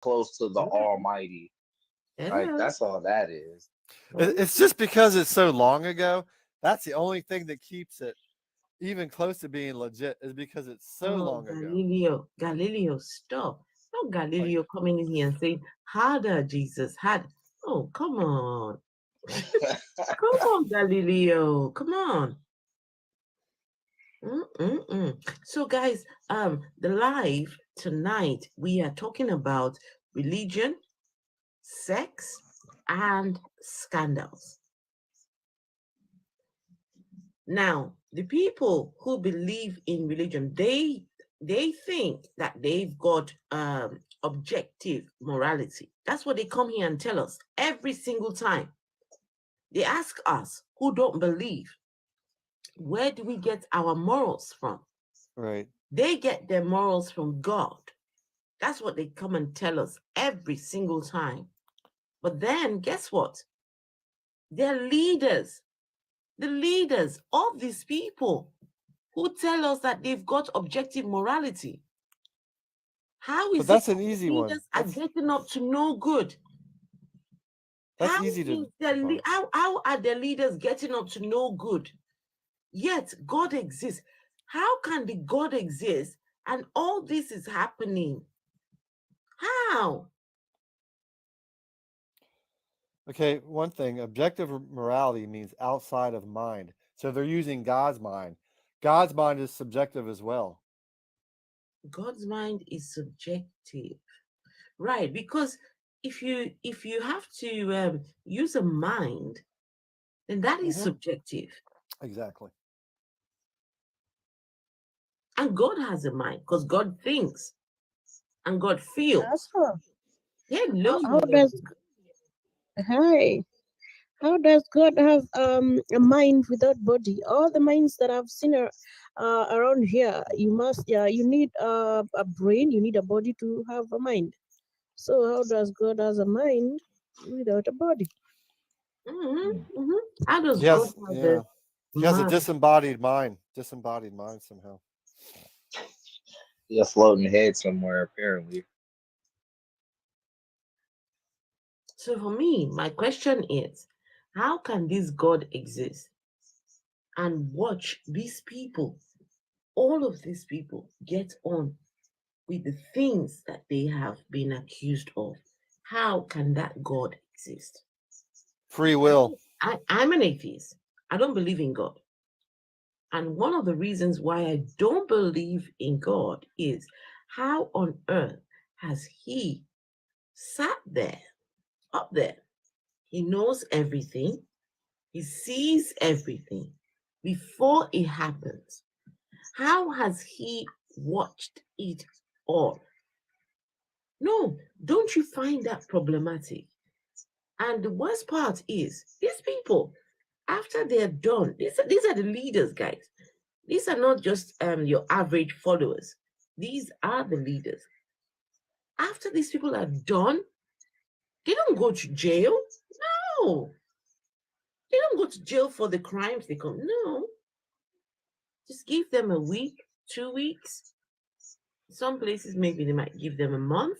close to the Almighty. Like Yeah. that's all that is. It's just because it's so long ago. That's the only thing that keeps it even close to being legit is because it's so Oh, long ago. Galileo, stop. Not Like, Galileo coming in here and saying, harder, Jesus, hard. Oh, come on. Come on, Galileo. Come on. Mm-mm-mm. So, guys, the live tonight, we are talking about religion, sex, and scandals. Now, the people who believe in religion, they think that they've got objective morality. That's what they come here and tell us every single time. They ask us who don't believe, where do we get our morals from? right. They get their morals from God. That's what they come and tell us every single time. But then guess what? They're leaders, the leaders of these people who tell us that they've got objective morality. How But is it that's an that easy the one. leaders are getting up to no good? That's How easy is to debunk. how are the leaders getting up to no good? Yet God exists. How can the God exist and all this is happening? How? Okay, one thing, objective morality means outside of mind. So they're using God's mind. God's mind is subjective as well. God's mind is subjective. Right, because if you have to use a mind, then that is Hmm. subjective. Exactly. And God has a mind because God thinks and God feels. Also, Hello, how my does love. hi? How does God have a mind without body? All the minds that I've seen around here, you need a brain, you need a body to have a mind. So how does God has a mind without a body? How does God Yes, have yeah. a He has a mind? disembodied mind. Disembodied mind somehow. He a floating head somewhere apparently. So for me, my question is, how can this God exist and watch these people, all of these people, get on with the things that they have been accused of? How can that God exist? Free will. I'm an atheist. I don't believe in God. And one of the reasons why I don't believe in God is how on earth has He sat there, up there? He knows everything, He sees everything before it happens. How has He watched it all? No, don't you find that problematic? And the worst part is, these people, after they're done, these are the leaders, guys. These are not just your average followers. These are the leaders. After these people are done, they don't go to jail. No. They don't go to jail for the crimes they commit. No. Just give them a week, 2 weeks. Some places maybe they might give them a month.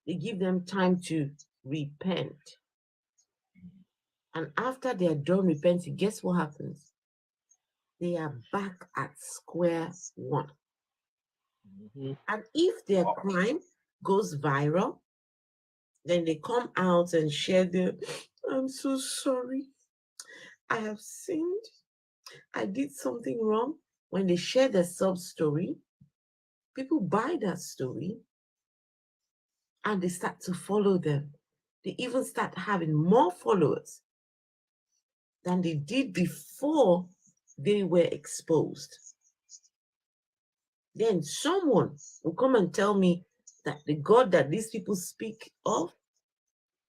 They give them time to repent. And after they're done repenting, guess what happens? They are back at square one. Hmm. And if their crime goes viral, then they come out and share their, I'm so sorry. I have sinned. I did something wrong. When they share their sub story, people buy that story and they start to follow them. They even start having more followers than they did before they were exposed. Then someone will come and tell me that the God that these people speak of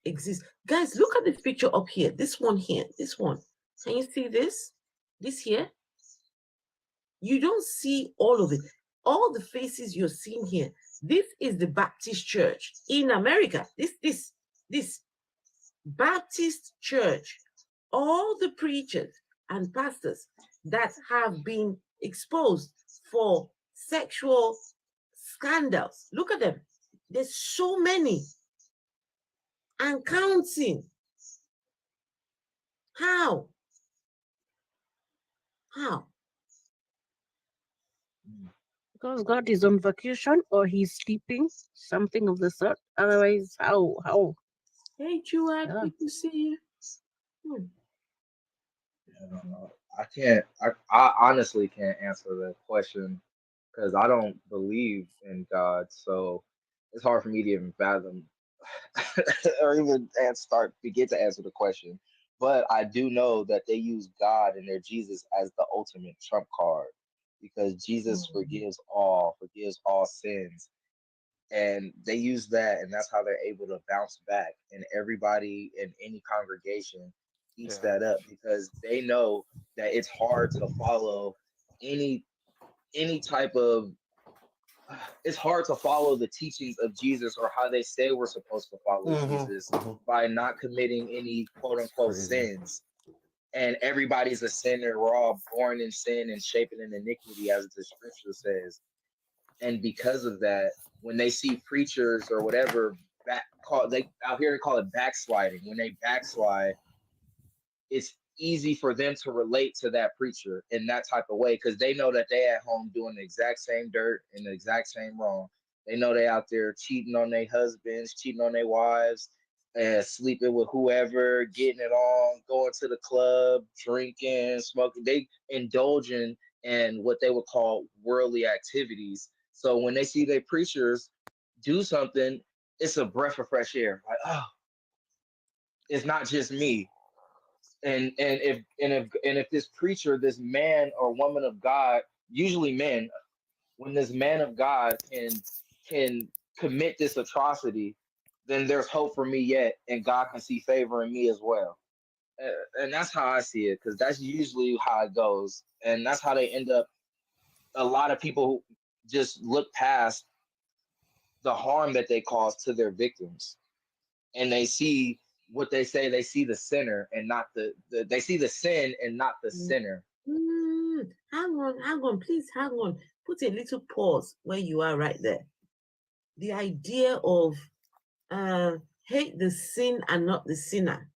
exists. Guys, look at this picture up here. This one here. This one. Can you see this? This here? You don't see all of it. All the faces you're seeing here. This is the Baptist church in America. This Baptist church. All the preachers and pastors that have been exposed for sexual scandals. Look at them. There's so many and counting. How? How? Because God is on vacation or he's sleeping, something of the sort. Otherwise, how? Hey, Juad, Yeah. good to see you. Hmm. I don't know. I can't. I honestly can't answer that question because I don't believe in God. So it's hard for me to even fathom or even start begin to answer the question. But I do know that they use God and their Jesus as the ultimate trump card because Jesus forgives all sins, and they use that, and that's how they're able to bounce back. And everybody in any congregation eats Yeah. that up because they know that it's hard to follow any type of it's hard to follow the teachings of Jesus or how they say we're supposed to follow Jesus Mhm. by not committing any quote unquote Crazy. sins. And everybody's a sinner. We're all born in sin and shaping in iniquity, as the scripture says. And because of that, when they see preachers or whatever they out here call it backsliding. When they backslide, it's easy for them to relate to that preacher in that type of way because they know that they at home doing the exact same dirt and the exact same wrong. They know they out there cheating on their husbands, cheating on their wives, and sleeping with whoever, getting it on, going to the club, drinking, smoking. They indulging in what they would call worldly activities. So when they see their preachers do something, it's a breath of fresh air. Like, oh, it's not just me. And if this preacher, this man or woman of God, usually men, when this man of God can commit this atrocity, then there's hope for me yet, and God can see favor in me as well. And that's how I see it, because that's usually how it goes, and that's how they end up. A lot of people just look past the harm that they cause to their victims, and they see what they say. They see the sinner and not they see the sin and not the sinner. Hang on, please hang on. Put a little pause where you are right there. The idea of hate the sin and not the sinner.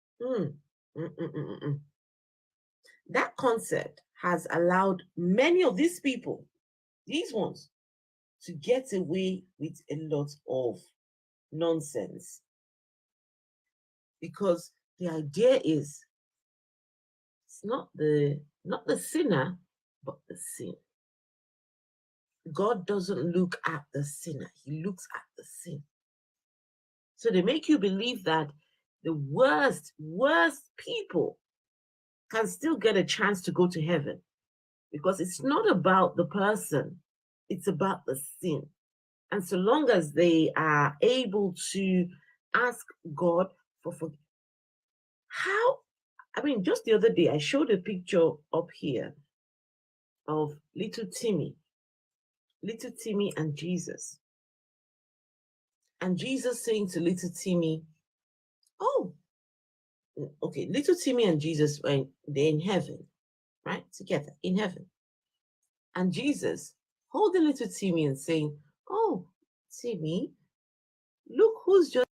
That concept has allowed many of these people, these ones, to get away with a lot of nonsense. Because the idea is it's not the sinner, but the sin. God doesn't look at the sinner, he looks at the sin. So they make you believe that the worst people can still get a chance to go to heaven because it's not about the person, it's about the sin. And so long as they are able to ask God for forgiveness, how? I mean, just the other day, I showed a picture up here of little Timmy and Jesus. And Jesus saying to little Timmy, oh, okay, little Timmy and Jesus, when they're in heaven, right? Together in heaven. And Jesus holding little Timmy and saying, oh, Timmy, look who's just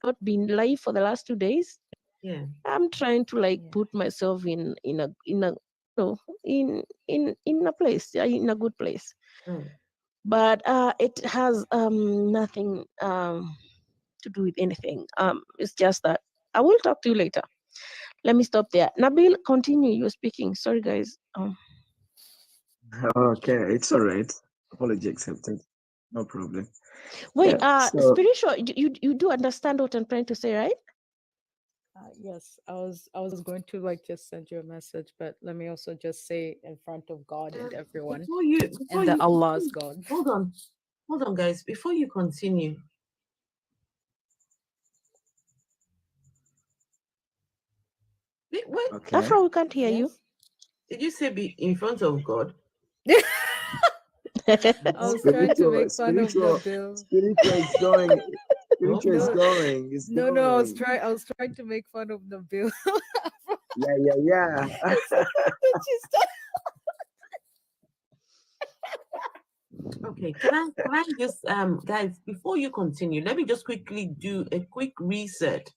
not been live for the last 2 days. Yeah. I'm trying to like Yeah. put myself in a in a place, in a good place. Mm. But it has nothing to do with anything. It's just that I will talk to you later. Let me stop there. Nabil, continue. You're speaking. Sorry, guys. Okay, it's all right. Apology accepted. No problem. Wait. Yeah. So Spiritual. You do understand what I'm trying to say, right? Yes, I was going to like just send you a message, but let me also just say in front of God and everyone, Before and the you Allah's God. hold on, guys. Before you continue, wait, okay. Afro, we can't hear you. did you say be in front of God? I was trying to make fun of Spiritual is going. Spiritual is No, going. It's no, going. I was trying to make fun of Nabil. Yeah. Okay, can I just guys, before you continue, let me just quickly do a quick reset.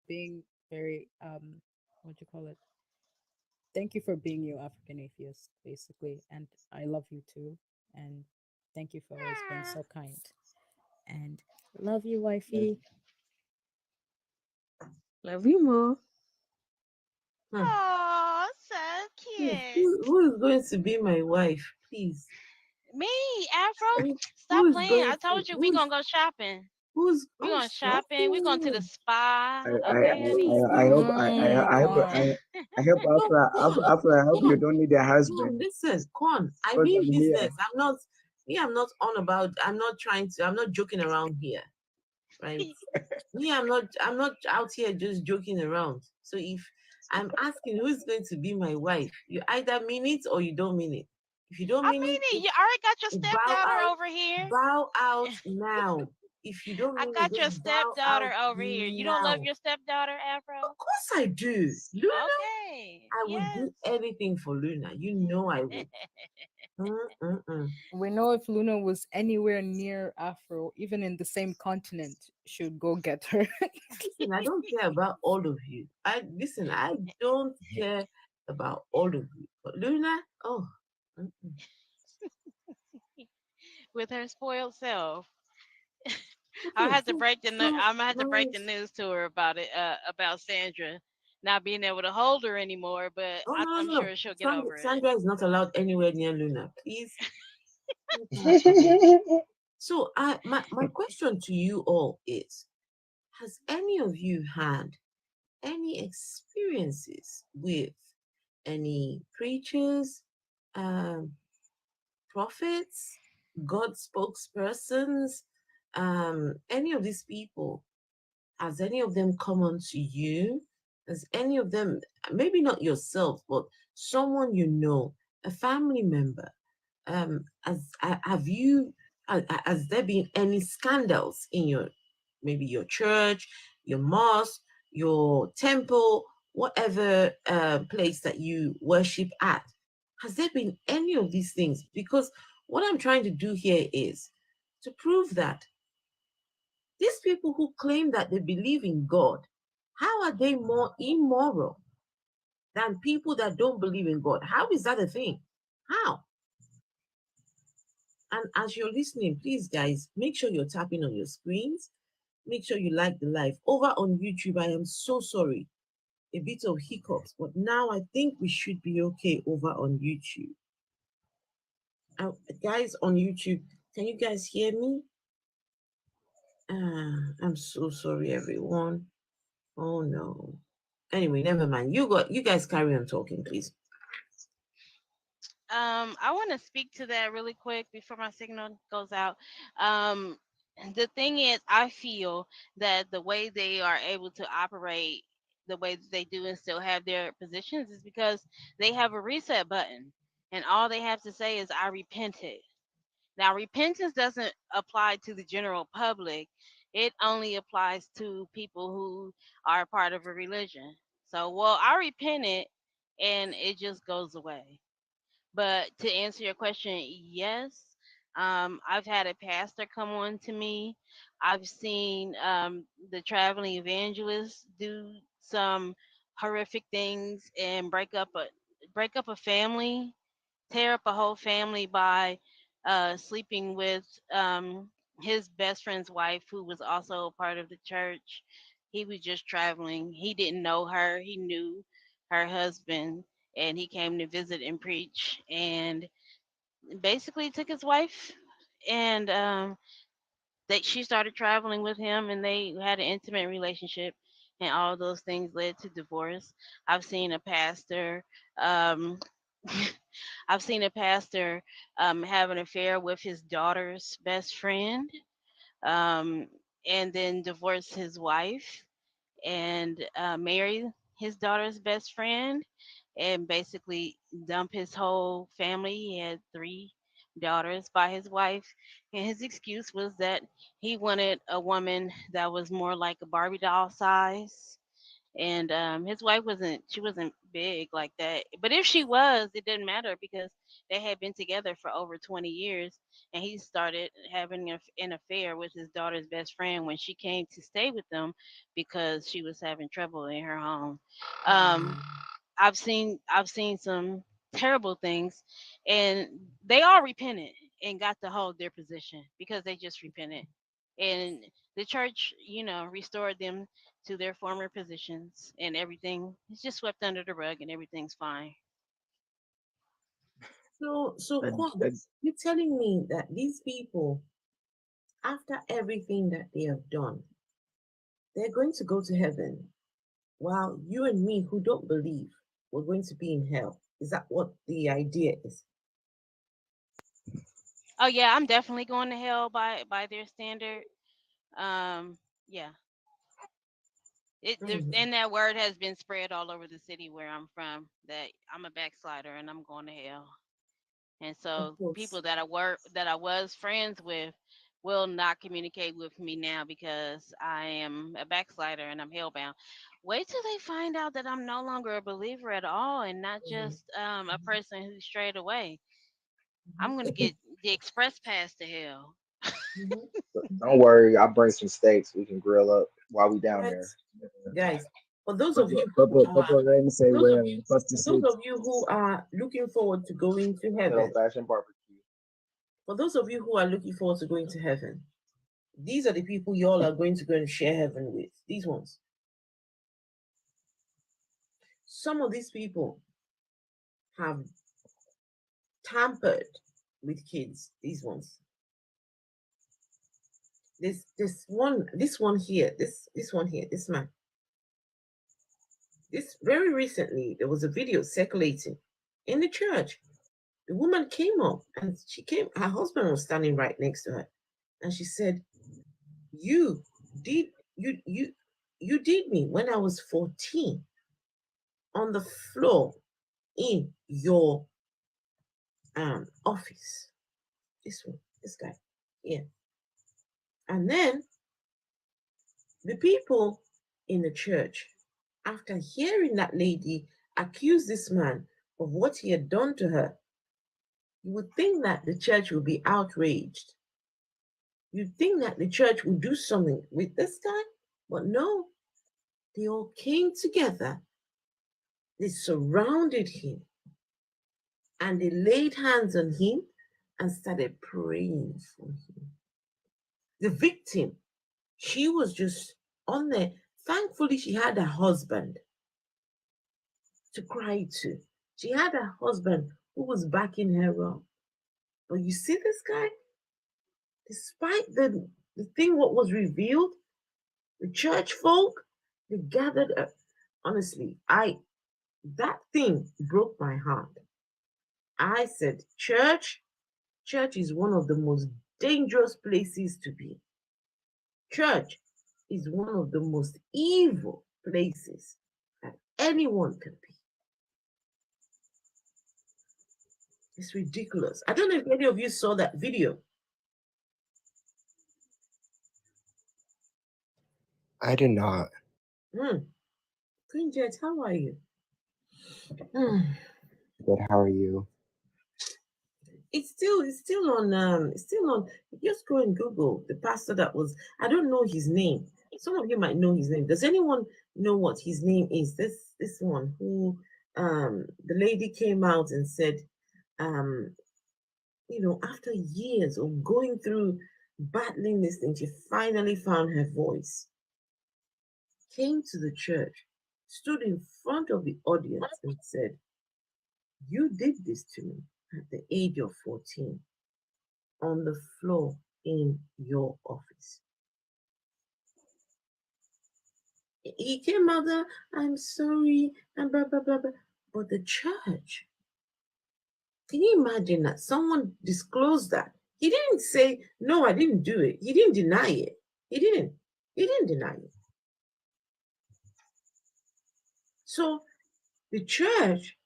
Being very what do you call it? thank you for being your African atheist, basically. And I love you too. And thank you for always being so kind. And love you, wifey. Love you more. Hmm. Oh, so Who, cute. who is going to be my wife, please? Me, Afro. Who Stop is playing. going I to told you we gonna go shopping. We oh going shopping. We going to the shopping? spa. I I Okay, honey. I hope Come on. I hope No, after I hope you Con, don't need a no, husband listen, Con, I because mean I'm business. here. I'm not on about, I'm not joking around here, right? I'm not out here just joking around. So if I'm asking who's going to be my wife, you either mean it or you don't mean it. If you don't I mean it, mean it. You already got your stepdaughter out, over here. bow out now. If you don't I mean it, got your just bow out stepdaughter over here. You don't love now. your stepdaughter, Afro? Of course I do. Luna, Okay. I would Yes. do anything for Luna. You know I would. Mm-mm-mm. We know if Luna was anywhere near Afro, even in the same continent, she would go get her. Listen, I don't care about all of you. I don't care about all of you. But Luna, oh, mm-mm. With her spoiled self. Okay, I'm gonna have to break my, the news to her about it, about Sandra not being able to hold her anymore, but oh no, I'm no, no. sure she'll get over it. Sandra is not allowed anywhere near Luna. Please. So my question to you all is, has any of you had any experiences with any preachers, um, prophets, God spokespersons, any of these people? Has any of them come on to you? Has any of them, maybe not yourself, but someone you know, a family member? Have you? Has there been any scandals in maybe your church, your mosque, your temple, whatever place that you worship at? Has there been any of these things? Because what I'm trying to do here is to prove that these people who claim that they believe in God, how are they more immoral than people that don't believe in God? How is that a thing? How? And as you're listening, please, guys, make sure you're tapping on your screens. Make sure you like the live. Over on YouTube, I am so sorry. A bit of hiccups, but now I think we should be okay over on YouTube. Guys on YouTube, can you guys hear me? I'm so sorry, everyone. Oh no. Anyway, never mind. You guys carry on talking, please. I want to speak to that really quick before my signal goes out. Um, the thing is, I feel that the way they are able to operate the way that they do and still have their positions is because they have a reset button, and all they have to say is, "I repented." Now, repentance doesn't apply to the general public. It only applies to people who are part of a religion. So, well, I repented, and it just goes away. But to answer your question, yes. I've had a pastor come on to me. I've seen the traveling evangelist do some horrific things and break up a family, tear up a whole family by sleeping with his best friend's wife, who was also a part of the church. He was just traveling. He didn't know her. He knew her husband, and he came to visit and preach, and basically took his wife, and that she started traveling with him, and they had an intimate relationship, and all those things led to divorce. I've seen a pastor. Um, I've seen a pastor have an affair with his daughter's best friend, um, and then divorce his wife and marry his daughter's best friend, and basically dump his whole family. He had three daughters by his wife, and his excuse was that he wanted a woman that was more like a Barbie doll size. And his wife wasn't big like that, but if she was, it didn't matter because they had been together for over 20 years, and he started having an affair with his daughter's best friend when she came to stay with them because she was having trouble in her home. um, I've seen some terrible things, and they all repented and got to hold their position because they just repented, and the church, restored them to their former positions, and everything is just swept under the rug, and everything's fine. So I, Kwame, I, you're telling me that these people, after everything that they have done, they're going to go to heaven, while you and me who don't believe, we're going to be in hell. Is that what the idea is? Oh yeah, I'm definitely going to hell by their standard. Yeah, Mm, and that word has been spread all over the city where I'm from that I'm a backslider and I'm going to hell. And of so course. people that I was friends with will not communicate with me now because I am a backslider and I'm hellbound. Wait till they find out that I'm no longer a believer at all and not Mhm, just a person who strayed away. I'm gonna mhm, get the express pass to hell. mhm. Don't worry, I'll bring some steaks we can grill up while we down there. Guys, guys, for those of Papa, you who Papa, are, Papa Ren say, for those of well, you, first to for those sweet. of you who are looking forward to going to Good heaven, old fashioned barbecue. for those of you who are looking forward to going to heaven, these are the people y'all are going to go and share heaven with. These ones. Some of these people have tampered with kids. These ones. This one here, this one here, this man. This very recently, there was a video circulating in the church. The woman came up and her husband was standing right next to her, and she said, "You did you did me when I was 14 on the floor in your office." This guy, yeah. And then the people in the church, after hearing that lady accuse this man of what he had done to her, you would think that the church would be outraged. You'd think that the church would do something with this guy, but no, they all came together, they surrounded him, and they laid hands on him and started praying for him. The victim, she was just on there. Thankfully, she had a husband to cry to. She had a husband who was backing her up. But you see this guy, despite the thing what was revealed, the church folk, they gathered up. Honestly, that thing broke my heart. I said, church is one of the most dangerous places to be. Church is one of the most evil places that anyone can be. It's ridiculous. I don't know if any of you saw that video. I did not. Queen Jet, how are you? Mm. Good. How are you? It's still on. Just go and Google the pastor that was. I don't know his name. Some of you might know his name. Does anyone know what his name is? This one who the lady came out and said, um after years of going through battling this thing, she finally found her voice, came to the church, stood in front of the audience and said, "You did this to me at the age of 14 on the floor in your office." He came out there, "I'm sorry," and blah, blah, blah, blah. But the church, can you imagine that someone disclosed that? He didn't say, "No, I didn't do it." He didn't deny it. He didn't. He didn't deny it. So the church,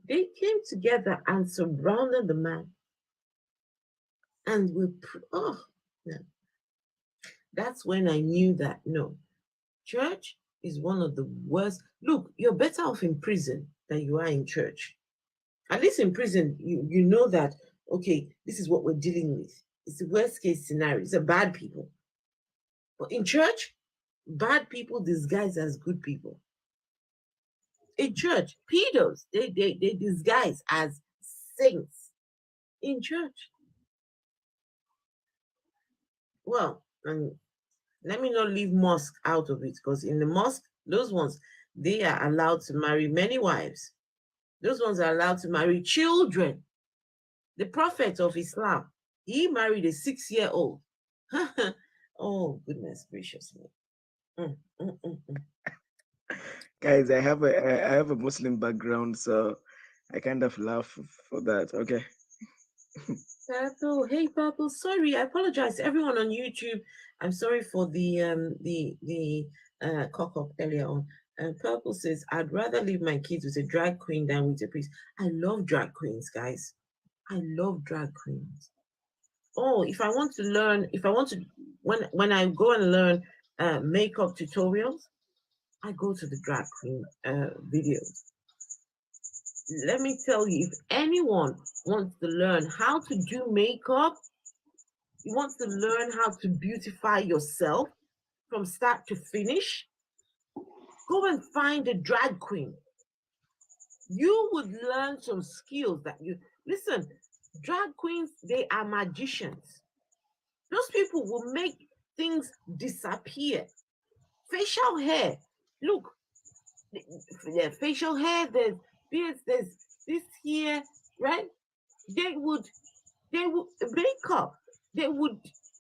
they came together and surrounded the man. And no. That's when I knew that no, church is one of the worst. Look, you're better off in prison than you are in church. At least in prison, you know that, okay, this is what we're dealing with. It's the worst case scenario. It's a bad people. But in church, bad people disguised as good people. in church. Pedos, they disguise as saints in church. Well, and let me not leave mosque out of it, because in the mosque, those ones, they are allowed to marry many wives. Those ones are allowed to marry children. The prophet of Islam, he married a 6-year-old. Oh, goodness gracious me. Guys, I have a Muslim background, so I kind of laugh for that. Okay. Purple, hey Purple, sorry, I apologize to everyone on YouTube. I'm sorry for the cock up earlier on. Purple says, I'd rather leave my kids with a drag queen than with a priest. I love drag queens, guys. I love drag queens. Oh, if I want to learn, when I go and learn makeup tutorials, I go to the drag queen videos. Let me tell you, if anyone wants to learn how to do makeup, you want to learn how to beautify yourself from start to finish, go and find a drag queen. You would learn some skills that listen, drag queens, they are magicians. Those people will make things disappear. Facial hair, look, the facial hair, there's beards, there's this here, right? They would makeup,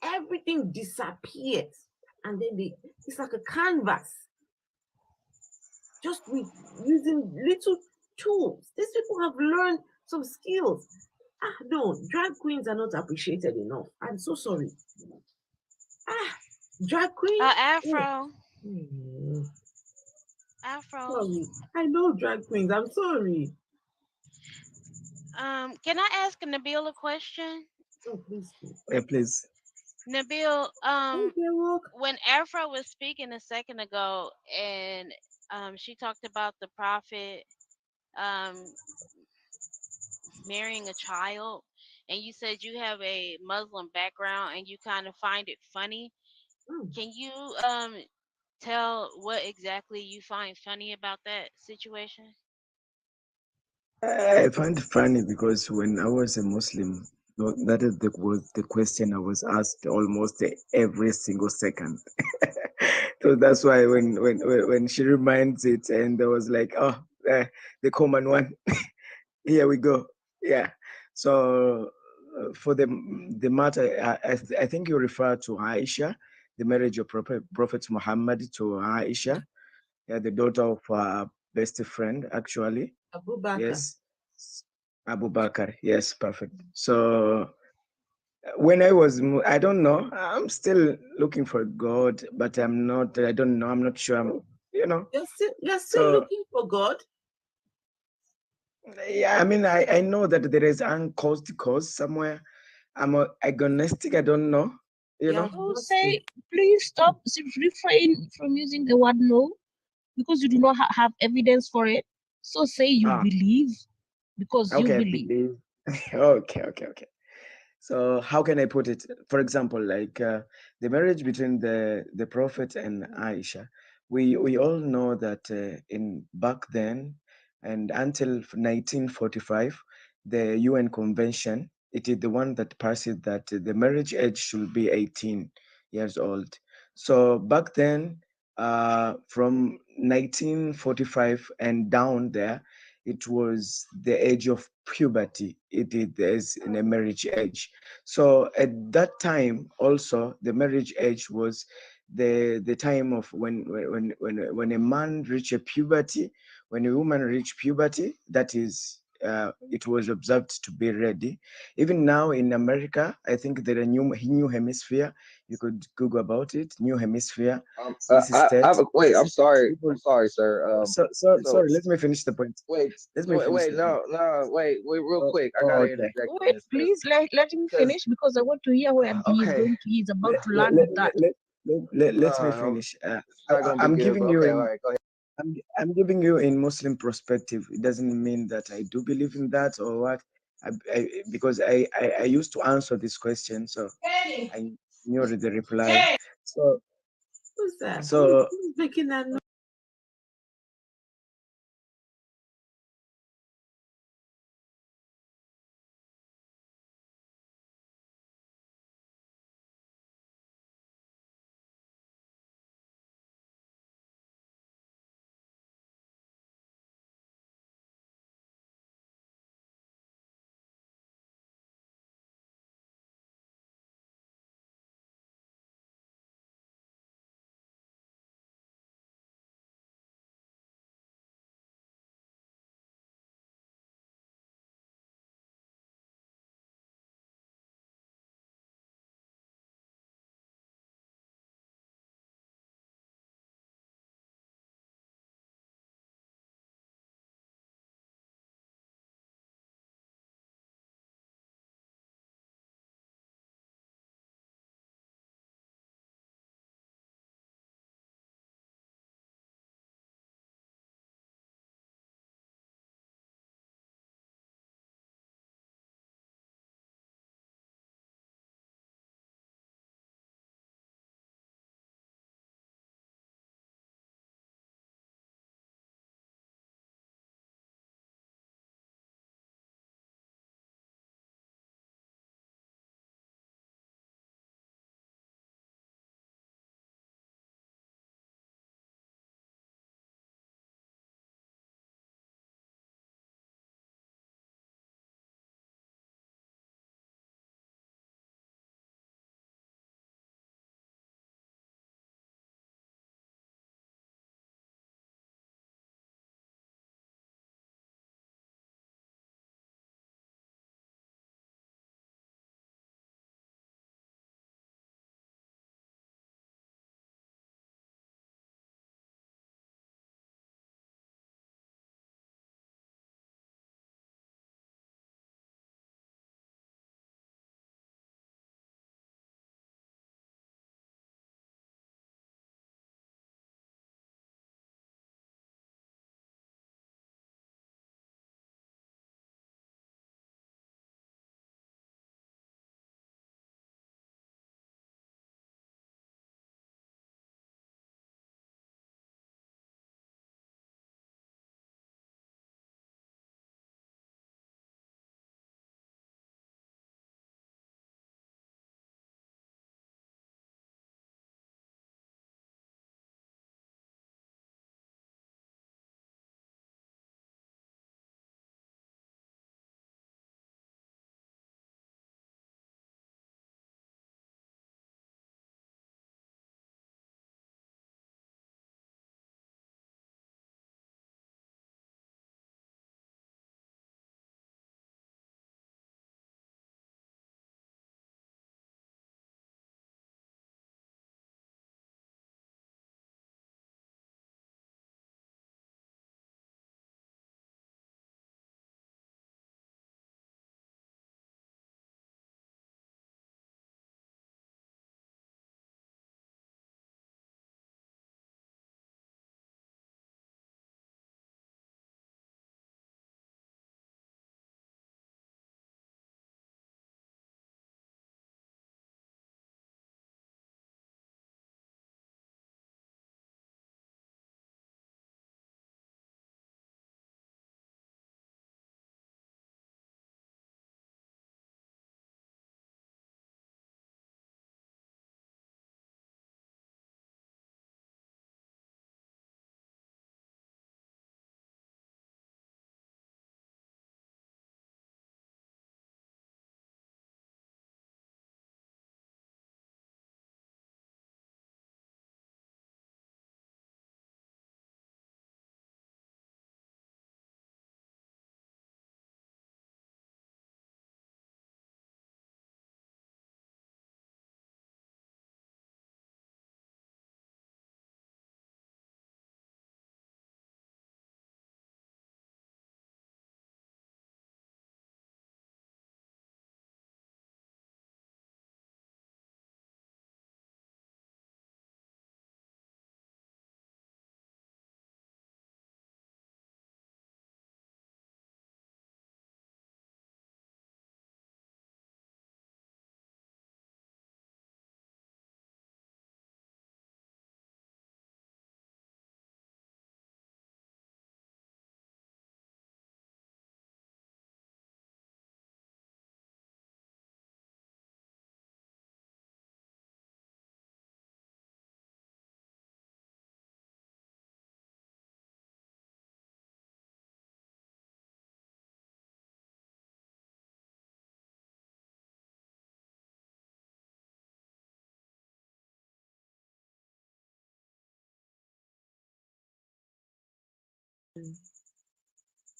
everything disappears, and then it's like a canvas, just with using little tools. These people have learned some skills. No, drag queens are not appreciated enough. I'm so sorry. Drag queens. Afro. Afro. Sorry. I know drag queens. I'm sorry. Can I ask Nabil a question? Oh, please. Yeah, please. Nabil, when Afro was speaking a second ago, and she talked about the prophet marrying a child, and you said you have a Muslim background and you kind of find it funny. Can you tell what exactly you find funny about that situation? I find it funny because when I was a Muslim, that is the question I was asked almost every single second. So that's why when she reminds it, and there was like, oh, the common one. Here we go. Yeah. So for the matter, I think you refer to Aisha, the marriage of Prophet Muhammad to Aisha, the daughter of her best friend, actually. Abu Bakr. Yes. Abu Bakr. Yes, perfect. So when I don't know, I'm still looking for God, but I'm not, I don't know, I'm not sure. You're still looking for God? Yeah, I mean, I know that there is uncaused cause somewhere. I'm agnostic, I don't know, you know. So say, please stop, refrain from using the word no, because you do not have evidence for it. So say you believe, because you believe. Okay. So how can I put it? For example, like the marriage between the Prophet and Aisha, we all know that in back then and until 1945, the UN Convention, it is the one that passed that the marriage age should be 18 years old. So back then, from 1945 and down there, it was the age of puberty. It is in a marriage age. So at that time, also the marriage age was the time of when a man reach a puberty, when a woman reach puberty, that is it was observed to be ready. Even now in America, I think there are new hemisphere. You could Google about it. New hemisphere. Wait, I'm sorry, sir. Sorry. Let me finish the point. Wait, real quick. I gotta interject. Wait, please let him finish, because I want to hear where he's about to land with that. Let me finish. I'm giving you. All right, go ahead. I'm giving you in Muslim perspective. It doesn't mean that I do believe in that or what. Because I used to answer this question, so I knew the reply. So who's that? So who's making that noise?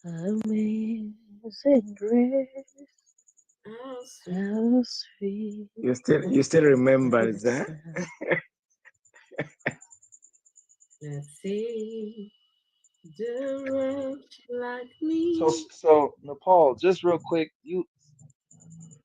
Amazing grace, Oh, sweet. how sweet You still remember the that? sound. Let's see. The wretch like me. So Nepal, just real quick,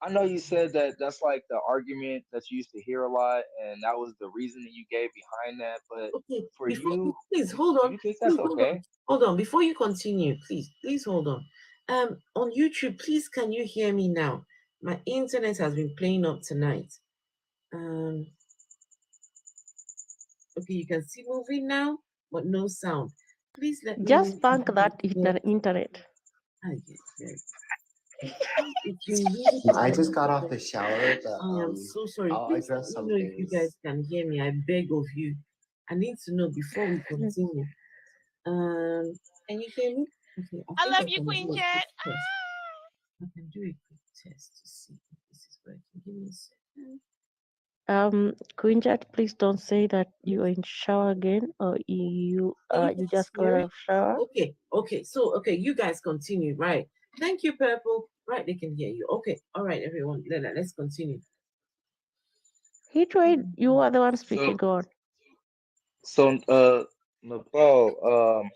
I know you said that that's like the argument that you used to hear a lot, and that was the reason that you gave behind that. But Okay, for before you, please do hold on. you think Please that's hold on. okay? Hold on. Before you continue, please hold on. On YouTube, please can you hear me now? My internet has been playing up tonight. Okay, you can see moving now, but no sound. Please let me know Just bank that if internet. if you really I just can got hear off me, the shower, but I am so sorry. I'll Please let address me some know if you things. guys can hear me. I beg of you. I need to know before we continue. Can you hear me? Okay, I think love I you, can Queen do a Chat. quick test. I can do a quick test to see if this is working. Give me a second. Queen Chat, please don't say that you're in shower again, or you Can you guys just got hear out me? of shower. Okay. So you guys continue. Right. Thank you, Purple. Right, they can hear you. Okay. All right, everyone. Let's continue. He tried. You are the one speaking, God. So Nepal,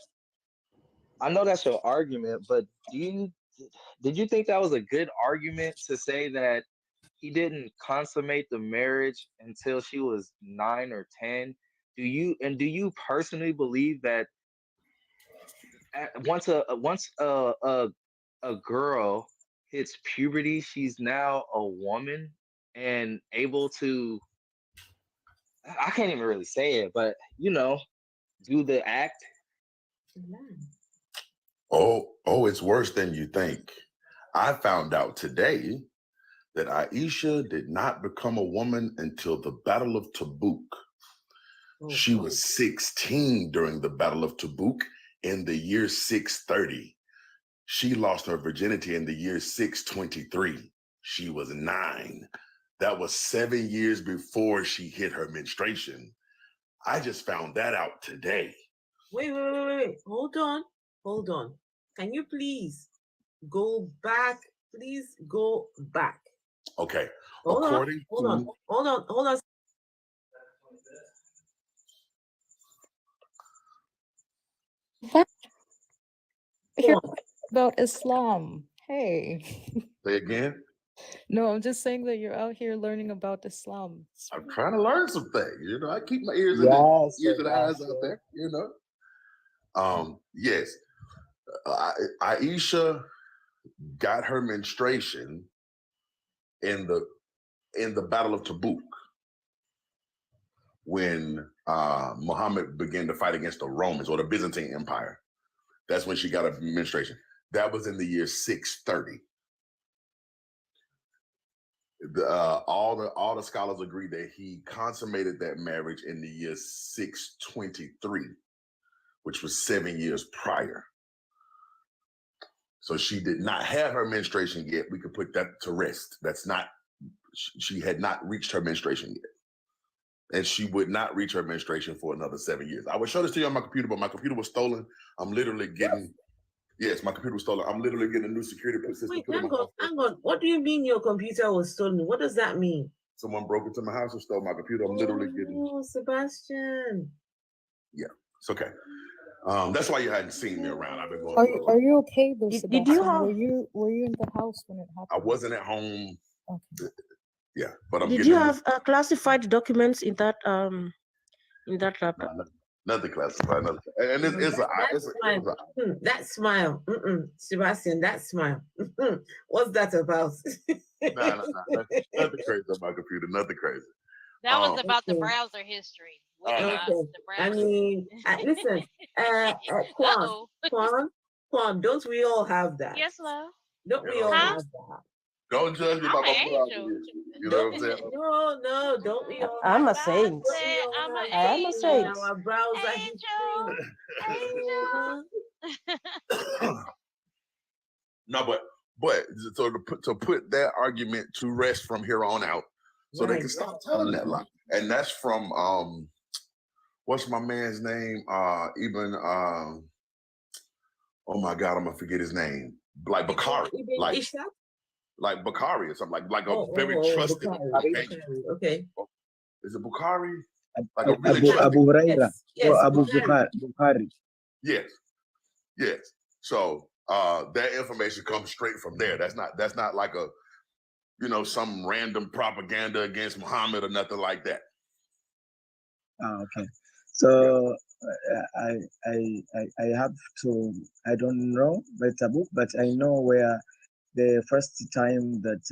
I know that's your argument, but did you think that was a good argument to say that he didn't consummate the marriage until she was 9 or 10? Do you personally believe that once a girl hits puberty, she's now a woman and able to, I can't even really say it, but do the act? Oh, it's worse than you think. I found out today that Aisha did not become a woman until the Battle of Tabuk. She was 16 during the Battle of Tabuk in the year 630. She lost her virginity in the year 623. She was 9. That was 7 years before she hit her menstruation. I just found that out today. Wait. Hold on. Can you please go back? Please go back. Okay. Hold According on. to Hold on. What? Here about Islam. Hey. Say again. No, I'm just saying that you're out here learning about Islam. I'm trying to learn some things. I keep my ears Yes, and eyes out there. Yes. Aisha got her menstruation in the Battle of Tabuk when Muhammad began to fight against the Romans or the Byzantine Empire. That's when she got her menstruation. That was in the year 630. All the scholars agree that he consummated that marriage in the year 623, which was 7 years prior. So she did not have her menstruation yet. We could put that to rest. She had not reached her menstruation yet. And she would not reach her menstruation for another 7 years. I would show this to you on my computer, but my computer was stolen. I'm literally getting, yes, my computer was stolen. I'm literally getting a new security system. Wait, hang on. What do you mean your computer was stolen? What does that mean? Someone broke into my house and stole my computer. I'm literally getting. Oh, Sebastian. Yeah, it's okay. That's why you hadn't seen me around. I've been going. Are you okay though, Sebastian? Did you have? Were you in the house when it happened? I wasn't at home. Okay. Yeah, but I'm. Did you have classified documents in that laptop? Nothing classified. Nothing. And that smile. Sebastian, that smile. What's that about? No. Nothing crazy on my computer. Nothing crazy. That was about the browser history. The I mean, listen, Quan, don't we all have that? Yes, love. Don't we all have that? Don't judge me by my browser. You know what I'm saying? No, don't we all? I'm a saint. I am a saint. Our browser No, but so to put that argument to rest from here on out, so they can stop telling that lie. And that's from what's my man's name? oh my God, I'm gonna forget his name. Like Bakari, Ibn like Ishaq? Bakari or something, like a Oh, very oh, oh, trusted. Bukhari. Okay, Bukhari. Okay. is it Bakari? Ab- Like a really Abu trusted. Huraira. Yes, Or Abu Bukhari. Bukhari. Yes, yes. So that information comes straight from there. That's not like a, some random propaganda against Muhammad or nothing like that. Okay. So I have to, I don't know the book, but I know where the first time that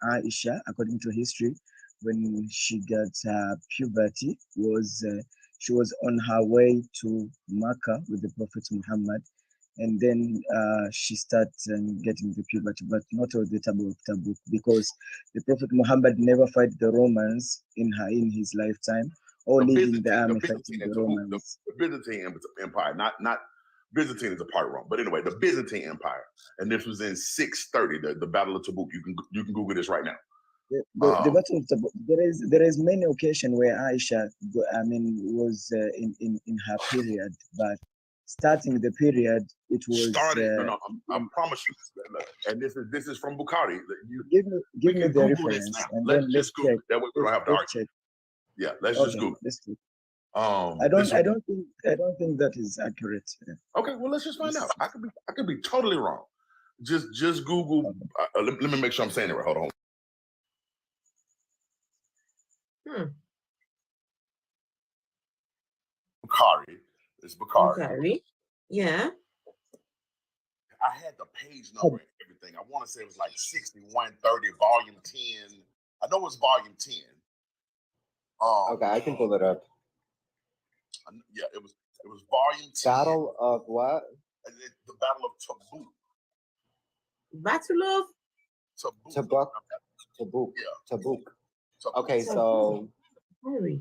Aisha, according to history, when she got puberty, was she was on her way to Makkah with the Prophet Muhammad, and then she started getting the puberty, but not of the Tabuk, because the Prophet Muhammad never fight the Romans in his lifetime, or leading the army fighting the Romans. The Byzantine Empire, not Byzantine is a part of Rome, but anyway, the Byzantine Empire, and this was in 630, the Battle of Tabuk. You can Google this right now. The Battle of Tabuk. There is many occasions where Aisha, was in her period, but starting the period, it was I promise you, and this is from Bukhari. Give me the Google reference, and let's then just let's Google check. it. That way we don't have to argue. Check. Yeah, let's just Google. Let's check. I don't think that is accurate. Okay, well, let's just find out. I could be totally wrong. Just Google. Let me make sure I'm saying it right. Hold on. Bukhari. It's Bukhari. Bukhari. Yeah. I had the page number and everything. I want to say it was like 6130, volume 10. I know it's volume 10. Okay, I can pull it up. Yeah, it was volume 10. Battle of what? The Battle of Tabuk. Battle of Tabuk. Tabuk. Yeah. Tabuk. Okay, so Hurry.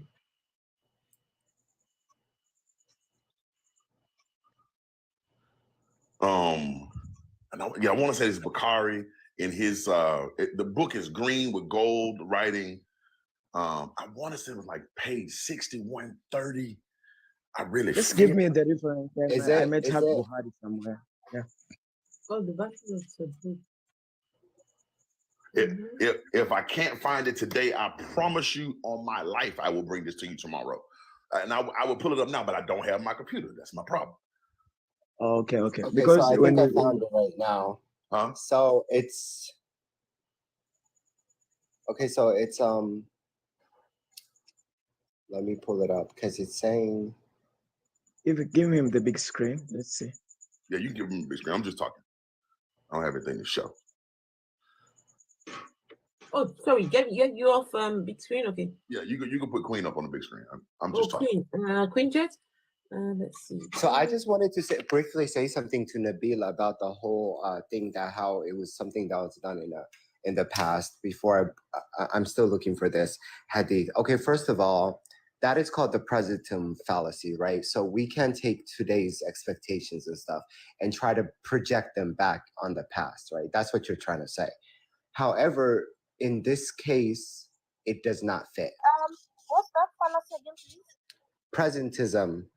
And I want to say it's Bukhari in his the book is green with gold writing. I want to say it was like page 6130. I really just give me the reference. I might have Bukhari somewhere. Yeah. Oh, the Battle of Tabuk. If I can't find it today, I promise you on my life I will bring this to you tomorrow. And I will pull it up now, but I don't have my computer. That's my problem. Okay. Because so I think I found it right now. Huh? So it's okay. So it's let me pull it up because it's saying. If you give him the big screen, let's see. Yeah, you give him the big screen. I'm just talking. I don't have anything to show. Oh, sorry. Get you off big screen. Okay. Yeah, you can put Queen up on the big screen. I'm just talking. Queen Jet. Let's see. So I just wanted to briefly say something to Nabil about the whole thing, that how it was something that was done in the past. Before I'm still looking for this hadith. Okay, first of all, that is called the presumptive fallacy, right? So we can take today's expectations and stuff and try to project them back on the past, right? That's what you're trying to say. However, in this case, it does not fit. What's that fallacy again, please? Presentism.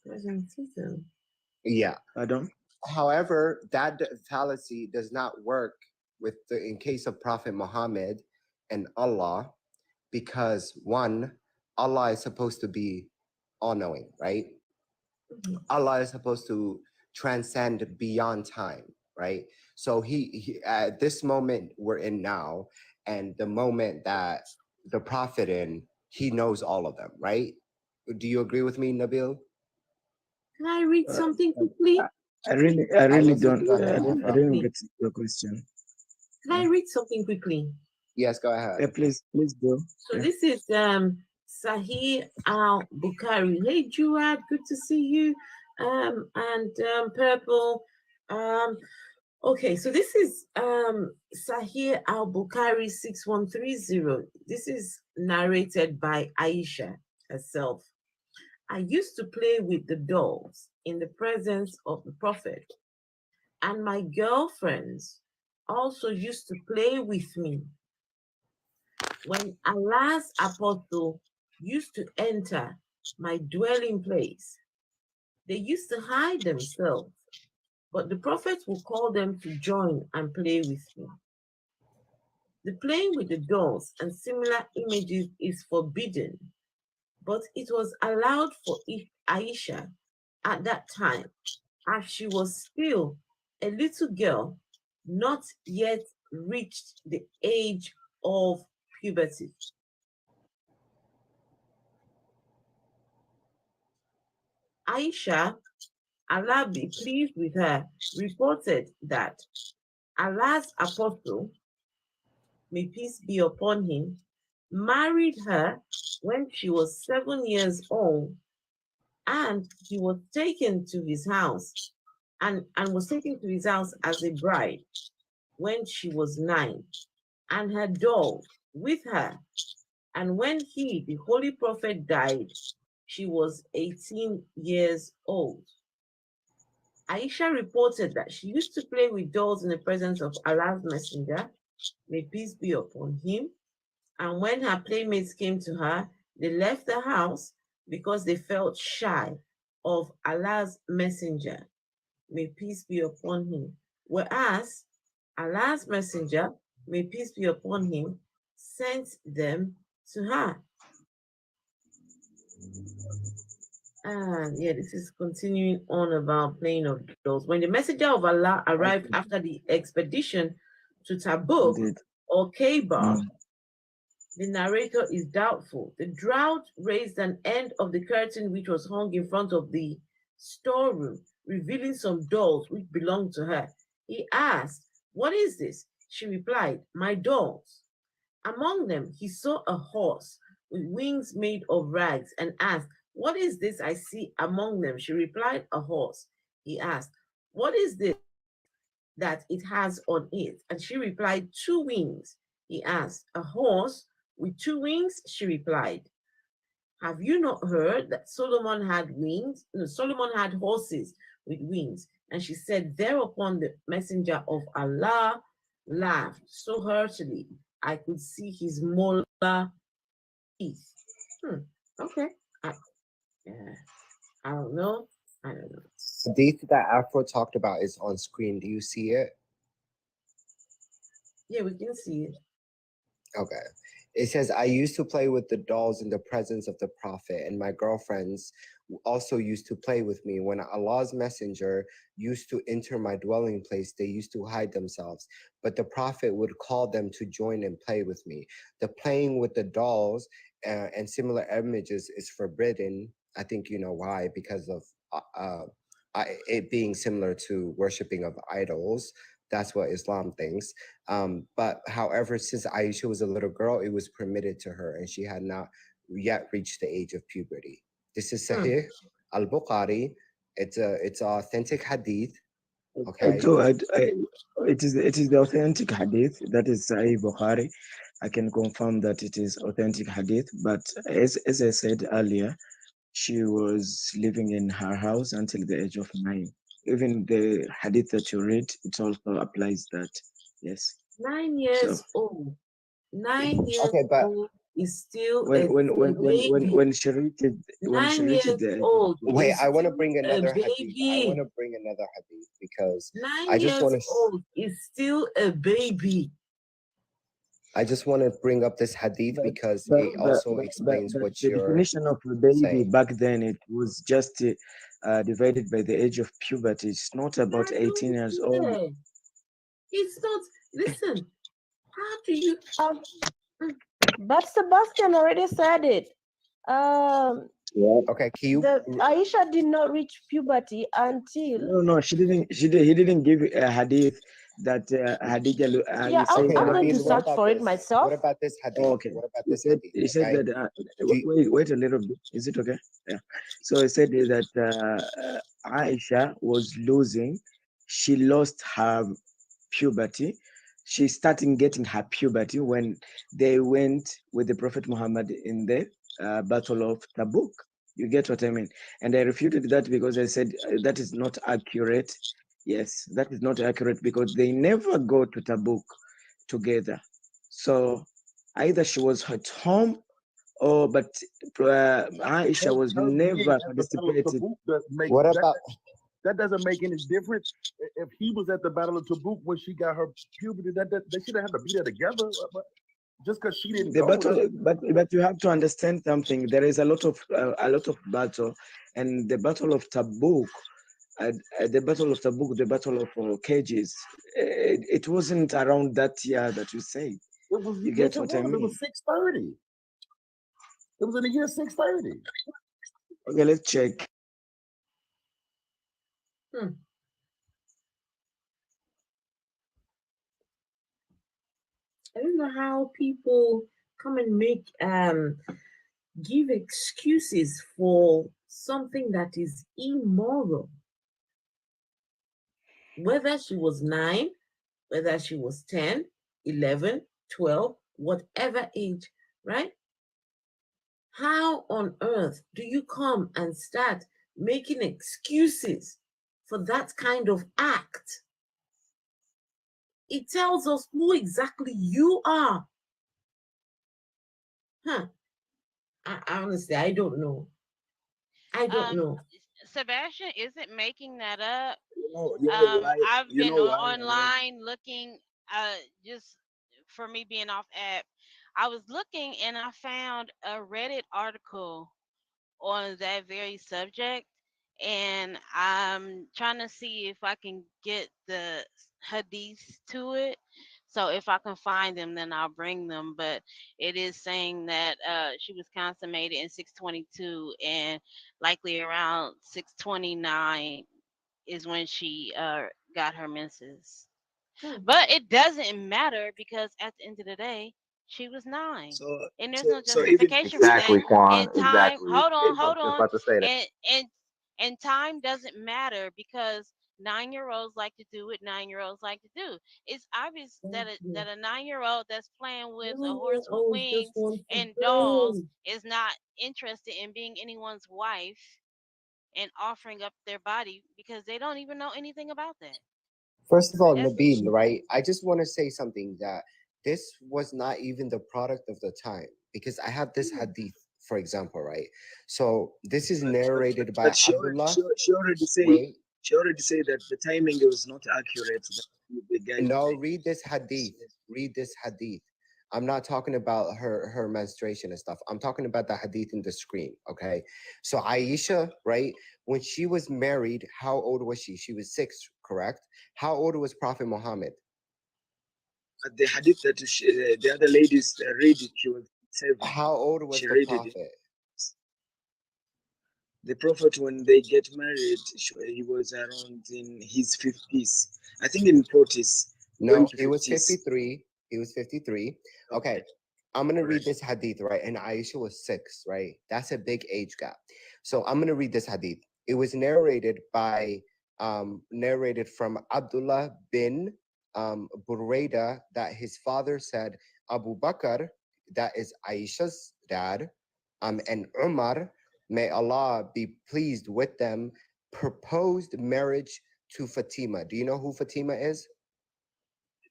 Presentism. Yeah. I don't. However, that fallacy does not work in case of Prophet Muhammad and Allah, because one, Allah is supposed to be all-knowing, right? Mm-hmm. Allah is supposed to transcend beyond time, right? So he at this moment we're in now, and the moment that the Prophet in, he knows all of them, right? Do you agree with me, Nabil? Can I read something quickly? I really don't. I didn't get your question. Can I read something quickly? Yes, go ahead. Yeah, please do. So this is Sahih al-Bukhari. Hey, Juad, good to see you. And Purple. Okay, so this is Sahih al-Bukhari 6130. This is narrated by Aisha herself. I used to play with the dolls in the presence of the Prophet, and my girlfriends also used to play with me. When Allah's apostle used to enter my dwelling place, They used to hide themselves, but the prophet would call them to join and play with him. The playing with the dolls and similar images is forbidden, but it was allowed for Aisha at that time, as she was still a little girl, not yet reached the age of puberty. Aisha, Allah be pleased with her, reported that Allah's apostle, may peace be upon him, married her when she was 7 years old, and he was taken to his house and was taken to his house as a bride when she was 9, and her doll with her. And when he, the holy prophet, died, she was 18 years old. Aisha reported that she used to play with dolls in the presence of Allah's messenger, may peace be upon him. And when her playmates came to her, they left the house because they felt shy of Allah's messenger, may peace be upon him. Whereas Allah's messenger, may peace be upon him, sent them to her. And yeah, this is continuing on about playing of dolls. When the messenger of Allah arrived after the expedition to Tabuk or Khaybar, the narrator is doubtful. The drought raised an end of the curtain which was hung in front of the storeroom, revealing some dolls which belonged to her. He asked, "What is this?" She replied, "My dolls." Among them, he saw a horse with wings made of rags and asked, "What is this I see among them?" She replied, "A horse." He asked, "What is this that it has on it?" And she replied, "Two wings." He asked, "A horse with two wings?" She replied, "Have you not heard that Solomon had wings? No, Solomon had horses with wings." And she said, thereupon the messenger of Allah laughed so heartily, I could see his molar teeth. Okay. I don't know. The date that Afro talked about is on screen. Do you see it? Yeah, we can see it. Okay. It says, "I used to play with the dolls in the presence of the prophet, and my girlfriends also used to play with me. When Allah's messenger used to enter my dwelling place, they used to hide themselves, but the prophet would call them to join and play with me." The playing with the dolls and similar images is forbidden. I think you know why, because of it being similar to worshiping of idols. That's what Islam thinks. But however, since Aisha was a little girl, it was permitted to her, and she had not yet reached the age of puberty. This is Sahih al-Bukhari. It's authentic hadith. Okay. It is the authentic hadith. That is Sahih Bukhari. I can confirm that it is authentic hadith. But as I said earlier, she was living in her house until the age of 9. Even the hadith that you read, it also applies that. Yes. 9 years old. 9 years old is still when she reached the old. Wait, I want to bring another hadith. I want to bring another hadith because 9 years old is still a baby. I just want to bring up this hadith because it also explains what the you're definition of a baby saying. back then. It was just divided by the age of puberty. It's not about 18 years old. It's not. Listen, how do you? But Sebastian already said it. Okay, can you? Aisha did not reach puberty until. No, she didn't. He didn't give a hadith that Hadija. Yeah, I'm going to search for it myself. What about this hadith? Okay. What about this hadith? He said that. Wait a little bit. Is it okay? Yeah. So he said that Aisha was losing. She lost her puberty. She started getting her puberty when they went with the Prophet Muhammad in the Battle of Tabuk. You get what I mean? And I refuted that because I said that is not accurate. Yes, that is not accurate because they never go to Tabuk together. So either she was at home Oh, but Aisha was Her being never at the Battle of participated. Tabuk What about that doesn't make any difference. If he was at the Battle of Tabuk when she got her puberty, that they should have had to be there together. But just because she didn't The go, battle, but you have to understand something. There is a lot of battle, and the Battle of Tabuk, the Battle of Tabuk, the Battle of Cages. It wasn't around that year that you say. it was. You Yes, get what I It mean? was 630. It was in the year 630. Okay, let's check. I don't know how people come and make give excuses for something that is immoral. Whether she was 9, whether she was 10, 11, 12, whatever age, right? How on earth do you come and start making excuses for that kind of act? It tells us who exactly you are. Honestly, I don't know. I don't know. Sebastian isn't making that up. You know why? I've You been know why? online looking, just for me being off app. I was looking and I found a Reddit article on that very subject, and I'm trying to see if I can get the hadiths to it. So if I can find them, then I'll bring them. But it is saying that she was consummated in 622, and likely around 629 is when she got her menses. But it doesn't matter because at the end of the day, she was 9, So, and there's so, no so even justification for that. Exactly, Quan. And time, Exactly. hold I on, was hold just on, about to say that. and time doesn't matter because 9-year-olds like to do what 9-year-olds like to do. It's obvious that that a 9-year-old that's playing with a horse with wings and dolls is not interested in being anyone's wife and offering up their body because they don't even know anything about that. First of all, That's Nabil, right? I just want to say something that this was not even the product of the time because I have this hadith, for example, right? So this is narrated by but she Abdullah. already say Wait, she already say that the timing was not accurate. The guy no, read this hadith. Read this hadith. I'm not talking about her menstruation and stuff. I'm talking about the hadith in the screen. Okay. So Aisha, right? When she was married, how old was she? She was 6, correct? How old was Prophet Muhammad? the hadith that the other ladies read it, she was 7. How old was She the read it. Prophet? The Prophet, when they get married, he was around in his 50s. I think in 40s. No, he was 53. He was 53. Okay. I'm going to read this hadith, right? And Aisha was 6, right? That's a big age gap. So I'm going to read this hadith. It was narrated from Abdullah bin Buraida that his father said, Abu Bakr, that is Aisha's dad, and Umar, may Allah be pleased with them, proposed marriage to Fatima. Do you know who Fatima is?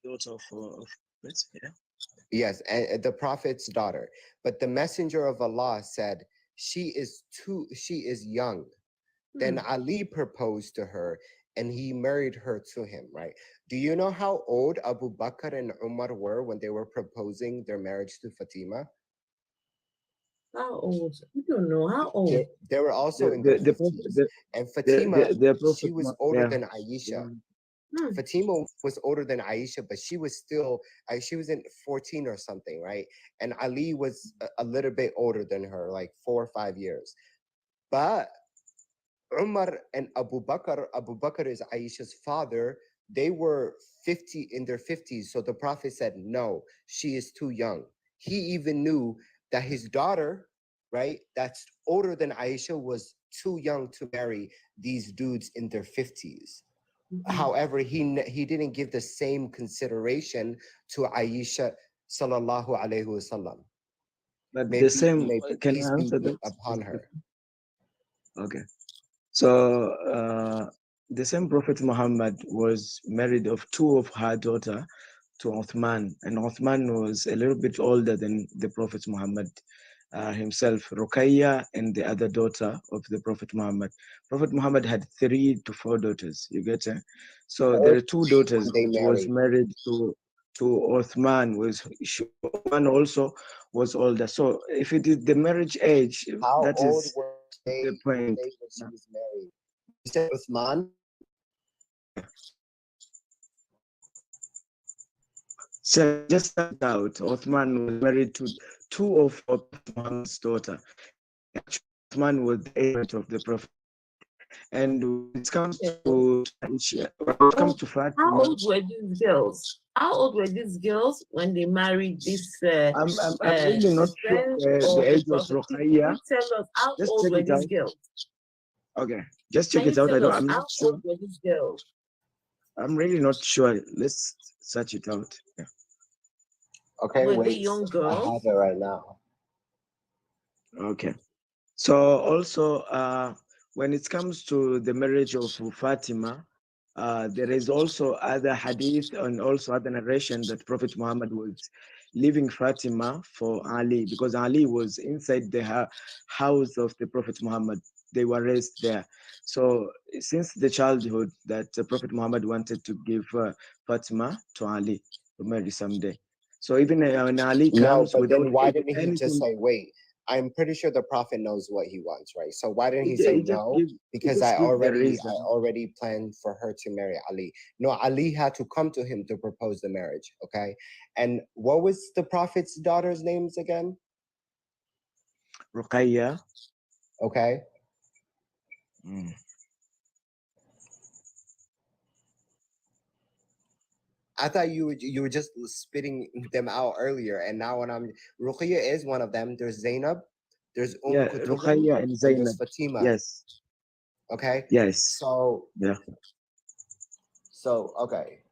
Daughter of yeah. Yes, and the Prophet's daughter. But the Messenger of Allah said, she is young. Then Ali proposed to her and he married her to him, right? Do you know how old Abu Bakr and Umar were when they were proposing their marriage to Fatima? How old? I don't know. How old? They were also in their 50s. And Fatima, she was older than Aisha. Fatima was older than Aisha, but she was still, she was in 14 or something, right? And Ali was a little bit older than her, like 4 or 5 years. But Umar and Abu Bakr is Aisha's father, they were in their 50s. So the Prophet said, no, she is too young. He even knew that his daughter, right, that's older than Aisha, was too young to marry these dudes in their 50s. However, he didn't give the same consideration to Aisha sallallahu alaihi wasallam. But the same, can I answer that? Upon her. Okay. So the same Prophet Muhammad was married of 2 of her daughter to Uthman, and Uthman was a little bit older than the Prophet Muhammad. himself, Ruqayya, and the other daughter of the Prophet Muhammad. Prophet Muhammad had 3 to 4 daughters. You get it? So there are 2 daughters They which was married. married to Uthman. Uthman also was older. So if it is the marriage age, How that old is were they, the point. when she was married? You said Uthman? So just started out, Uthman was married to 2 of Muhammad's daughter. Actually, Uthman was the agent of the Prophet. And when it comes to Aisha, when it comes to How Fatima, old were these girls? How old were these girls when they married this I'm really not sure friend the of the age of prophet? Can Ruqayya. you tell us how Just old check were it these out. girls? Okay, just check Can you it out. tell us I'm how not sure. old were these girls? I'm really not sure. Let's search it out. Yeah. Okay, Were they wait. young I have girls? it right now. Okay. So also, when it comes to the marriage of Fatima, there is also other hadith and also other narration that Prophet Muhammad was leaving Fatima for Ali because Ali was inside the house of the Prophet Muhammad. They were raised there. So since the childhood that Prophet Muhammad wanted to give Fatima to Ali to marry someday. So even when Ali No, comes but without then why didn't he just anything, say, wait? I'm pretty sure the prophet knows what he wants, right? So why didn't he he say just no? give, Because just give the I reason. already planned for her to marry Ali. No, Ali had to come to him to propose the marriage, okay? And what was the prophet's daughter's names again? Ruqayya. Okay. Mm. I thought you were just spitting them out earlier, and now when I'm Ruqayya is one of them. There's Zainab, there's Yeah, Kulthum, Ruqayya and and there's Zainab. Fatima. Yes, Okay. yes. So Yeah. Okay.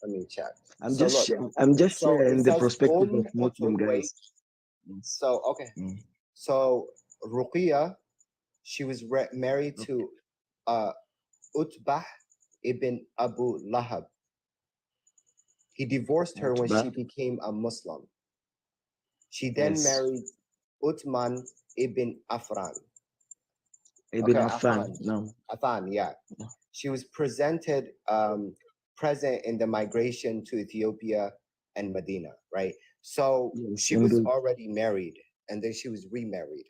Let me check. I'm So just look. I'm just So sharing it the says perspective of Muslim wait. guys. Mm. So okay. Mm. So Ruqayya, she was married to Utbah ibn Abu Lahab. He divorced her when she Utbah. became a Muslim. She then Yes. married Uthman ibn Affan. Ibn Okay, Affan. No. Affan, yeah. Yeah. She was present in the migration to Ethiopia and Medina, right? So Yes, she was indeed. already married and then she was remarried.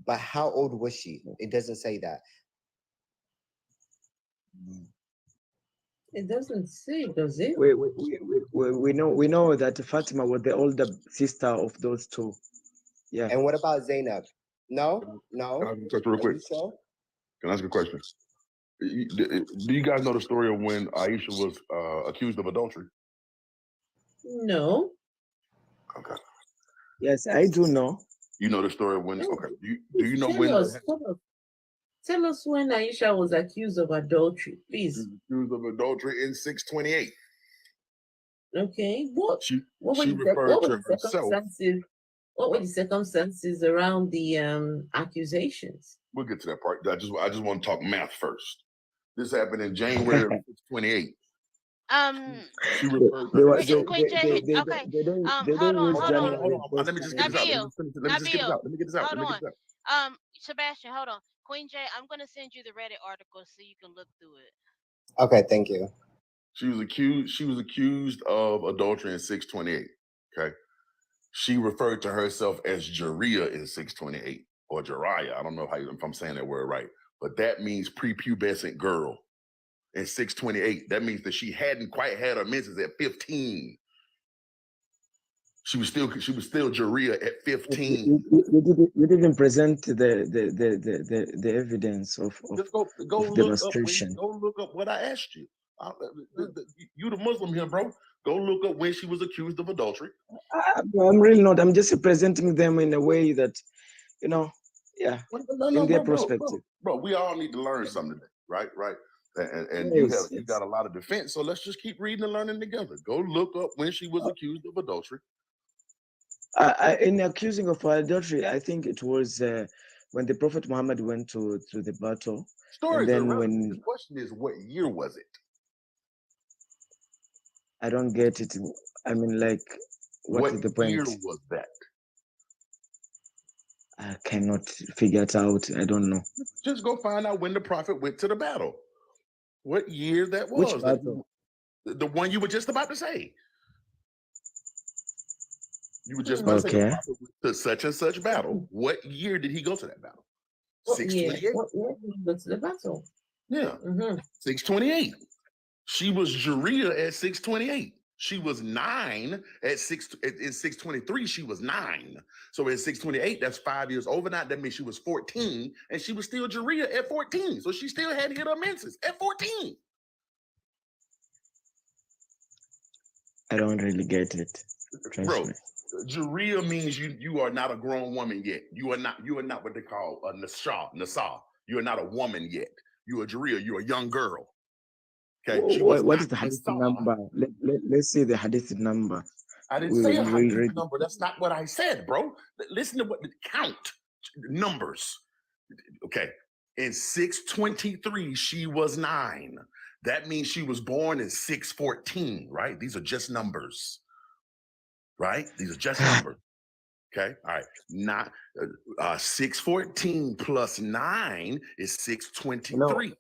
But how old was she? It doesn't say that. It doesn't say, does it? We know that Fatima was the older sister of those 2. Yeah. And what about Zainab? No. Can I touch real Are quick? you sure? Can I ask a question? Do you guys know the story of when Aisha was accused of adultery? No. Okay. Yes, I do know. You know the story of when? No. Okay. Do you know Tell when? us, tell us when Aisha was accused of adultery, She was please. accused of adultery in 628. Okay. What She were referred to the herself. circumstances? What were the circumstances around the accusations? We'll get to that part. I just want to talk math first. This happened in January of 628. She referred to herself. Queen J, okay. Hold on, hold on. Hold on. Let me just get this out. Let me just get this out. Let me get this out. Hold Let me get on. this out. Sebastian, hold on. Queen J, I'm gonna send you the Reddit article so you can look through it. Okay, thank you. She was accused of adultery in 628. Okay. She referred to herself as Jariah in 628 or Jariah. I don't know if I'm saying that word right, but that means prepubescent girl in 628. That means that she hadn't quite had her menses at 15. She was still Jariah at 15. You didn't present the evidence of Just go demonstration. go look up what I asked you. You the Muslim here, bro. Go look up when she was accused of adultery. I'm really not. I'm just presenting them in a way that, yeah, in their perspective. Bro, we all need to learn something today, right? Right. And Yes, you got a lot of defense, so let's just keep reading and learning together. Go look up when she was accused of adultery. In accusing of adultery, I think it was when the Prophet Muhammad went to the battle. Stories and are then relevant. The question is, what year was it? I don't get it. I mean, like, what is the year point? was that? I cannot figure it out. I don't know. Just go find out when the prophet went to the battle. What year that Which was? battle? The one you were just about to say. You were just about to say the Okay. prophet went to such and such battle. What year did he go to that battle? What year? 628. What year did he go to the battle? Yeah, Mm-hmm. 628. She was Jeria at 628. She was 9 at 623. She was 9. So at 628, that's 5 years overnight. That means she was 14, and she was still Jeria at 14. So she still had hit her menses at 14. I don't really get it. Trust Bro, me. Jeria means you are not a grown woman yet. You are not what they call a Nasah. You are not a woman yet. You are Jeria. You're a young girl. Okay. She was What not is the hadith Nasah. number? Let's see the hadith number. I didn't say a hadith read. number. That's not what I said, bro. Listen to what the count numbers. Okay. In 623, she was 9. That means she was born in 614, right? These are just numbers, right? These are just numbers. Okay. All right. Not 614 plus 9 is 623.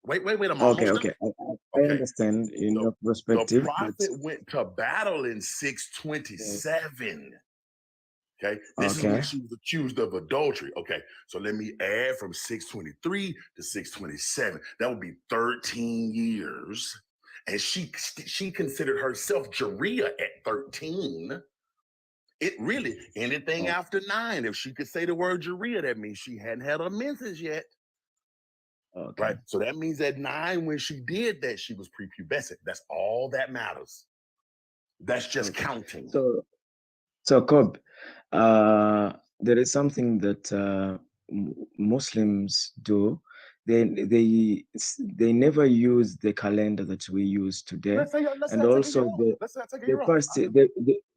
Wait, I'm almost Okay. done. I understand in your The perspective. prophet went to battle in 627. Okay, this is when Okay. she was accused of adultery. Okay, so let me add from 623 to 627. That would be 13 years. And she considered herself Jeria at 13. It really, anything after 9, if she could say the word Jeria, that means she hadn't had her menses yet. Okay. Right. So that means at 9, when she did that, she was prepubescent. That's all that matters. That's just counting. So Cobb, there is something that Muslims do. They never use the calendar that we use today, and also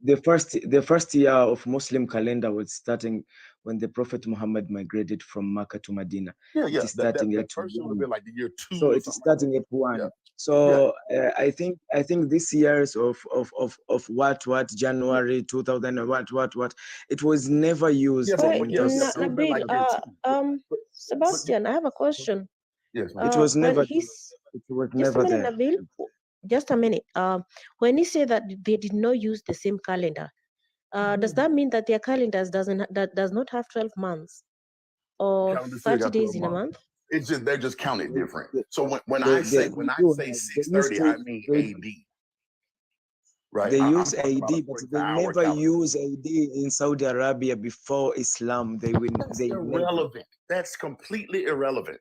the first year of Muslim calendar was starting when the Prophet Muhammad migrated from Mecca to Medina. Yeah. It is starting that at first year would have 1. been like the year 2. So or it is something starting like at 1. Yeah. So I think this years of what January 2000 and what it was never used. Yeah, Hey, but yeah, in it would have been like year 2. Sebastian, I have a question. Yes, it was When never he's it was just a never minute, there. Nabil. Just a minute. When he said that they did not use the same calendar, does that mean that their calendars does not have 12 months or calendar still 30 got days 12 in a months. month? It's just they're just counted different. So when They I say do have- 630, I mean AD. Right. They I'm use talking about AD, but according they to our never calendar. use AD in Saudi Arabia before Islam. They That's never. irrelevant. That's completely irrelevant.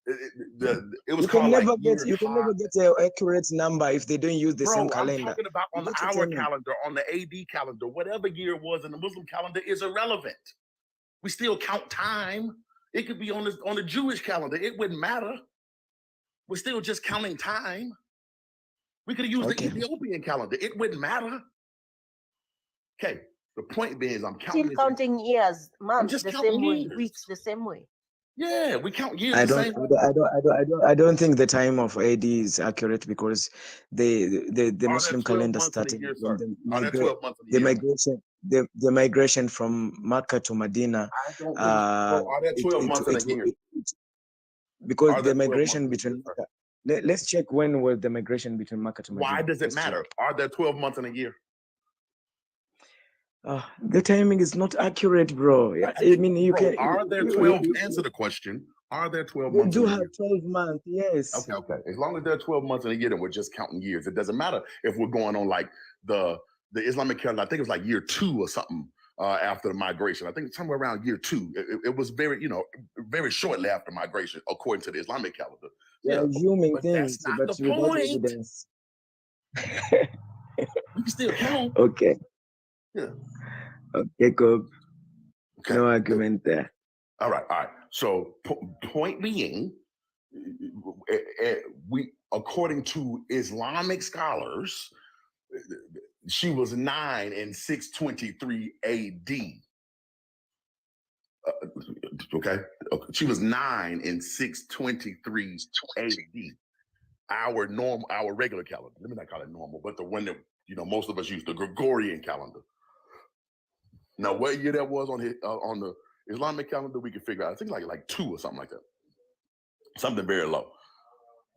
It was You can called like never year get an 5. accurate number if they don't use the Bro, same I'm calendar. talking about on You get to our tell me. calendar, on the AD calendar, whatever year it was in the Muslim calendar is irrelevant. We still count time. It could be on the Jewish calendar. It wouldn't matter. We're still just counting time. We could have used the Ethiopian calendar. It wouldn't matter. Okay. The point being is I'm counting. Still counting years, months just the counting same way, years. weeks the same way. Yeah, we count years I the don't, same way. I don't think the time of AD is accurate because the Muslim calendar started when the migration from Mecca to Medina. Are there 12 months in a year? Because the migration between let's check when was the migration between Mecca to Medina. Why does it matter? Are there 12 months in a year? The timing is not accurate, bro. I mean, you can. Are there 12? Answer the question. Are there 12 months? They do have 12 months, yes. Okay. As long as there are 12 months in a year, then we're just counting years. It doesn't matter if we're going on like the Islamic calendar. I think it was like year 2 or something after the migration. I think somewhere around year 2. It was very, very shortly after migration, according to the Islamic calendar. Yeah, assuming things, that's not but the without point. evidence. We can still count. Okay. Yeah. Okay, cool. Okay. No argument there. All right. So point being, we, according to Islamic scholars, she was 9 in 623 AD. Okay. She was 9 in 623 AD. Our regular calendar. Let me not call it normal, but the one that Most of us use the Gregorian calendar. Now, what year that was on the Islamic calendar, we can figure out. I think like 2 or something like that. Something very low.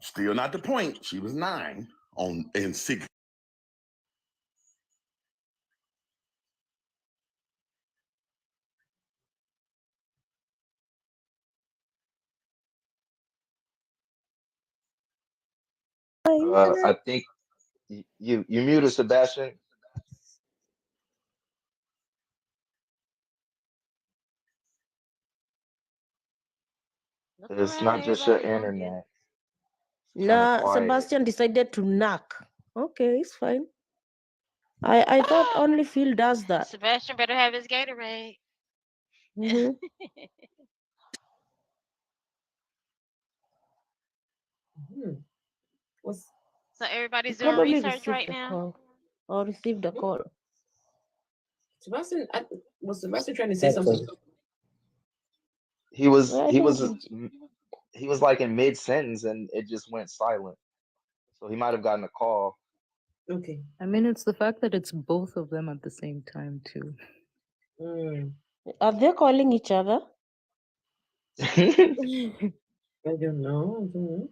Still not the point. She was 9 in 6. I think you muted Sebastian. Look It's around, not just your everybody gonna get. internet. It's kind of Nah, quiet. Sebastian decided to knock. Okay, it's fine. I thought only Phil does that. Sebastian better have his Gatorade. Hmm. Was So He everybody's doing probably research received right the now. call or received a call. Sebastian? Was Sebastian trying to say That's something? He was I he think was he was like in mid sentence and it just went silent. So he might have gotten a call. Okay. I mean, it's the fact that it's both of them at the same time too. Are they calling each other? I don't know.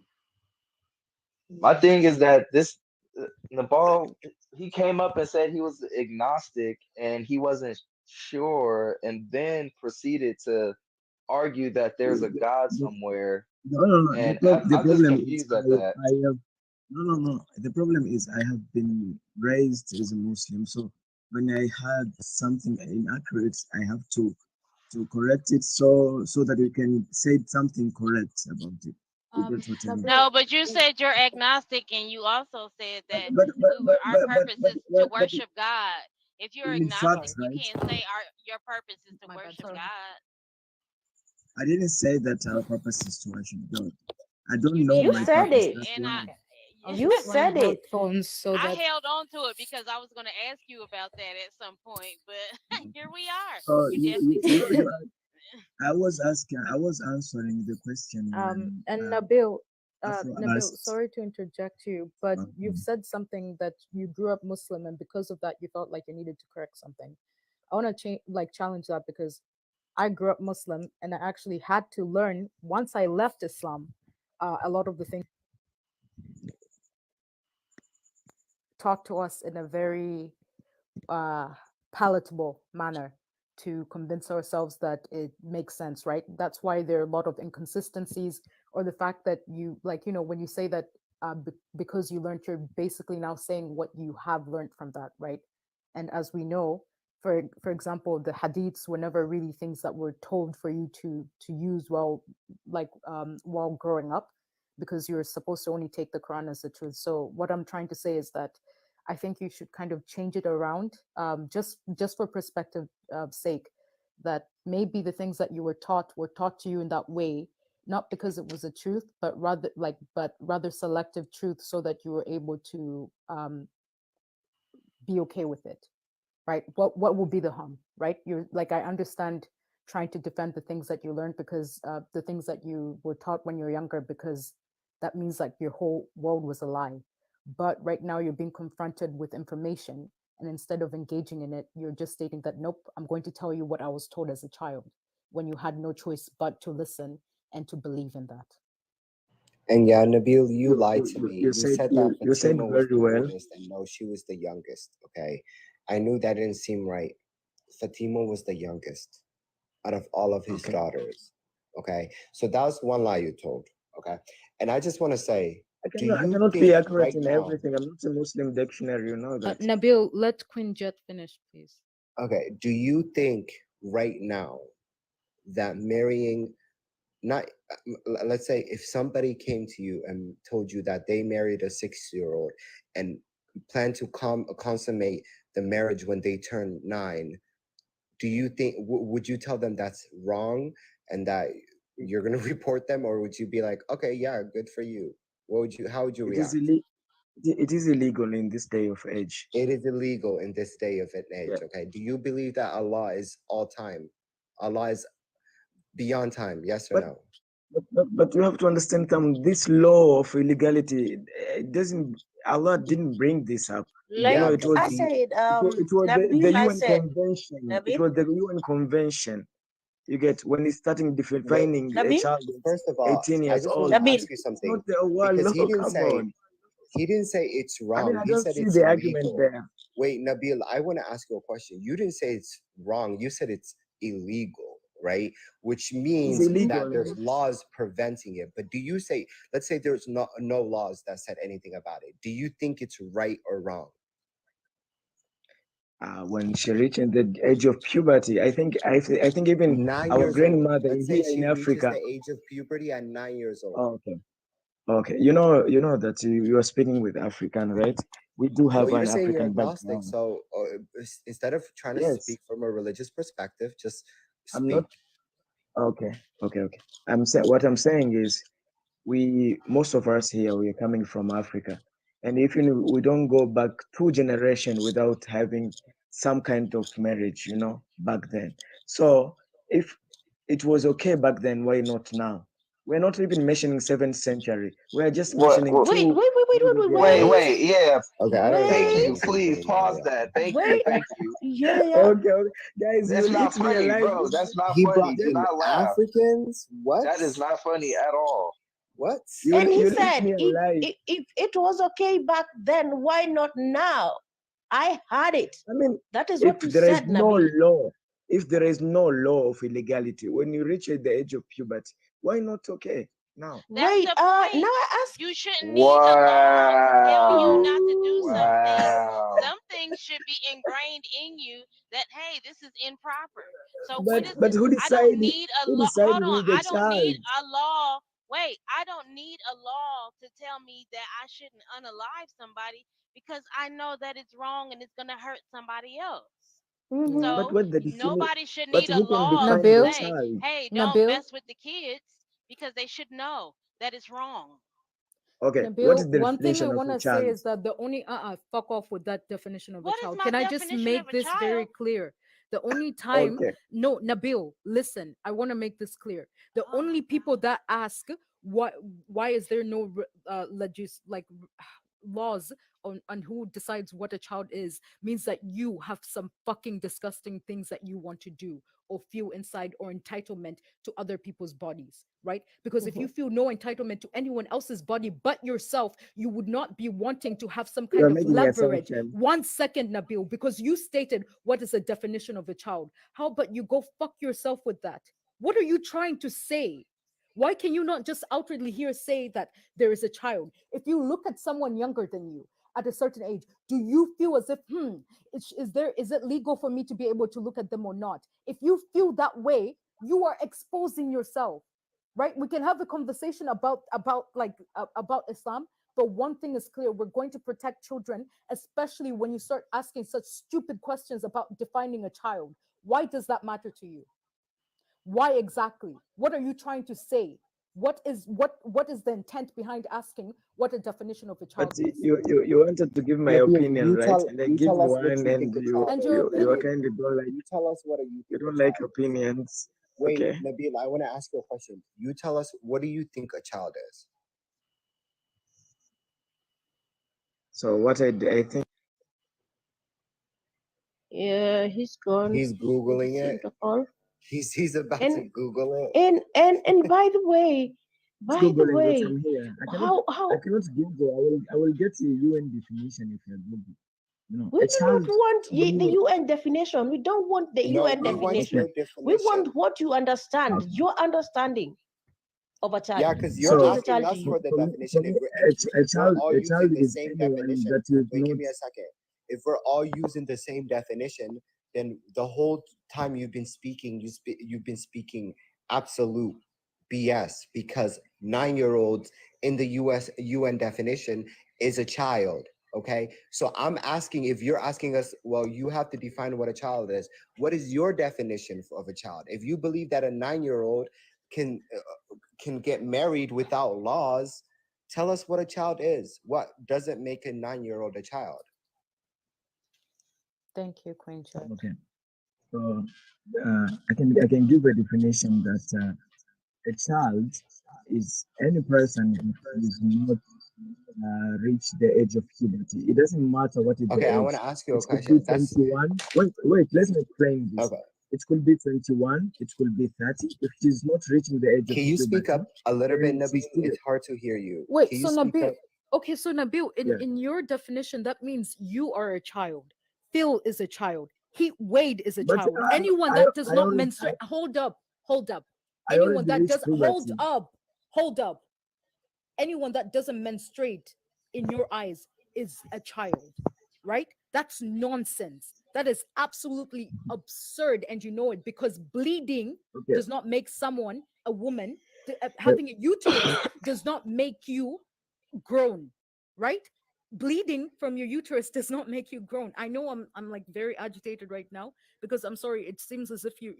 My thing is that this Nabal, he came up and said he was agnostic and he wasn't sure, and then proceeded to argue that there's a God somewhere. No. And The I'm just problem is confused at that. I have no. The problem is I have been raised as a Muslim, so when I had something inaccurate, I have to correct it so that you can say something correct about it. You get what I mean? No, but you said you're agnostic, and you also said that But our purpose is to worship God. If you're in agnostic, fact, you right? can't say your purpose is to My bad, worship sorry. God. I didn't say that our purpose is to worship God. I don't You know did You my say said purpose. it. That's and why. You said it. Phones so I that held on to it because I was going to ask you about that at some point, but here we are. So You definitely said it. I was answering the question when and Nabil, Afro Nabil, asked. sorry to interject you, but you've Okay. said something that you grew up Muslim, and because of that, you felt like you needed to correct something. I want to challenge that, because I grew up Muslim, and I actually had to learn once I left Islam. A lot of the things taught to us in a very palatable manner to convince ourselves that it makes sense, right? That's why there are a lot of inconsistencies, or the fact that you, when you say that because you learned, you're basically now saying what you have learned from that, right? And as we know, for example, the hadiths were never really things that were told for you to use while growing up, because you're supposed to only take the Quran as the truth. So what I'm trying to say is that I think you should kind of change it around, just for perspective sake, that maybe the things that you were taught to you in that way, not because it was a truth, but rather selective truth, so that you were able to be okay with it, right? What will be the harm, right? You're like, I understand trying to defend the things that you learned, because the things that you were taught when you're younger, because that means like your whole world was a lie. But right now you're being confronted with information, and instead of engaging in it, you're just stating that, nope, I'm going to tell you what I was told as a child, when you had no choice but to listen and to believe in that. And yeah, Nabil, you lied to me. You You said said that you said Fatima was very the well. oldest, and no, she was the youngest. Okay, I knew that didn't seem right. Fatima was the youngest out of all of his Okay. daughters. Okay, so that was one lie you told. Okay, and I just want to say, I do you cannot be think accurate right in now? everything. I'm not a Muslim dictionary, you know that. Nabil, let Queen Jet finish, please. Okay, do you think right now that marrying, not let's say if somebody came to you and told you that they married a 6-year-old and plan to consummate the marriage when they turn 9, do you think would you tell them that's wrong and that you're going to report them, or would you be like, okay, yeah, good for you? How would you It is react? it is illegal in this day of age. It is illegal in this day of age. Yeah. Okay, do you believe that Allah is all time? Allah is beyond time, yes or But no? But you have to understand this law of illegality. It doesn't. Allah didn't bring this up. Like Yeah, It but was I said, it was the Nabil, I UN said, convention. It Nabil, was the UN convention. You get when it's starting but defining a Nabil, child is first of all, 18 I years just want old. to Nabil. ask you It's something not the Allah because law. Come on. he didn't say it's I mean, wrong. I He don't said see it's the argument illegal. there. Wait, Nabil, I want to ask you a question. You didn't say it's wrong. You said it's illegal, right? Which It's means that illegal. there's laws preventing it. But do you say, let's say there's no laws that said anything about it. Do you think it's right or wrong? When she reaches the age of puberty, I think even 9 our years old. grandmother Let's say here she in reaches Africa. the age of puberty at 9 years old. Oh, okay. Okay, you know that you are speaking with African, right? We do have Well, you're an saying you're African agnostic, background. so instead of trying to Yes, speak from a religious perspective, just I'm not. speak. Okay, okay. I'm saying what I'm saying is most of us here we are coming from Africa, and if we don't go back 2 generations without having some kind of marriage, back then. So if it was okay back then, why not now? We're not even mentioning 7th century. We're just What? mentioning Wait, two. Wait, yeah. Okay, I don't know Thank what you. he's saying Please now. pause Yeah. that. Thank you. Wait, Thank you. yeah. Okay, guys, That's you'll not eat me funny, alive. bro. That's not He funny. brought Do in not laugh. Africans. What? That is not funny at all. What? And he You'll eat said, me alive. if it was okay back then, why not now? I heard it. I mean, That is if what you there is said, no Nabil. law, if there is no law of illegality, when you reach the age of puberty, why not okay now? That's Wait, the now point. I ask. You shouldn't need a law to tell you not to do something. Wow. Some things should be ingrained in you that hey, this is improper. So what is But this? who I don't decided need a who law. Hold decided on, who's the I don't child? need a law. Wait, I don't need a law to tell me that I shouldn't unalive somebody because I know that it's wrong and it's gonna hurt somebody else. Mm-hmm. But So what the definition? nobody should But need a who can law define to the Nabil, say, child? hey, don't Nabil, mess with the kids because they should know that it's wrong. Okay, what is Nabil, the one thing I definition of want a to say child? is that the only fuck off with that definition of a What is child. my Can I just definition of make a this very child? clear? The only time, Okay, no, Nabil, listen, I want to make this clear. The Oh my only people God. that ask why is there no laws on who decides what a child is means that you have some fucking disgusting things that you want to do or feel inside or entitlement to other people's bodies, right? Because if you feel no entitlement to anyone else's body but yourself, you would not be wanting to have some you kind are of making leverage. assumption. 1 second, Nabil, because you stated what is the definition of a child. How about you go fuck yourself with that? What are you trying to say? Why can you not just outwardly here say that there is a child? If you look at someone younger than you at a certain age, do you feel as if, is it legal for me to be able to look at them or not? If you feel that way, you are exposing yourself, right? We can have a conversation about Islam, but one thing is clear: we're going to protect children, especially when you start asking such stupid questions about defining a child. Why does that matter to you? Why exactly? What are you trying to say? What is the intent behind asking what a definition of a But child is? you wanted to give my Nabil, opinion, right? And I you give tell us what one, you and think a child And is. your you opinion. kind of don't like You tell us what you you think a don't like child is. opinions. Wait, Okay. Nabil, I want to ask you a question. You tell us what do you think a child is? So what I think. Yeah, he's gone. He's googling Seem it. to fall. He's about to And Google it. and by the way, Googling it. I'm here. I how cannot Google. I will get you UN definition if you're Google. we A do not child want to me. the UN definition. We don't want the No, UN we want definition. your We want definition. what you understand, your understanding of a child. Yeah, because you're What is a asking child to us you? for the for definition. me, If we're all a using child the is same anyone definition, that is wait, give not. me a second. If we're all using the same definition, then the whole time you've been speaking, you've been speaking absolute BS because 9-year-olds in the UN definition is a child. Okay, so I'm asking if you're asking us, well, you have to define what a child is. What is your definition of a child? If you believe that a 9-year-old can get married without laws, tell us what a child is. What doesn't make a 9-year-old a child? Thank you, Queen Chat. Okay. So I can give a definition that a child is any person that is not reach the age of puberty. It doesn't matter what is the Okay, I want age. to ask you a It could be question. That's 21. Wait, let me explain this. okay. It could be 21, it could be 30. If she's not reaching the age of Can you speak puberty, up a little bit, then she's Nabil? still It's hard to hear you. Wait, Can you so speak Nabil, up? okay, so Nabil, yeah. in your definition, that means you are a child. Phil is a child. Wade is a But child. Anyone that does not already, menstruate, hold up. I Anyone already that reached does, hold puberty. up. Anyone that doesn't menstruate in your eyes is a child, right? That's nonsense. That is absolutely absurd, and you know it, because bleeding Okay, does not make someone a woman. but Having a uterus does not make you grown, right? Bleeding from your uterus does not make you grown. I know I'm like very agitated right now, because I'm sorry, it seems as if you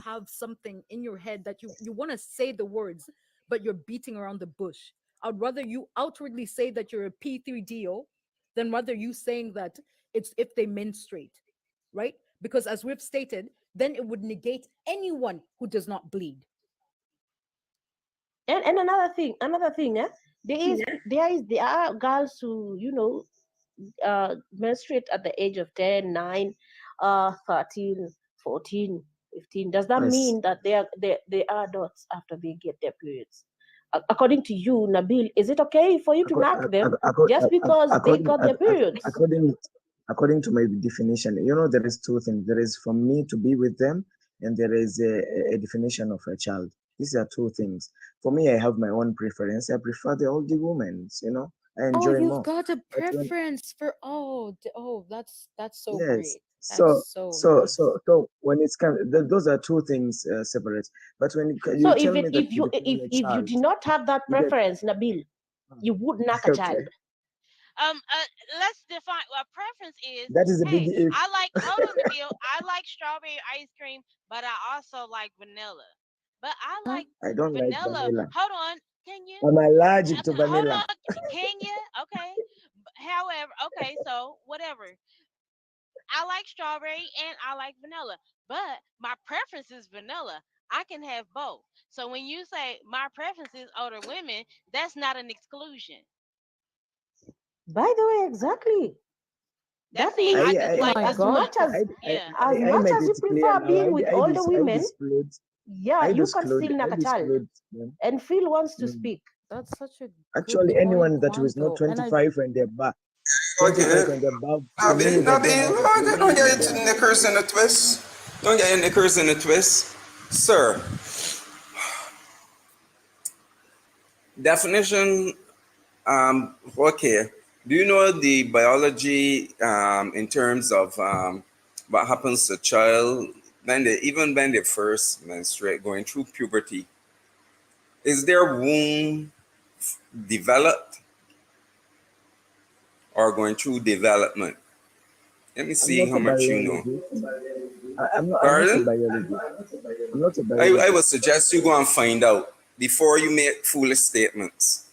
have something in your head that you want to say the words, but you're beating around the bush. I'd rather you outwardly say that you're a P3DO than rather you saying that it's if they menstruate, right? Because as we've stated, then it would negate anyone who does not bleed. And another thing, there are girls who, menstruate at the age of 10, 9, 13, 14, 15. Does that yes. mean that they are adults after they get their periods? According to you, Nabil, is it okay for you to knock them just because they got their periods? According to my definition, there is two things. There is for me to be with them, and there is a definition of a child. These are two things. For me, I have my own preference. I prefer the older women. I Oh, enjoy you've more. got a But when, preference for that's so yes, great. so That's so so nice. so so when it's kind those are two things separate. But when you So tell me that if you child, did not have that you get preference, Nabil, you would knock a okay. child. Let's define what preference is. That is a big Hey, if. I like, hold on the bill. I like strawberry ice cream, but I also like vanilla. But I Huh? like I don't like vanilla. vanilla. Hold on, can you? I'm allergic to Hold vanilla. on, can you? Okay. However, okay, so whatever. I like strawberry and I like vanilla, but my preference is vanilla. I can have both. So when you say my preference is older women, that's not an exclusion. By the way, exactly. That's That saying means I Oh dislike my this God. one. I Yeah. as I much made as you it clear prefer now. being with older women, disclose. yeah, you can still knock a child. Them. And Phil wants to Mm. speak. That's such a good Actually, point, anyone that was not Quanto. And I 25 and above, Okay. 25 and above, to me, Nabil, they don't have a Nabil, don't preference get on into that. knickers in a twist. Don't get your knickers in a twist. Sir, definition, okay. Do you know the biology in terms of what happens to a child even when they first menstruate, going through puberty? Is their womb developed or going through development? Let me I'm see not how a much you know. biologist. I'm not a Pardon? biologist. I'm not a I would biologist. suggest you go and find out before you make foolish statements.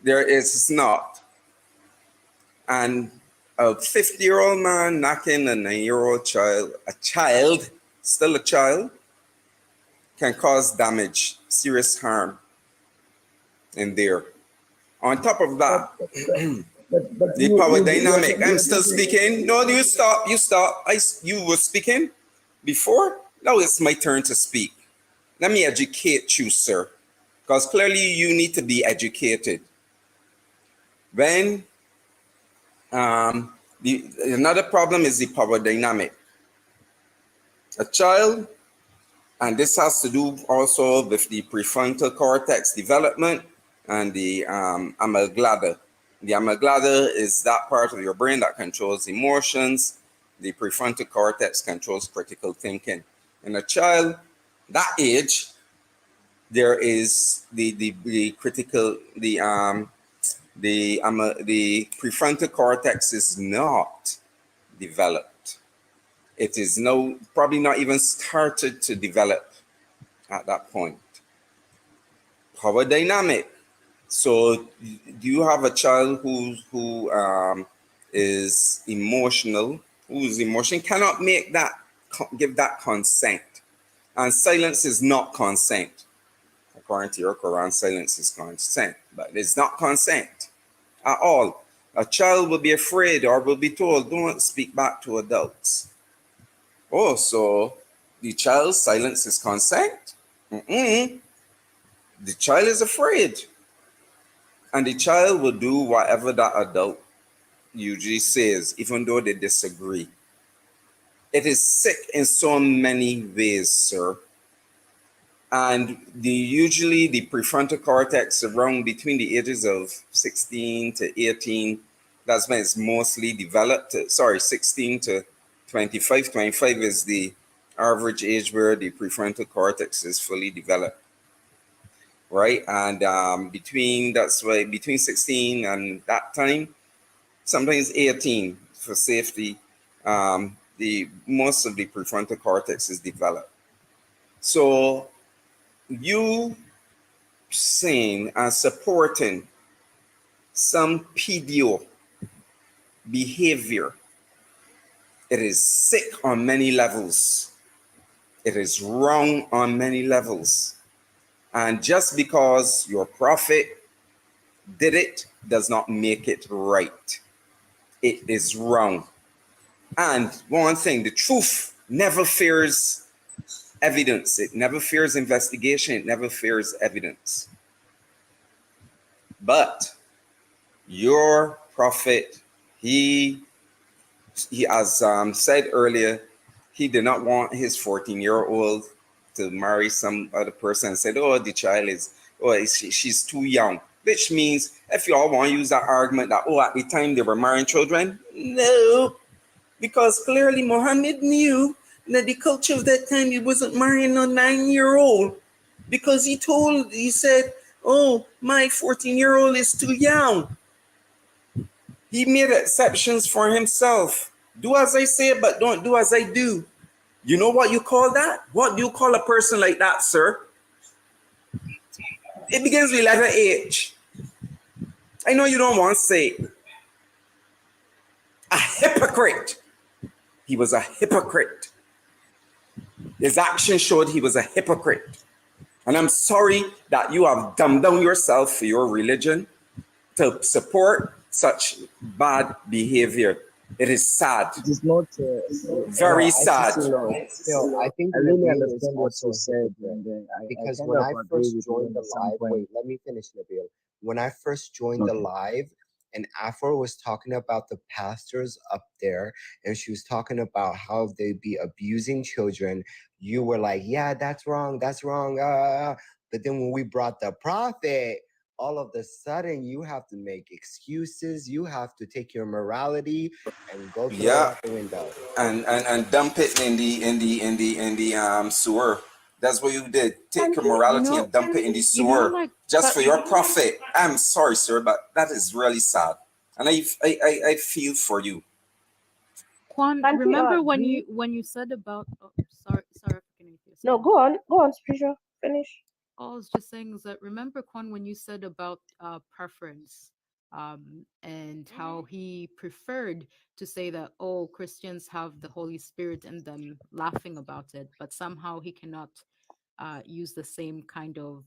There is not. And a 50-year-old man knocking a 9-year-old child, still a child, can cause damage, serious harm in there. On top of that, But the power you dynamic. I'm are still talking. speaking. No, you stop. You stop. You were speaking before. Now it's my turn to speak. Let me educate you, sir, because clearly you need to be educated. When another problem is the power dynamic. A child, and this has to do also with the prefrontal cortex development and the amygdala. The amygdala is that part of your brain that controls emotions. The prefrontal cortex controls critical thinking. In a child that age, there is the critical the prefrontal cortex is not developed. It is probably not even started to develop at that point. Power dynamic. So do you have a child who is emotional, whose emotion cannot give that consent, and silence is not consent. according to your Quran, silence is consent, but it's not consent at all. A child will be afraid or will be told, don't speak back to adults. Oh, so the child's silence is consent? Mm-mm. The child is afraid. And the child will do whatever that adult usually says, even though they disagree. It is sick in so many ways, sir. And usually the prefrontal cortex around between the ages of 16 to 18, that's when it's mostly developed. Sorry, 16 to 25. 25 is the average age where the prefrontal cortex is fully developed, right? And between 16 and that time, sometimes 18 for safety, the most of the prefrontal cortex is developed. So you saying and supporting some pedio behavior, it is sick on many levels. It is wrong on many levels. And just because your prophet did it does not make it right. It is wrong. And one thing, the truth never fears evidence. It never fears investigation. It never fears evidence. But your prophet, he as said earlier, he did not want his 14-year-old to marry some other person and said, oh, the child is, she's too young. Which means if you all want to use that argument that, oh, at the time they were marrying children, no, because clearly Muhammad knew that the culture of that time, he wasn't marrying a 9-year-old because he said, oh, my 14-year-old is too young. He made exceptions for himself. Do as I say, but don't do as I do. You know what you call that? What do you call a person like that, sir? It begins with letter H. I know you don't want to say it. A hypocrite. He was a hypocrite. His action showed he was a hypocrite. And I'm sorry that you have dumbed down yourself for your religion to support such bad behavior. It is sad. It is not very sad. Phil, I think I the really Nabil understand is what also you said, hypocrite and because kind when of I agree first with you joined in the some live, point. wait, let me finish, Nabil. When I first joined the Okay. live, and Afro was talking about the pastors up there, and she was talking about how they be abusing children, you were like, yeah, that's wrong, that's wrong. But then when we brought the prophet, all of a sudden you have to make excuses, you have to take your morality and go throw it Yeah, out the window. and dump it in the sewer. That's what you did. Take your You morality know, and dump it in the you know, sewer like, just but for your profit. I'm sorry, sir, but that is really sad, and I feel for you. Quan, Can't we remember agree? when you said about, oh, sorry for cutting you. No, go on, Spiritual. Finish. All I was just saying is that remember, Quan, when you said about preference, and how he preferred to say that, oh, Christians have the Holy Spirit in them, laughing about it, but somehow he cannot use the same kind of,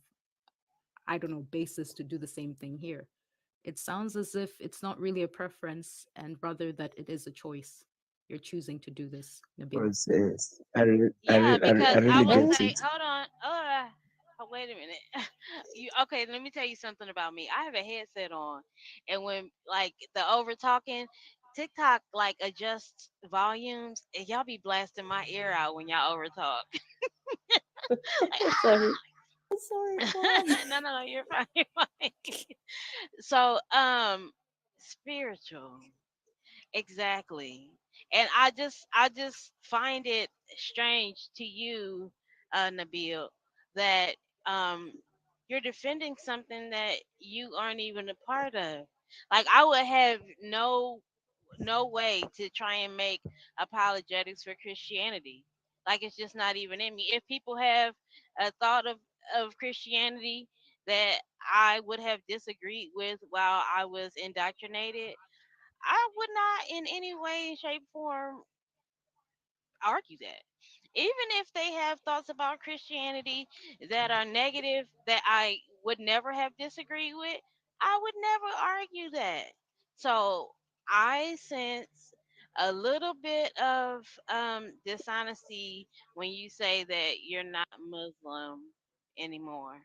I don't know, basis to do the same thing here. It sounds as if it's not really a preference and rather that it is a choice. You're choosing to do this, Nabil. Because Yeah, I because I really will get say, it. hold on, wait a minute. Okay? Let me tell you something about me. I have a headset on, and when like the over talking, TikTok like adjusts volumes, and y'all be blasting my ear out when y'all over talk. Like, Sorry. no, you're fine, you're fine. So, spiritual. Exactly. And I just find it strange to you, Nabil, that um you're defending something that you aren't even a part of. Like I would have no way to try and make apologetics for Christianity. Like it's just not even in me. If people have a thought of Christianity that I would have disagreed with while I was indoctrinated, I would not in any way, shape, form argue that. Even if they have thoughts about Christianity that are negative, that I would never have disagreed with, I would never argue that. So I sense a little bit of dishonesty when you say that you're not Muslim anymore,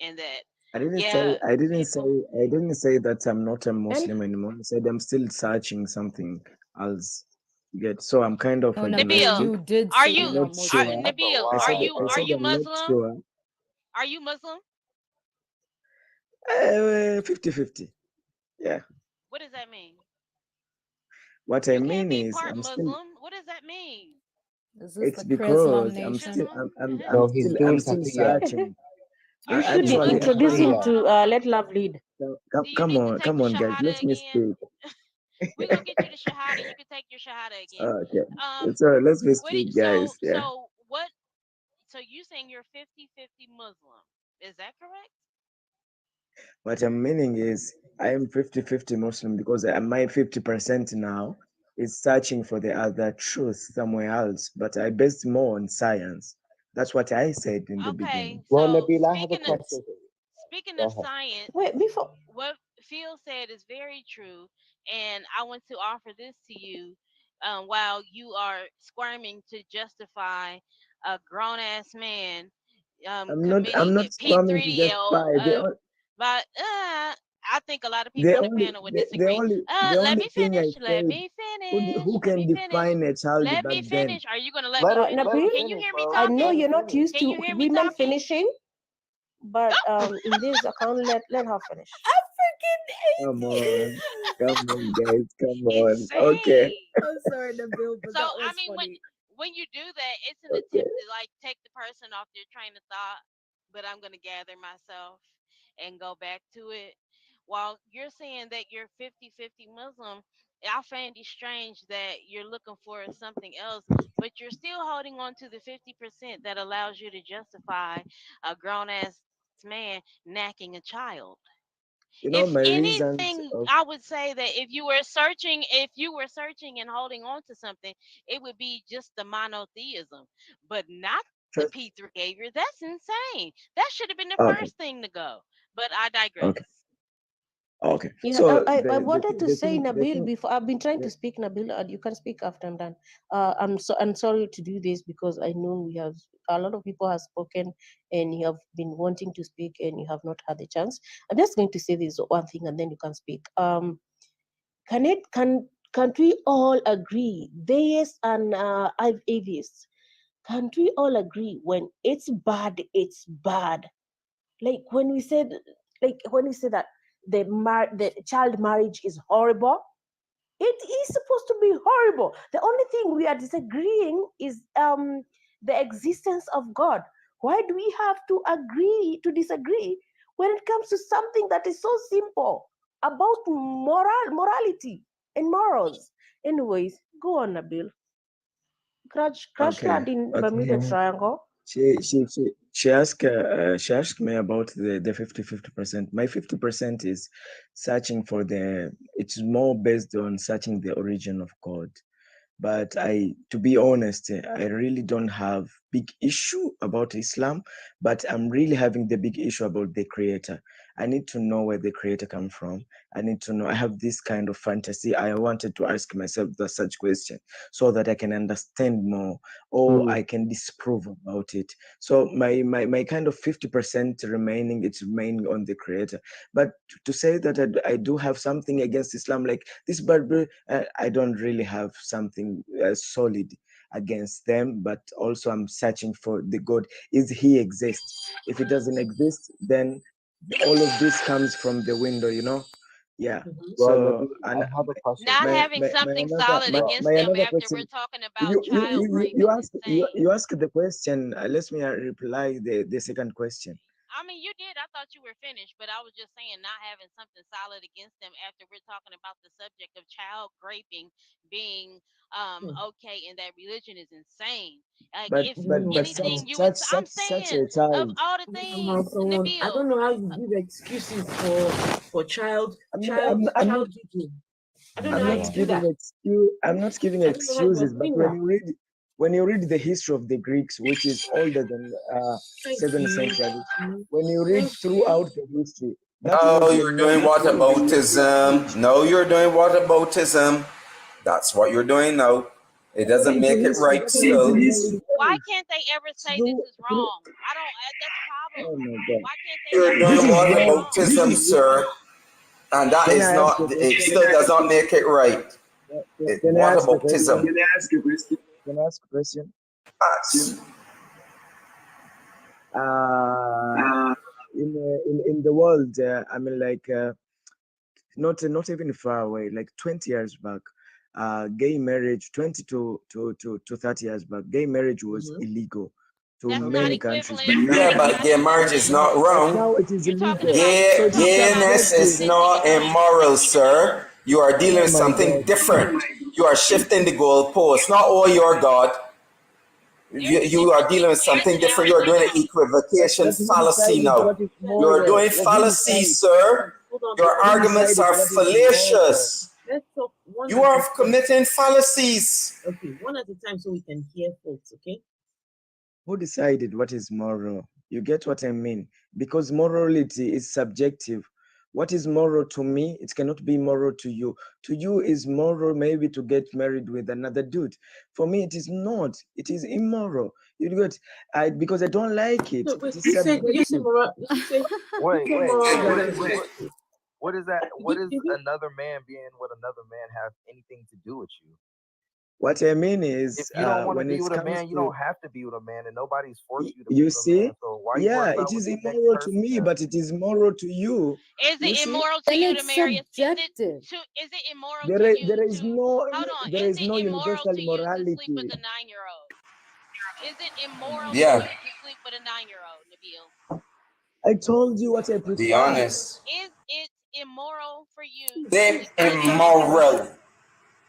and that I didn't say yeah, I didn't say people. I didn't say that I'm not a And Muslim anymore. I said I'm still searching something else. You get, so I'm kind of No, Nabil, Nabil, agnostic. you did are say you I'm you're not not sure. Muslim. Nabil? I said I Are said you I'm not Muslim? sure. Are you Muslim? 50-50. Yeah. What does that mean? What I You can't mean be is part I'm still. Muslim. What does that mean? Is this It's the Chrislam because I'm nation? still Traditional? I'm No, he's still doing I'm still Takia. searching. you I should He's actually doing introduce him Takia. to Let Love Lead. Do you need to take come the on guys, Shahada let me again? speak. We're gonna get you the Shahada. You can take your Shahada again. Okay. Um, So let me what? speak, guys. Yeah. So what? So you saying you're 50-50 Muslim? Is that correct? What I'm meaning is I am 50-50 Muslim because my 50% now is searching for the other truth somewhere else, but I based more on science. That's what I said in the beginning. Okay. Well, So Nabil, I have a Yes. question for you. speaking Go of ahead. science, Wait, before what Phil said is very true, and I want to offer this to you. While you are squirming to justify a grown ass man I'm committing not squirming to P3DL, justify but I think a lot of people on the panel would disagree. the Let only me thing I finish. Let said, me finish. who Let can me finish. define a child Let back me then? finish. Are you gonna let Let me him finish? let him Nabil, Can you finish, hear me bro. I Let know talking? him you're not finish. used Can to you hear me women talking? finishing, but in this account, let her finish. Come on, come on, guys, come on. Okay, Insane. I'm sorry, Nabil, but So that I was mean, funny. when you do that, it's an okay. attempt to like take the person off their train of thought. But I'm gonna gather myself and go back to it. While you're saying that you're 50-50 Muslim, I find it strange that you're looking for something else, but you're still holding on to the 50% that allows you to justify a grown ass man knacking a child. You know If my reasons anything, of I would say that if you were searching and holding on to something, it would be just the monotheism, but not the trust. P3 behavior. That's insane. That should have been the Okay, first thing to go. But I digress. okay, okay. Yeah, So I wanted to say, the Nabil, thing. before I've been trying Yeah. to speak, Nabil, and you can speak after I'm done. I'm sorry to do this because I know we have a lot of people have spoken and you have been wanting to speak and you have not had the chance. I'm just going to say this one thing and then you can speak. Can't we all agree, theists and atheists, can't we all agree when it's bad, it's bad? Like when we say that the child marriage is horrible, it is supposed to be horrible. The only thing we are disagreeing is the existence of God. Why do we have to agree to disagree when it comes to something that is so simple about morality and morals? Anyways, go on, Nabil. Crash Okay, Land in Bermuda okay. Triangle. She asked me about the 50-50%. My 50% is searching for it's more based on searching the origin of God. But to be honest, I really don't have big issue about Islam, but I'm really having the big issue about the creator. I need to know where the creator come from. I need to know. I have this kind of fantasy. I wanted to ask myself such question so that I can understand more, or I can disprove about it. So my kind of 50% remaining, it's remaining on the creator. But to say that I do have something against Islam, like this Bible, I don't really have something solid against them, but also I'm searching for the God. Is he exist? If it doesn't exist, then all of this comes from the window, Yeah. Well, So, Nabil, and I have a question Not for you. having something solid Well, against my them another after we're question. talking about child rape You is ask insane. you ask the question. Let me reply the second question. I mean, you did. I thought you were finished, but I was just saying, not having something solid against them after we're talking about the subject of child raping being okay, and that religion is insane. Like, But if but anything, I'm such saying a of child. all the things, I Nabil. don't know how you give excuses for child I'm not child I'm, I'm not digging. I don't know I'm how not you do giving that. excuse. I'm not giving I don't know how you're excuses. But doing that. when you read the history of the Greeks, which is older than Thank 7th you. century, when you read Thank you. throughout the history, that Oh, was a you're doing that was a whataboutism. No, you're doing whataboutism. That's what you're doing now. It doesn't according to make it history. right That's what still. engineering Why is. can't they ever say Through, this is through, wrong? I don't. That's the oh problem. my God. Why can't they You're ever doing This say is this is where, wrong? this whataboutism, is, sir. And that can is I ask a not, it question? still does not make it right. It Can I ask a question? whataboutism. Can I ask a question? Can I ask a question? That's- In the world, I mean, like, not even far away, like 20 years back, gay marriage, 20 to 30 years back, gay marriage was Mhm. illegal to That's not many countries. But equivalent. now, Yeah, That's but not gay marriage is not equivalent. but wrong. now it is You're talking illegal. about So Gay, it is gayness is subjective. not immoral, sir. You are dealing Oh with my something God. different. You are shifting the goalpost. Not all your God. There's a You are difference dealing with between something different. marriage You are and doing an gay. equivocation But who fallacy decided now. what is You are moral? doing Who fallacy, decided? sir. Hold on. Your Who arguments decided are what is moral? fallacious. Let's talk one You at are a time. committing fallacies. Okay, one at a time so we can hear folks. Okay. Who decided what is moral? You get what I mean? Because morality is subjective. What is moral to me, it cannot be moral to you. To you is moral maybe to get married with another dude. For me, it is not. It is immoral. You get, because I don't like it. So It wait, is you said subjective. moral. Did you say Wait, you said wait. moral So that what I'm is supposed what? to? What is that? Did What you, does did you? another man being with another man have anything to do with you? What I mean If is, you don't want to when be it with a comes man, you to, don't have to be with a man, and nobody's forcing you to be you with a man. see, So why you yeah, worried it about what is the next immoral to person me, says? but it is moral to you. Is You it see, immoral to Then you to it's marry? subjective. Is it immoral there to is, you there is to no hold on? there Is is it no immoral universal to you to sleep with morality. a 9-year-old? Is it immoral to Yeah, you to sleep with a 9-year-old, Nabil? I told you what I be prefer. honest. Is it immoral for you to They sleep with a 9-year-old? immoral.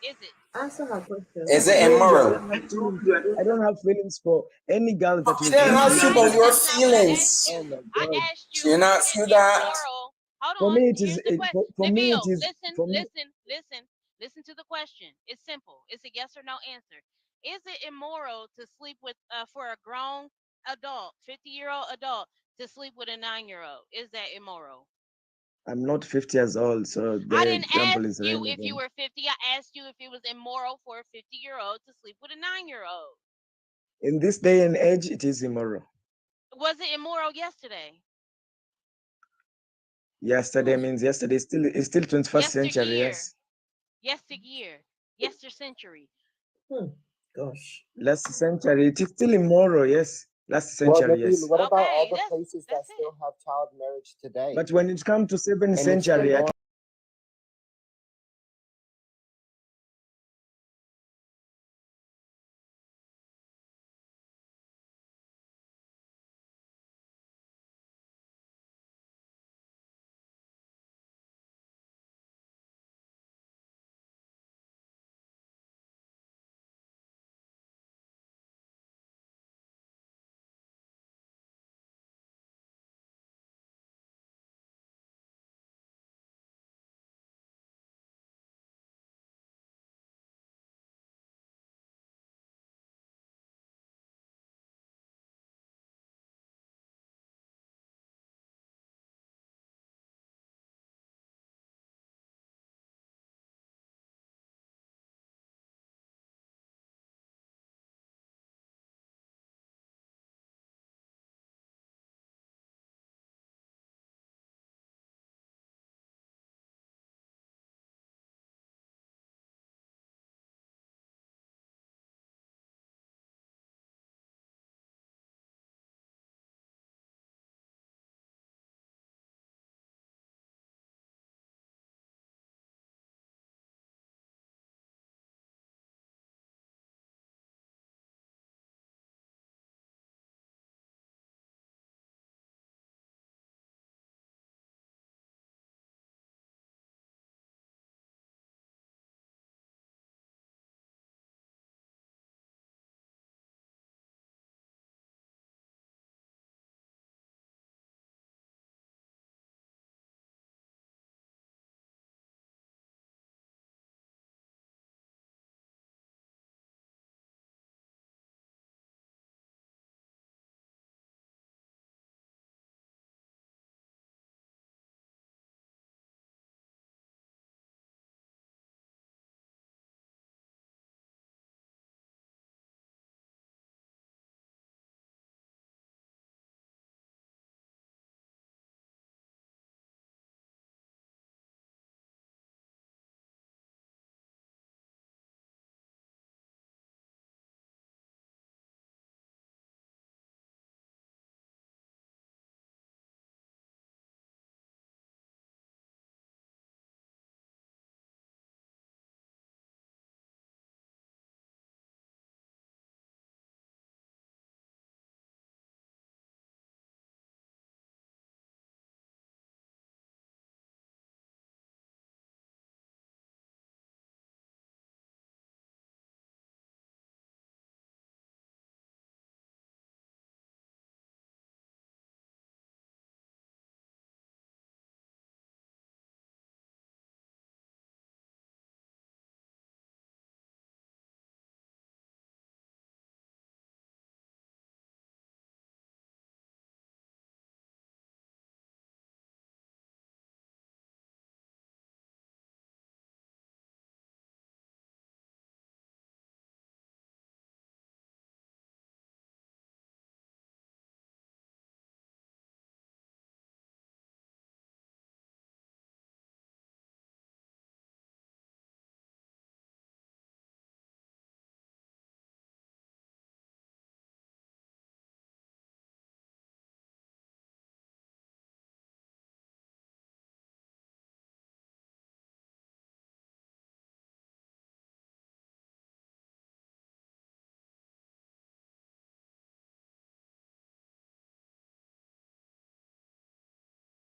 Is it? Answer her question. Is I it told you I immoral? don't have feelings. I don't have feelings for any girl that She will didn't sleep No, ask with you no, about me. your that's not what I asked feelings. Oh you. my I God. asked She you, didn't is ask it you that. immoral? Hold For on. me, it is Here's the question. for me it Nabil, is for me. listen to the question. It's simple. It's a yes or no answer. Is it immoral to sleep with for a grown adult, 50-year-old adult, to sleep with a 9-year-old? Is that immoral? I'm not 50 years old, so I the didn't ask example is you if you relevant. were 50. I asked you if it was immoral for a 50-year-old to sleep with a 9-year-old. In this day and age, it is immoral. Was it immoral yesterday? Yesterday means yesterday. It's still 21st century. Yesteryear. Yes. Yesteryear. Yester century. Gosh. Last century, it is still immoral. Yes. Last Well, century. Nabil, Yes. what about all Okay, the places that that's still it. have child marriage today? But when it comes to 7th And it's century, I immoral.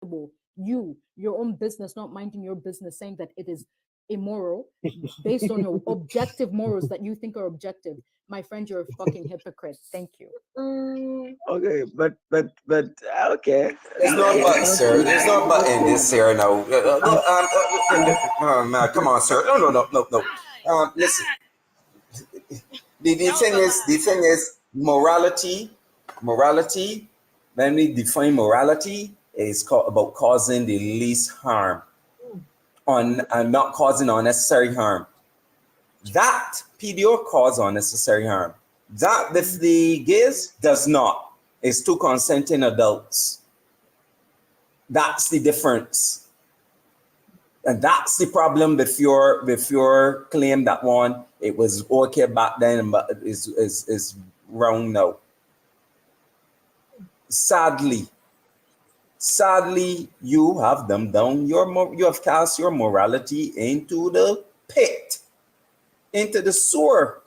acceptable, your own business, not minding your business, saying that it is immoral based on your objective morals that you think are objective, my friend, you're a fucking hypocrite. Thank you. Okay, but okay. There's no but, sir. There's no but in this here now. Man, come on, sir. No. Listen. The thing is, morality. When we define morality, is about causing the least harm, and not causing unnecessary harm. That PDO cause unnecessary harm. That with the gays does not. It's two consenting adults. That's the difference. And that's the problem with your claim that one, it was okay back then, but is wrong now. Sadly, you have dumbed down you have cast your morality into the pit, into the sewer,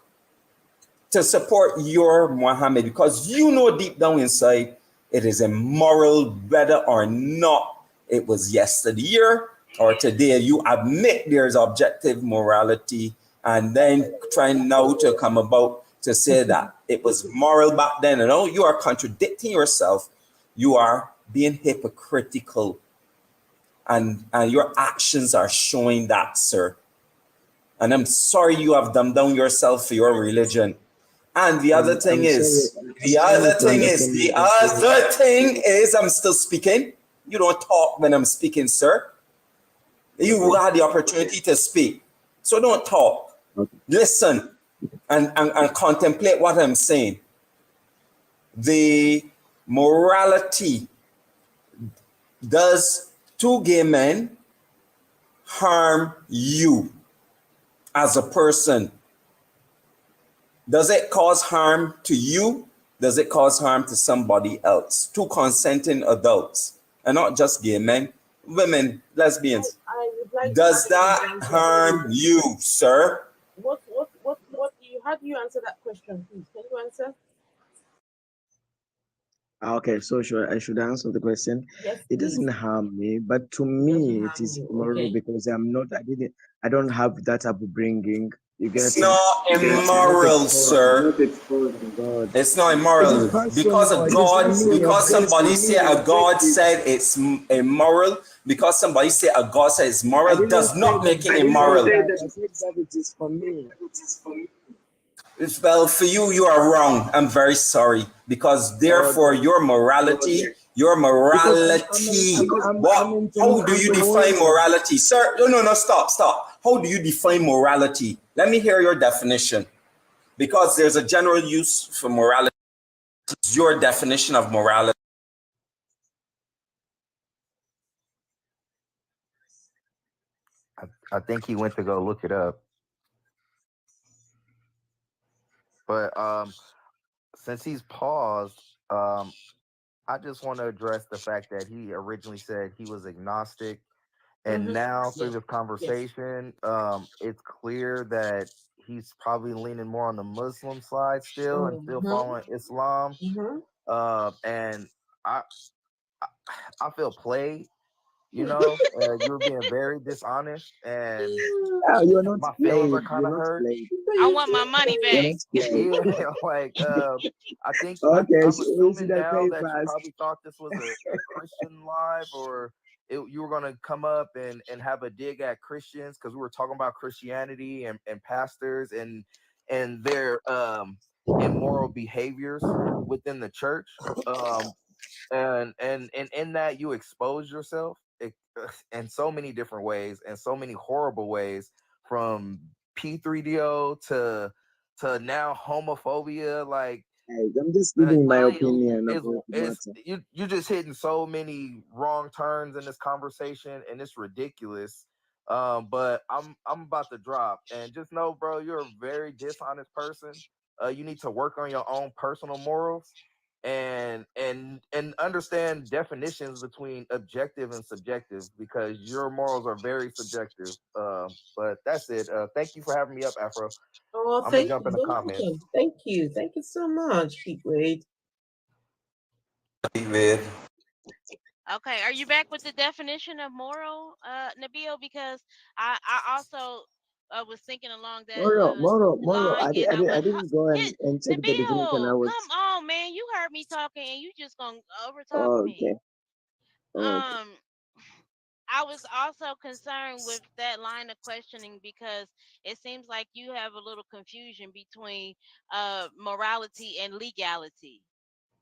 to support your Muhammad, because you know deep down inside it is immoral whether or not it was yesterday or today. You admit there's objective morality, and then trying now to come about to say that it was moral back then. And you are contradicting yourself. You are being hypocritical, and your actions are showing that, sir. And I'm sorry you have dumbed down yourself for your religion. And the other thing is, I'm still speaking. You don't talk when I'm speaking, sir. You had the opportunity to speak. So don't talk. Listen and contemplate what I'm saying. The morality, does two gay men harm you as a person? Does it cause harm to you? Does it cause harm to somebody else? Two consenting adults, and not just gay men, women, lesbians. Does that harm you, sir? What how do you answer that question, please? Can you answer? Okay, so I should answer the question. Yes, It please. doesn't harm me, but to me it harm is you, immoral okay. because I don't have that upbringing. You get It's it? not I'm not immoral, exposed- sir. I'm not exposed to God. It's not It immoral is personal. because It is for me, because somebody objective. say a God said it's immoral. Because somebody say a God said it's I moral didn't does say not that. make it I didn't immoral. say that. I said that it is for me. Well, for you, you are wrong. I'm very sorry. Because therefore, Okay. your morality. How do you define morality? Sir, no, stop. How do you define morality? Let me hear your definition. Because there's a general use for morality. It's your definition of morality. I think he went to go look it up. But since he's paused, I just want to address the fact that he originally said he was agnostic, and now through this conversation, it's clear that he's probably leaning more on the Muslim side still and still following Islam. And I feel played. You know, you're being very dishonest, and You're not my feelings are played. kind You're of not hurt. played. I want my money You're back. not played. Yeah, like I think Okay, I'm we see assuming that now very that you fast. probably thought this was a Christian live, or you were gonna come up and have a dig at Christians because we were talking about Christianity and pastors and their immoral behaviors within the church. And in that you expose yourself in so many different ways and so many horrible ways, from P3DO to now homophobia. Like, I'm just giving my opinion about the matter. you're just hitting so many wrong turns in this conversation, and it's ridiculous. But I'm about to drop, and just know, bro, you're a very dishonest person. You need to work on your own personal morals and understand definitions between objective and subjective, because your morals are very subjective. But that's it. Thank you for having me up, Afro. Oh, I'm thank gonna jump in you. the You're comments. welcome. Thank you. Thank you so much, Pete Wade. Okay, are you back with the definition of moral, Nabil? Because I also was thinking along that Moro. line, and I I didn't go hit and check the definition. I Nabil. was Come on, man, you heard me talking, and you just gonna overtalk okay. me. Okay. I was also concerned with that line of questioning because it seems like you have a little confusion between morality and legality.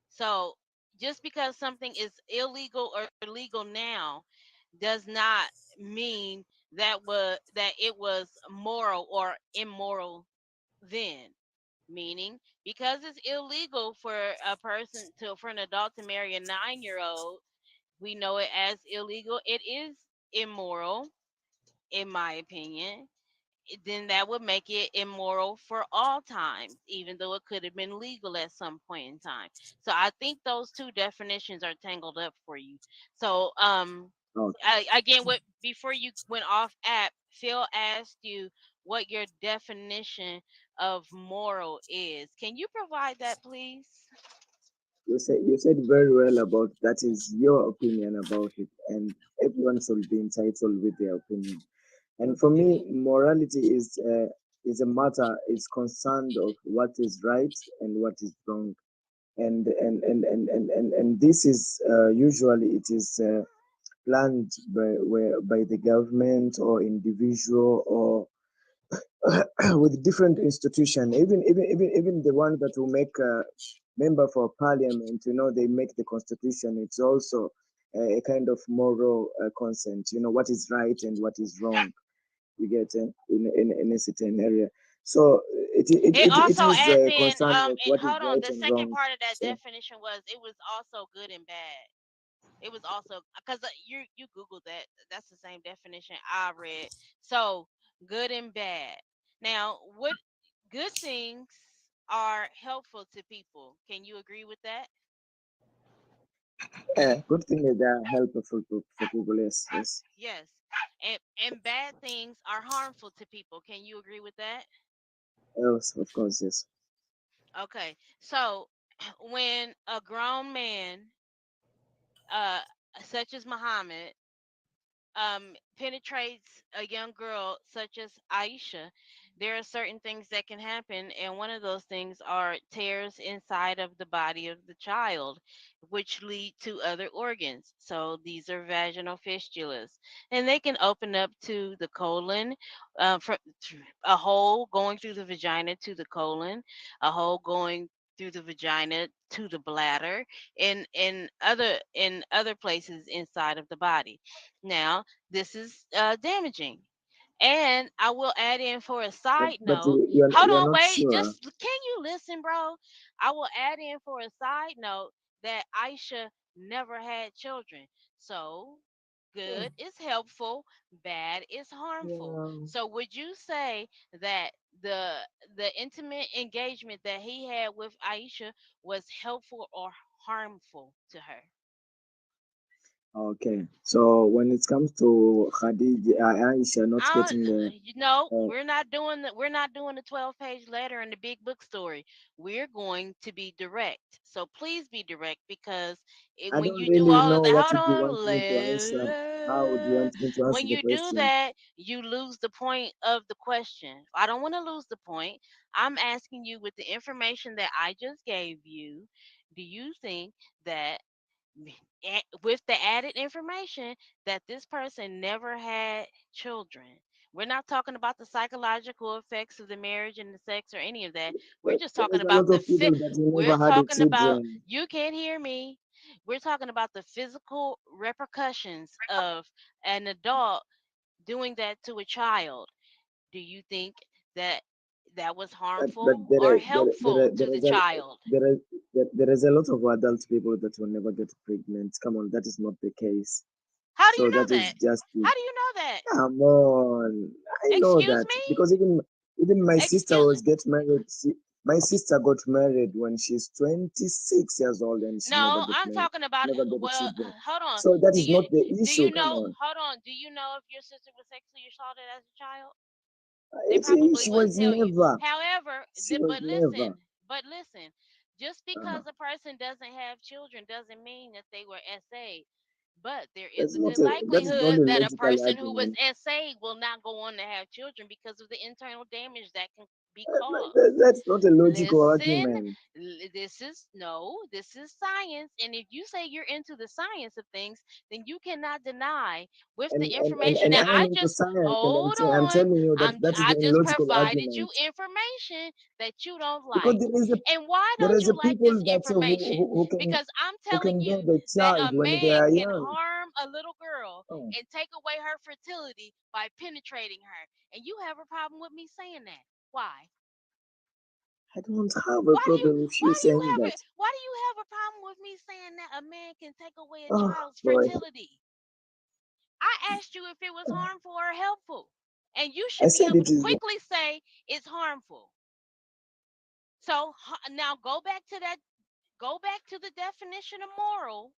So just because something is illegal or legal now does not mean that it was moral or immoral then. Meaning, because it's illegal for for an adult to marry a 9-year-old, we know it as illegal. It is immoral, in my opinion. Then that would make it immoral for all times, even though it could have been legal at some point in time. So I think those two definitions are tangled up for you. So Okay. again, what before you went off app, Phil asked you what your definition of moral is. Can you provide that, please? You said very well about that is your opinion about it, and everyone should be entitled with their opinion. And for me, morality is a matter is concerned of what is right and what is wrong, and this is usually it is planned by the government or individual or with different institution, even the one that will make a member for parliament, they make the constitution. It's also a kind of moral consent, what is right and what is wrong. You get in a certain area. So It it also is adds in concerned of what is hold on, right the and second wrong. part of that So definition was it was also good and bad. It was also because you googled that. That's the same definition I read. So good and bad. Now, what good things are helpful to people? Can you agree with that? good thing is that helpful for people. Yes, yes, Yes. And bad things are harmful to people. Can you agree with that? yes, of course, yes. Okay. So when a grown man, uh, such as Muhammad, penetrates a young girl such as Aisha, there are certain things that can happen, and one of those things are tears inside of the body of the child, which lead to other organs. So these are vaginal fistulas, and they can open up to the colon, from a hole going through the vagina to the colon, a hole going through the vagina to the bladder, in other places inside of the body. Now, this is damaging. And I will add in for a But side but note. Hold you're on, not wait. sure. Just can you listen, bro? I will add in for a side note that Aisha never had children. So good is helpful, bad is harmful. Yeah. So would you say that the the intimate engagement that he had with Aisha was helpful or harmful to her? Okay, so when it comes to Khadija, Aisha not I getting the you know, uh, we're not doing the 12-page letter and the big book story. We're going to be direct. So please be direct because I when don't you do really all of know that, what hold did you on, want me to answer. How do you want me to answer when the you do question? that, you lose the point of the question. I don't want to lose the point. I'm asking you with the information that I just gave you, do you think that with the added information that this person never had children. We're not talking about the psychological effects of the marriage and the sex or any of that. We're just There talking is a about lot of people that we're never had a talking about children. you can't hear me. We're talking about the physical repercussions of an adult doing that to a child. Do you think that that was But harmful or helpful to the child? there is a lot of adult people that will never get pregnant. Come on, that is not the case. How do you So know that that? is just How do you know that? come on. I know Excuse that me? because even my sister Excuse was get married. My sister got married when she's 26 years old and she never No, get I'm married, talking about never get well, children. hold on. So that Do is you not the do you issue. Come know on. hold on, do you know if your sister was sexually assaulted as a child? They She probably wouldn't was tell you. never. However, She was never. but listen, just Uh-huh. because a person doesn't have children doesn't mean that they were SA. But there is a That's good not likelihood a that a logical person who was argument. saved will not go on to have children because of the internal damage that can be But caused. that's not a logical Listen, argument. this is no, this is science. And if you say you're into the science of things, then you cannot deny with the information And that I'm I into just science, and hold I'm on. telling you that that is I an just illogical provided you argument. information that you don't Because like. And why don't you there is a like people this that information? who Because I'm who telling can you build a that child a when they man are can young. harm a little girl Oh, and take away her fertility by penetrating her. And you have a problem with me saying that. Why? I don't have a problem with you saying that. Why do you have a problem with me saying that a man can take away a Oh child's boy, fertility? I asked you if it was harmful or helpful. And you I should be said able it to is. quickly say it's harmful. So now go back to the definition of moral,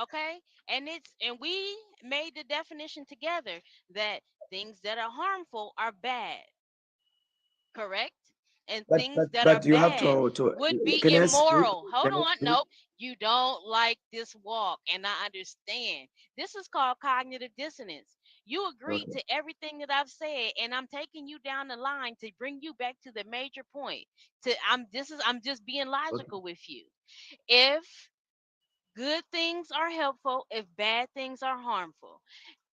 okay? And we made the definition together that things that are harmful are bad, correct? And things that are But you have bad to. would be Can I speak? immoral. Hold Can I on, speak? nope. You don't like this walk, and I understand. This is called cognitive dissonance. You agree Okay. to everything that I've said, and I'm taking you down the line to bring you back to the major point. I'm just being Okay. logical with you. If good things are helpful, if bad things are harmful,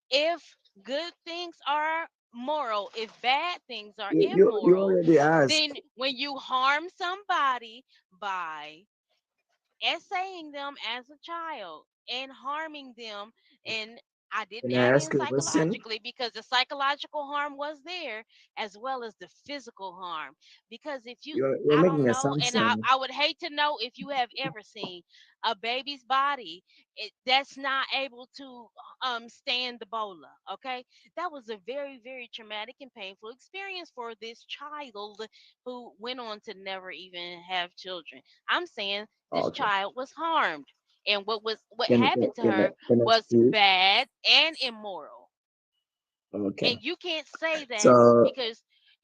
if good things are moral, if bad things are You immoral, already asked. then when you harm somebody by essaying them as a child and harming them, and I didn't Can I add ask in you a question? psychologically because the psychological harm was there as well as the physical harm. Because if you, You're I making don't know, and assumption. I would hate to know if you have ever seen a baby's body that's not able to stand the bola. Okay, that was a very, very traumatic and painful experience for this child who went on to never even have children. I'm saying this Okay. child was harmed, and what Can happened to can her can I was speak? bad and immoral. Okay. And you can't say that So because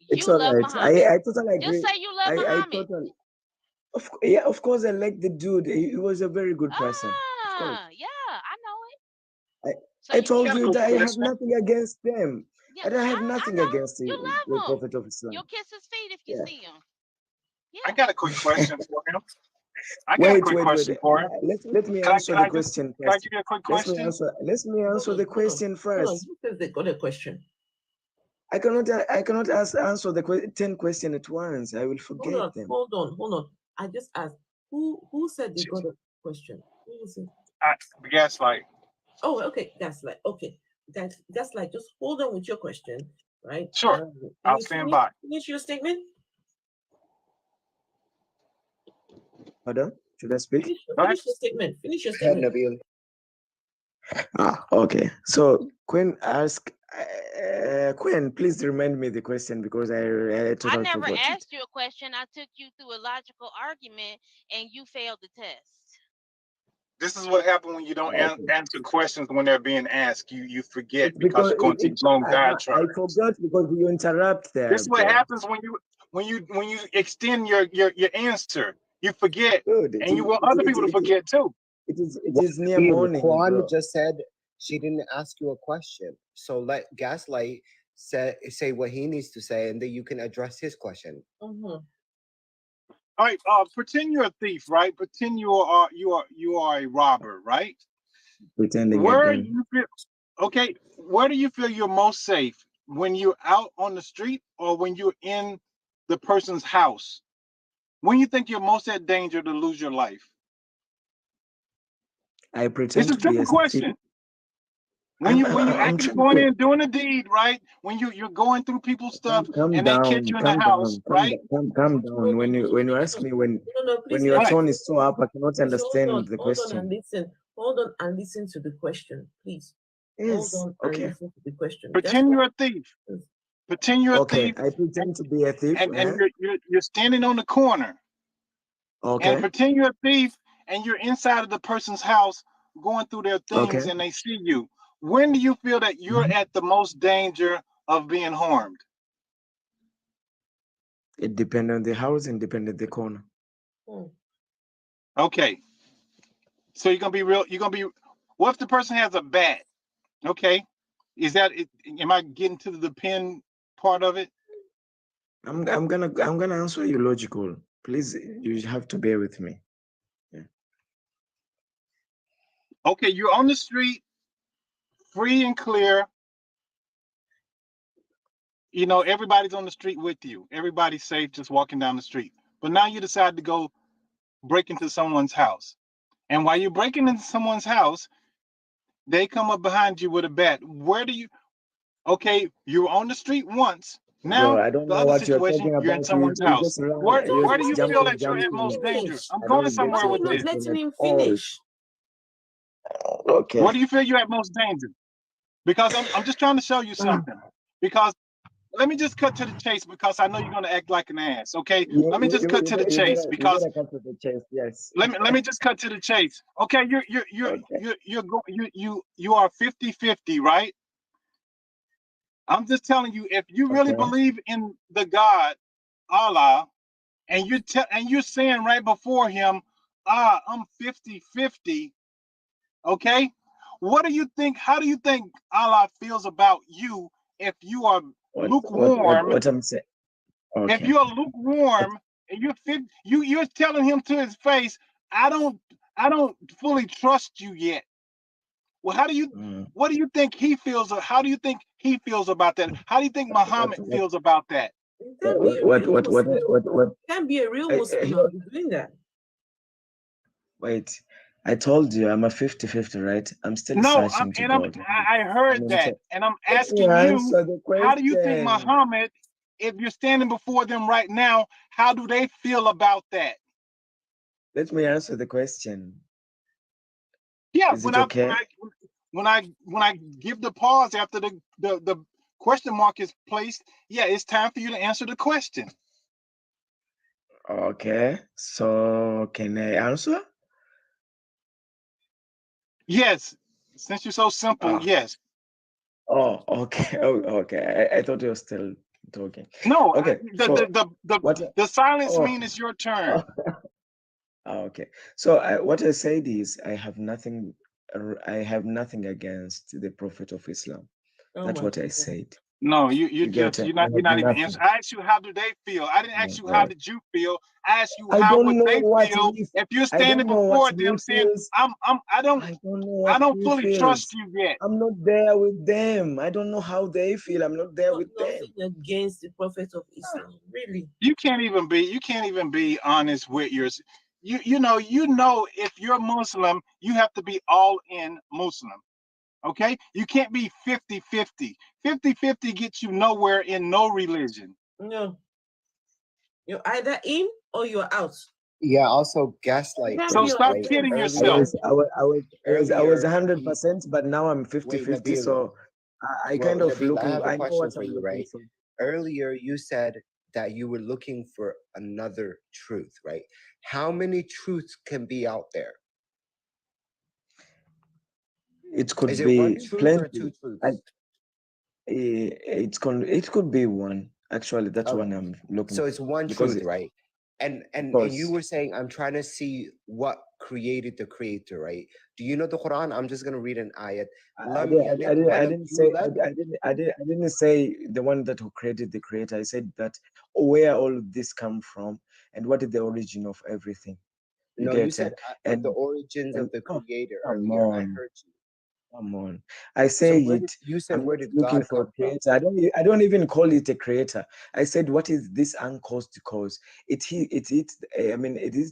it's you all love right. Muhammad. I totally Just agree. say you love I Muhammad. totally. Yeah, of course, I like the dude. He was a very good person. Of course. Yeah, I know it. I So I told Got a you quick that I have question. nothing against them. yeah, I don't have I nothing know against you the love him. Prophet of Islam. You'll kiss his feet if you Yeah. see him. I Yeah. got a quick question for him. I got a quick question for him. Let me Can answer the I just question can I first. give you a quick Let me question? answer the question Hold on. first. Who says they got a question? I cannot answer the 10 questions at once. I will forget them. Hold on. I just asked who said they got a question? Who was it? The Gaslight. Oh, okay, Gaslight. Okay, Gaslight. Just hold on with your question, right? Sure. I'll stand by. Finish your statement. Hold on. Should I speak? Finish your statement. Finish your Go ahead, statement. Nabil. Okay. So Quinn asked, Quinn, please remind me the question because I totally never forgot it. asked you a question. I took you through a logical argument and you failed the test. This is what happens when you don't answer questions when they're being asked. You forget because you're going to these long diatribes. I forgot because you interrupt there. This is what happens when you extend your answer. You forget, and you want other people to forget too. It is near morning. Kwan just said she didn't ask you a question. So let Gaslight say what he needs to say, and then you can address his question. All right, pretend you're a thief, right? Pretend you are a robber, right? Pretending where again. you feel okay, where do you feel you're most safe? When you're out on the street or when you're in the person's house? When you think you're most at danger to lose your life? I pretend It's a to be simple a question. When you actually going in doing a deed, right? When you're going through people's stuff and they catch you in the house, right? Calm down. When you ask me when your tone is so up, I cannot understand the question. Hold on and listen to the question, please. Yes. Hold on and listen to the question. Pretend you're a thief. Pretend you're a thief. I pretend to be a thief. And you're standing on the corner. Okay. And pretend you're a thief and you're inside of the person's house going through their things and they see you. When do you feel that you're at the most danger of being harmed? It depends on the house and depends on the corner. Okay. So you're gonna be real. You're gonna be. What if the person has a bat? Okay, is that it? Am I getting to the depend part of it? I'm gonna answer you logical. Please, you have to bear with me. Okay, you're on the street, free and clear. You know, everybody's on the street with you. Everybody's safe just walking down the street. But now you decide to go break into someone's house. And while you're breaking into someone's house, they come up behind you with a bat. Where do you, okay, you're on the street once. Bro, Now, I don't the know other what you're situation, talking you're in about. someone's You house. just run, Where you're do you just feel jumping, that you're at most dangerous? Finish. I'm I going don't get Why somewhere are you with not this. letting him Oh, finish? okay. Where do you feel you're at most danger? Because I'm just trying to show you something. Because let me just cut to the chase, because I know you're gonna act like an ass. Okay, let me just cut to the chase, You because better cut to the chase. Yes. let me just cut to the chase. Okay, you are 50-50, right? I'm just telling you, if you really Okay. believe in the God Allah, and you're saying right before him, I'm 50-50, okay? What do you think? How do you think Allah feels about you if you are lukewarm? What I'm saying? If Okay. you're lukewarm and you're telling him to his face, I don't fully trust you yet. Well, what do you think he feels? How do you think he feels about that? How do you think Muhammad feels about that? Can't be a real Muslim What? and be doing that. Wait, I told you I'm a 50-50, right? I'm still No, searching to God. I heard that, and I'm Let me asking answer you, the how do you think question. Muhammad, if you're standing before them right now, how do they feel about that? Let me answer the question. Yeah, Is it okay? when I give the pause after the question mark is placed, yeah, it's time for you to answer the question. Okay, so can I answer? Yes, since you're so simple, yes. Oh, okay. Oh, okay. I thought you were still talking. No, Okay. the silence mean it's your turn. Okay. So what I said is I have nothing against the Prophet of Islam. That's what I said. No, you're get it? not I have even nothing. answering. I asked you how do they feel. I didn't ask you how did you feel. I asked you I how don't would know they what feel he if you're I don't standing know before what he them saying, feels. I don't fully trust you yet. I'm not there with them. I don't know how they feel. I'm not there with them. Nothing against the Prophet of Islam, really. You can't even be honest with yours. You know if you're Muslim, you have to be all in Muslim. Okay? You can't be 50-50. 50-50 gets you nowhere in no religion. No. You're either in or you're out. Yeah, also gaslight. So stop kidding yourself. I was 100%, but now I'm 50-50. So I kind of Nabil, looking. I have a I know question what for I'm you, looking right? for. Earlier, you said that you were looking for another truth, right? How many truths can be out there? It could Is it be one truth plenty. or two truths? It could be one. Actually, that's one I'm looking. So it's one truth, right? And you were saying I'm trying to see what created the creator, right? Do you know the Quran? I'm just gonna read an ayat. I didn't say the one that who created the creator. I said that where all of this come from and what is the origin of everything. No, you said the origins of the creator earlier, and I heard you. Come on. I say you said where did looking God for a come from? creator. I don't even call it a creator. I said, what is this uncaused cause? It is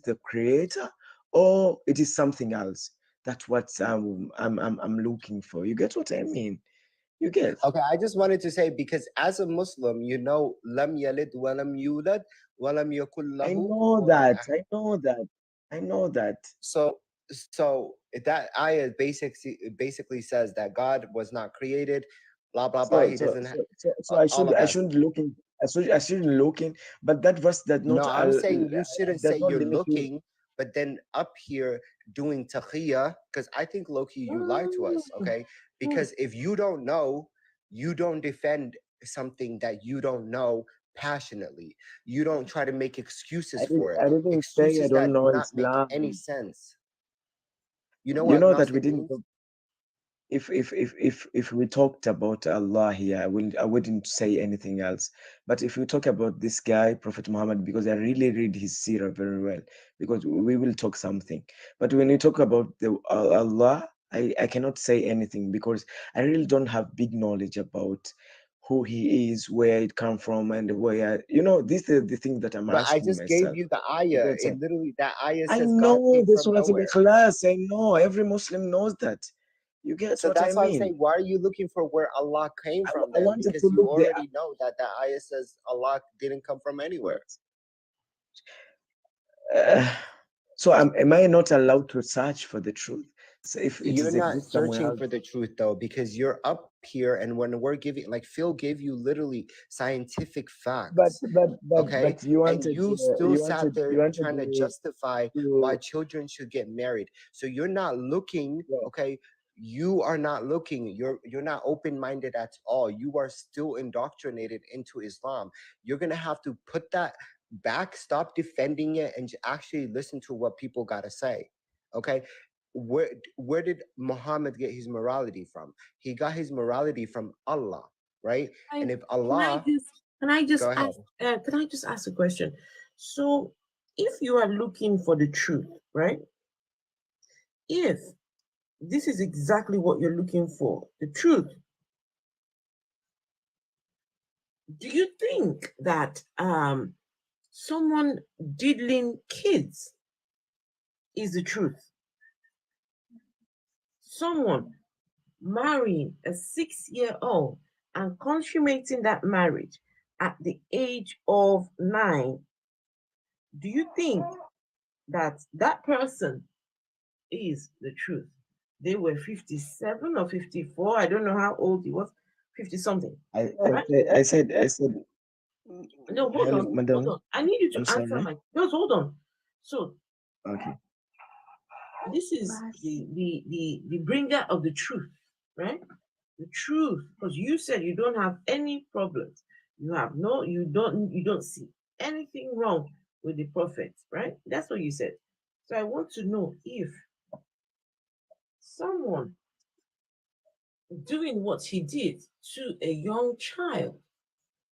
the creator or it is something else. That's what I'm looking for. You get what I mean? You get? Okay, I just wanted to say, because as a Muslim, you know, lam yalid wa lam yulad wa lam yakul lahu. I know that. So that ayah basically says that God was not created, blah blah blah. He doesn't have. So I shouldn't looking. I shouldn't looking. But that verse does not. No, I'm saying you shouldn't say you're looking, but then up here doing taqiyya, because I think low-key you lied to us, okay? Because if you don't know, you don't defend something that you don't know passionately. You don't try to make excuses for it. I didn't say I don't know not Islam. make any sense. You know what that we didn't. means? if we talked about Allah here, I wouldn't say anything else. But if we talk about this guy, Prophet Muhammad, because I really read his seerah very well, because we will talk something. But when you talk about the Allah, I cannot say anything because I really don't have big knowledge about who he is, where it come from, and where, you know, this is the thing that I'm But I asking just gave myself. you the You ayah. get It it? literally, that ayah I says God know came the from Surah nowhere. Al-Ikhlas. I know every Muslim knows that. You get So what I that's why I'm mean? saying, why are you looking for where Allah came from I then? wanted Because to you look there. already know that the ayah says Allah didn't come from anywhere. So am I not allowed to search for the truth? So if it You're is not exist somewhere searching else, for the truth though, because you're up here, and when we're giving, like Phil gave you literally scientific but facts, but okay, you and wanted you still sat you there wanted trying to me justify why to children should get married. So you're not looking, yeah. okay, you are not looking, you're not open-minded at all. You are still indoctrinated into Islam. You're gonna have to put that back, stop defending it, and actually listen to what people gotta say. Okay, where did Muhammad get his morality from? He got his morality from Allah, right? And if Allah, can I just go ahead. ask can I just ask a question? So if you are looking for the truth, right? If this is exactly what you're looking for, the truth, do you think that someone diddling kids is the truth? Someone marrying a 6-year-old and consummating that marriage at the age of 9, do you think that that person is the truth? They were 57 or 54. I don't know how old he was. 50 something. I said No, hold hello, on. madam. Hold on. I need you to I'm answer sorry. my. Just hold on. So Okay. this is the bringer of the truth, right? The truth, because you said you don't have any problems. You don't see anything wrong with the prophets, right? That's what you said. So I want to know if someone doing what he did to a young child,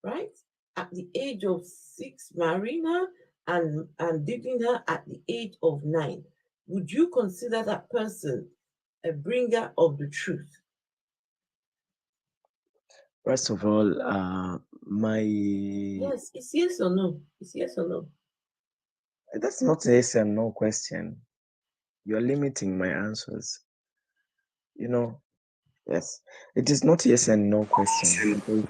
right? At the age of 6, marrying her and dating her at the age of 9, would you consider that person a bringer of the truth? First of all, my Yes, it's yes or no. It's yes or no. that's not a yes and no question. You're limiting my answers. You know, yes, it is not yes and no question. Because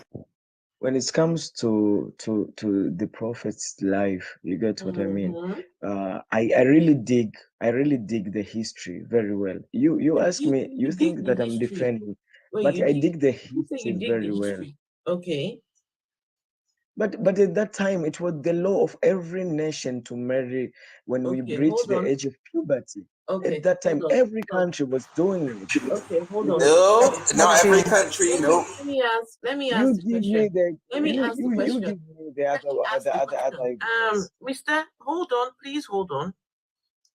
when it comes to the prophet's life, you get what I mean. I really dig the history very well. You ask me, you think that I'm defending, but I dig the history very well. Okay. But at that time, it was the law of every nation to marry when we reach the age of puberty. Okay, At that time, every country was doing it. Okay, hold on. No, not every country. No. Let me You ask the give question. me the Let me ask the you question. give me the other evidence. Mister, hold on, please hold on.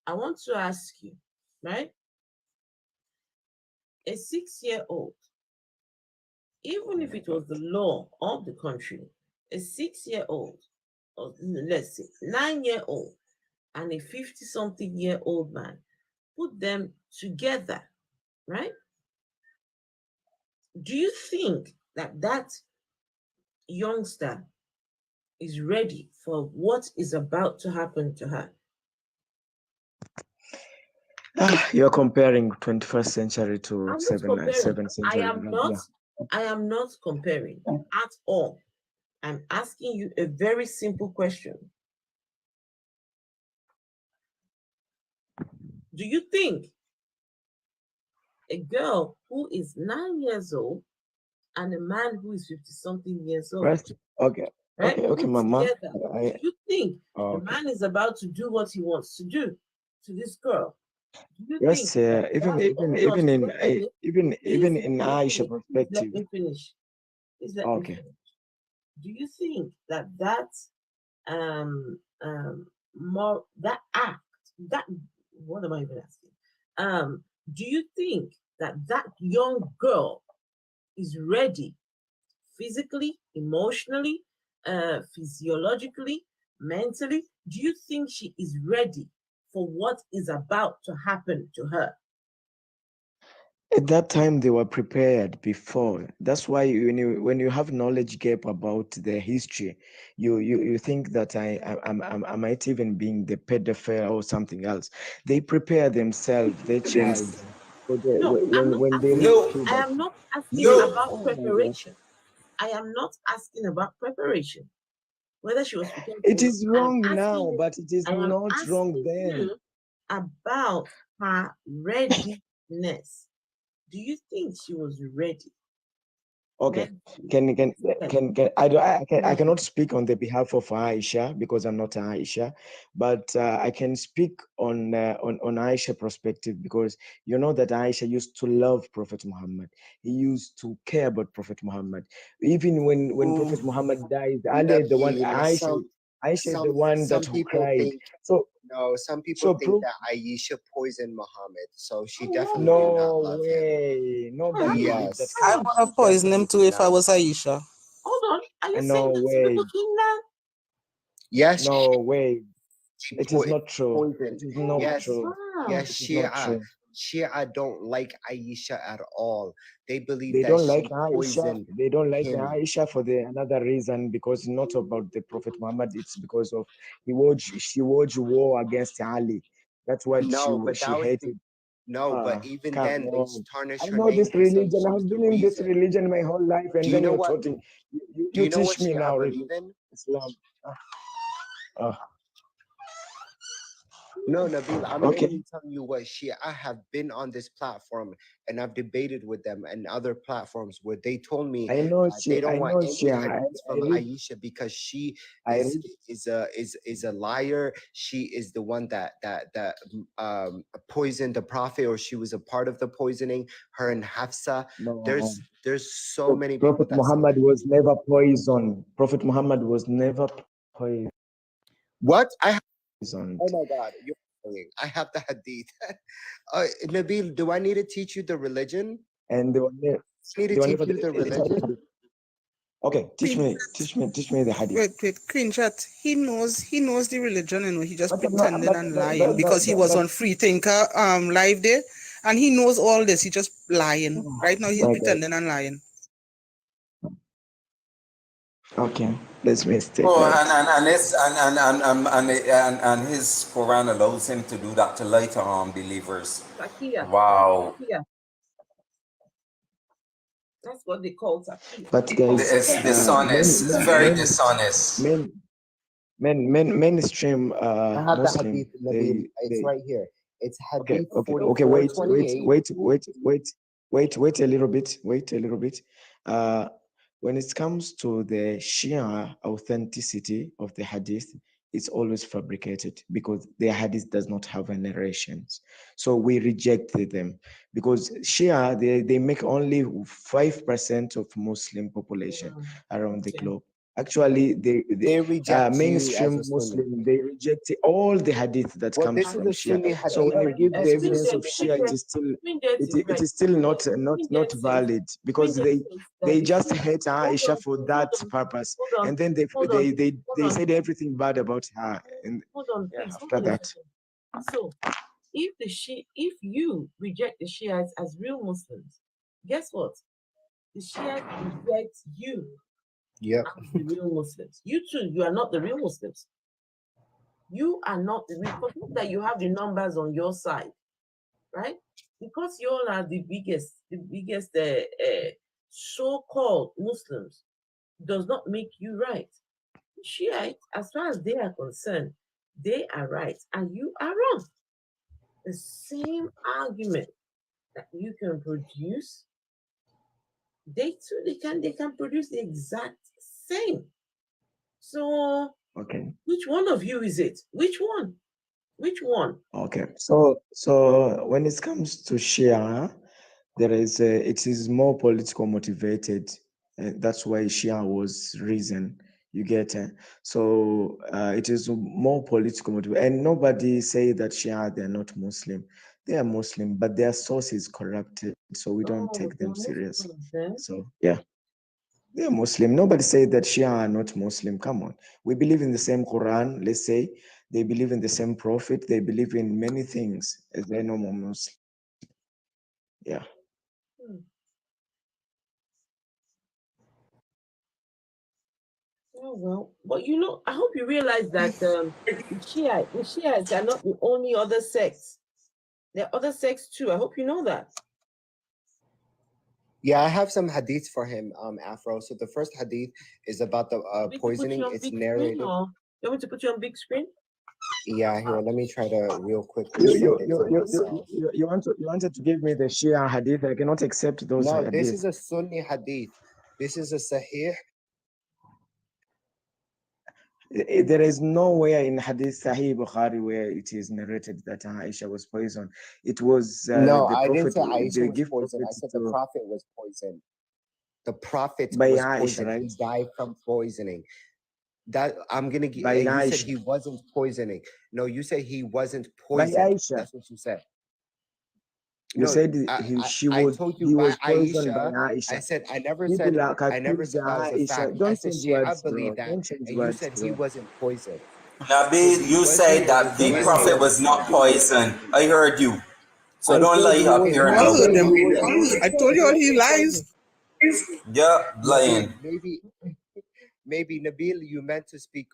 I want to ask you, right? A 6-year-old, even if it was the law of the country, a 6-year-old, or let's say 9-year-old, and a 50-something-year-old man, put them together, right? Do you think that that youngster is ready for what is about to happen to her? You're comparing 21st century to I'm not 7th century. I am not comparing at all. I'm asking you a very simple question. Do you think a girl who is 9 years old and a man who is 50-something years old, Right? Okay. right? Okay, Mama. Do you think the man is about to do what he wants to do to this girl? Do you Yes, think even in Aisha perspective. Let me finish. Let me Okay. finish. Do you think that more that act, that what am I even asking? Do you think that that young girl is ready physically, emotionally, physiologically, mentally? Do you think she is ready for what is about to happen to her? At that time, they were prepared before. That's why when you have knowledge gap about the history, you think that I might even being the pedophile or something else. They prepare themselves, their child, for the, No, I'm not when they asking. reach I puberty. am not asking No. about Oh my God. preparation. I am not asking about preparation. Whether she was prepared It or is not. wrong now, but it is I am not wrong asking then. you about her readiness. Do you think she was ready? Okay. Mentally, Can I cannot speak on the behalf of Aisha because I'm not Aisha, but I can speak on Aisha perspective, because you know that Aisha used to love Prophet Muhammad. He used to care about Prophet Muhammad. Even when Prophet Muhammad died, Ali is the one. Aisha is the one that some who people cried. think So some people so think proof. that Aisha poisoned Muhammad, so she Oh, definitely did not No love him. way. Nobody believes that. Yes. I would have poisoned him too if I was Aisha. Hold on. Are you saying No that to way. the king now? Yes. No way. She It is not true. poisoned. It is not Yes. true. Yes, It is not Shia. true. Shia don't like Aisha at all. They believe They that don't like she Aisha. poisoned They don't like him. Aisha for the another reason, because not about the Prophet Muhammad. It's because of she waged war against Ali. That's what No, but she that was hated. but even Come then they on. tarnished I her know name. this They say religion. she I was have the been in this reason. religion my whole life, and Do you then know you're what? talking. Do You you know what teach me Shia now, believe in? Islam. No, Nabil, I'm Okay. literally telling you what I have been on this platform and I've debated with them and other platforms where they told me I know they don't want any she. hadiths I from read. Aisha because she I is a liar. She is the one that poisoned the prophet, or she was a part of the poisoning. Her and Hafsa. No. There's so many people Prophet that Muhammad was never poisoned. Prophet Muhammad was never poisoned. What? Oh my God, you're lying. I have the hadith. Nabil, do I need to teach you the religion? And they were Need to teach you the religion? Okay, teach me the hadith. Wait, Queen Chat. He knows the religion, and he just But pretending and lying because he was on Free Thinker live there, and he knows all this. He just lying. Right now, he's my God. pretending and lying. Okay, let's mistake Oh, that. and his Quran allows him to do that to lighter believers. Takia. Wow. Takia. That's what they call takia. But guys, It's dishonest. It's very dishonest. Mainstream I have the Muslim. hadith, Nabil. It's right here. It's hadith Okay. 4428. Wait a little bit. Wait a little bit. When it comes to the Shia authenticity of the hadith, it's always fabricated because the hadith does not have a narrations. So we reject them because Shia, they make only 5% of Muslim population around the globe. Actually, they reject mainstream Muslim, they reject all the hadith that comes from Shia. So when you give the evidence of Shia, it is still not valid because they just hate Aisha for that purpose, and then they said everything bad about her. And hold on, please. after that, so if you reject the Shiites as real Muslims, guess what? The Shiites reject you. Yep. The real Muslims. You too, you are not the real Muslims. You are not the real. Forget that you have the numbers on your side, right? Because you all are the biggest so-called Muslims does not make you right. Shiites, as far as they are concerned, they are right and you are wrong. The same argument that you can produce, they too they can produce the exact same. So okay. Which one of you is it? Which one? Which one? Okay. So when it comes to Shia, it is more political motivated. That's why Shia was reason. You get it. So it is more political motivated, and nobody say that Shia they're not Muslim. They are Muslim, but their source is corrupted, so we don't take them serious. So yeah, they are Muslim. Nobody said that Shia are not Muslim. Come on, we believe in the same Quran. Let's say they believe in the same Prophet. They believe in many things as they normal Muslim. Yeah. Oh well, but you know, I hope you realize that the Shiites are not the only other sects. There are other sects too. I hope you know that. Yeah, I have some hadiths for him, Afro. So the first hadith is about the poisoning. It's narrated. You want me to put you on big screen? Yeah, here. Let me try to real quickly send it to myself. You wanted to give me the Shia hadith. I cannot accept those No, hadith. this is a Sunni hadith. This is a Sahih. There is nowhere in Hadith Sahih Bukhari where it is narrated that Aisha was poisoned. It was No, the I didn't Prophet. say Aisha They was give poisoned. I Prophet said the to Prophet was poisoned. The Prophet by was Aisha, poisoned. right? He died from poisoning. That I'm gonna give. By You said Aisha. he wasn't poisoning. No, you said he wasn't By poisoned. Aisha. That's what you said. You No, said I he told you was by poisoned by Aisha. Aisha. I said I never People said like I never accuse said that was a Aisha. fact. I Don't said change Shia words, believe bro. that, Don't change and you words, said he bro. wasn't poisoned. Nabil, you said that the prophet was not poisoned. I heard you. So I don't said lie he up was here I now. heard him. he I told you all he lies. Yeah, lying. Maybe Nabil, you meant to speak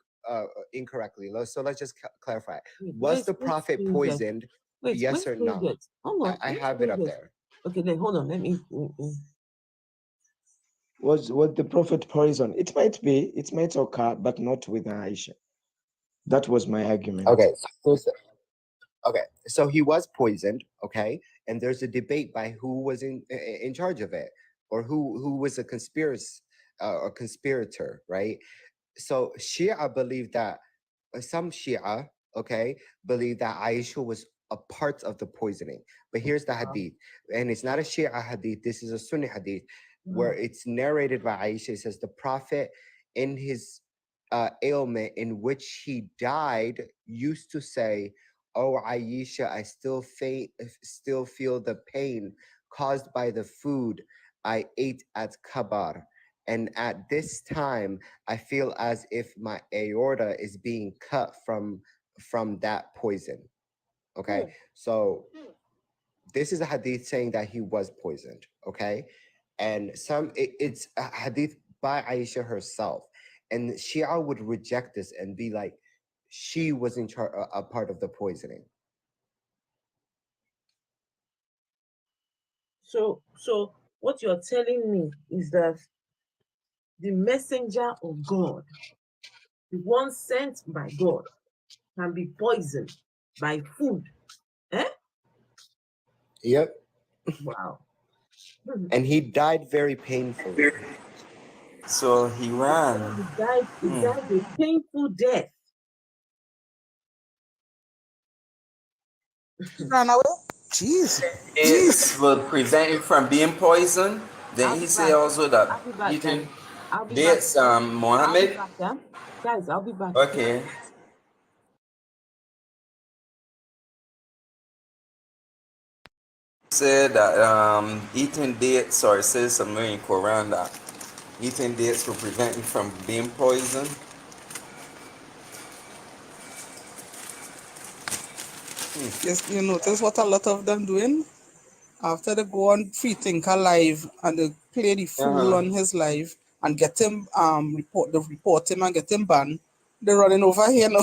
incorrectly. So let's just clarify. Was Wait, the prophet poisoned? Yes or no? Hold on. I have it up there. Okay, then hold on. Let me. Was the Prophet poisoned? It might occur, but not with Aisha. That was my argument. Okay, so he was poisoned. Okay, and there's a debate by who was in charge of it, or who was a conspirator, right? So Shia believe that some Shia, okay, believe that Aisha was a part of the poisoning. But here's the hadith, and it's not a Shia hadith. This is a Sunni hadith, where it's narrated by Aisha. It says the Prophet, in his ailment in which he died, used to say, "Oh Aisha, I still feel the pain caused by the food I ate at Kabar. And at this time, I feel as if my aorta is being cut from that poison." Okay, so this is a hadith saying that he was poisoned. Okay, and it's a hadith by Aisha herself, and Shia would reject this and be like, she was in charge, a part of the poisoning. So what you're telling me is that the messenger of God, the one sent by God, can be poisoned by food. Yep. Wow. And he died very painfully. So he ran. He died a painful death. Ran away. Jeez. It will prevent him from being poisoned. Then he say also that eating dates, Mohammed. Guys, I'll be back. Okay. Said that eating dates, or it says somewhere in Quran that eating dates will prevent him from being poisoned. Yes, you notice what a lot of them doing? After they go on Free Thinker Live and they play the fool on his live and get him report him and get him banned, they're running over here now.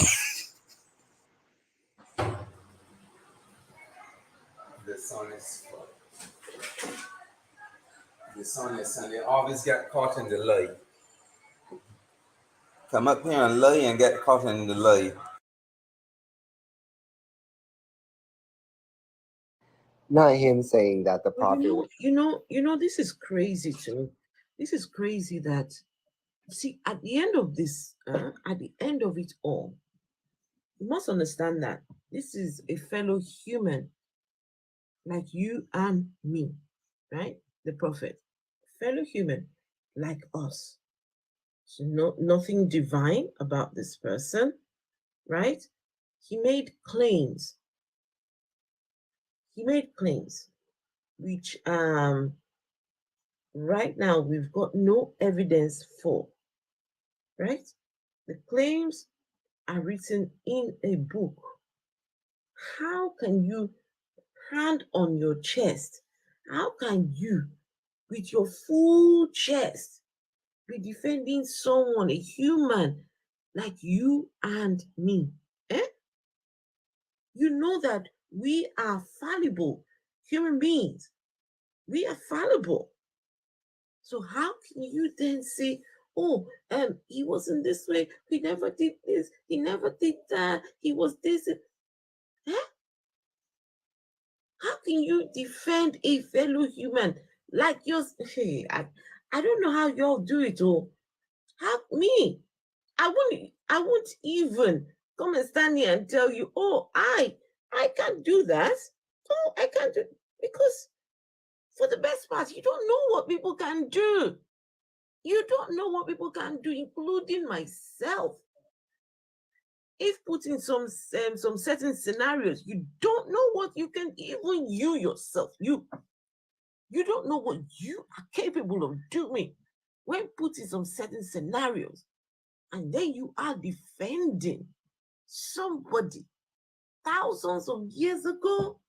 Dishonest, and they always get caught in the lie. Come up here and lie and get caught in the lie. Not him saying that the prophet. You know, this is crazy to me. This is crazy that, see, at the end of this, at the end of it all, you must understand that this is a fellow human like you and me, right? The prophet, fellow human like us. So nothing divine about this person, right? He made claims. he made claims which right now we've got no evidence for, right? The claims are written in a book. How can you, hand on your chest, how can you, with your full chest, be defending someone, a human like you and me? You know that we are fallible human beings. We are fallible. So how can you then say, oh, he wasn't this way, he never did this, he never did that, he was this? How can you defend a fellow human like yours? Hey, I don't know how y'all do it. Oh, how me? I won't even come and stand here and tell you, oh, I can't do that. Oh, I can't do, because for the best part, you don't know what people can do. You don't know what people can do, including myself. If put in some certain scenarios, you don't know what you can, even you yourself, you don't know what you are capable of doing when put in some certain scenarios, and then you are defending somebody thousands of years ago.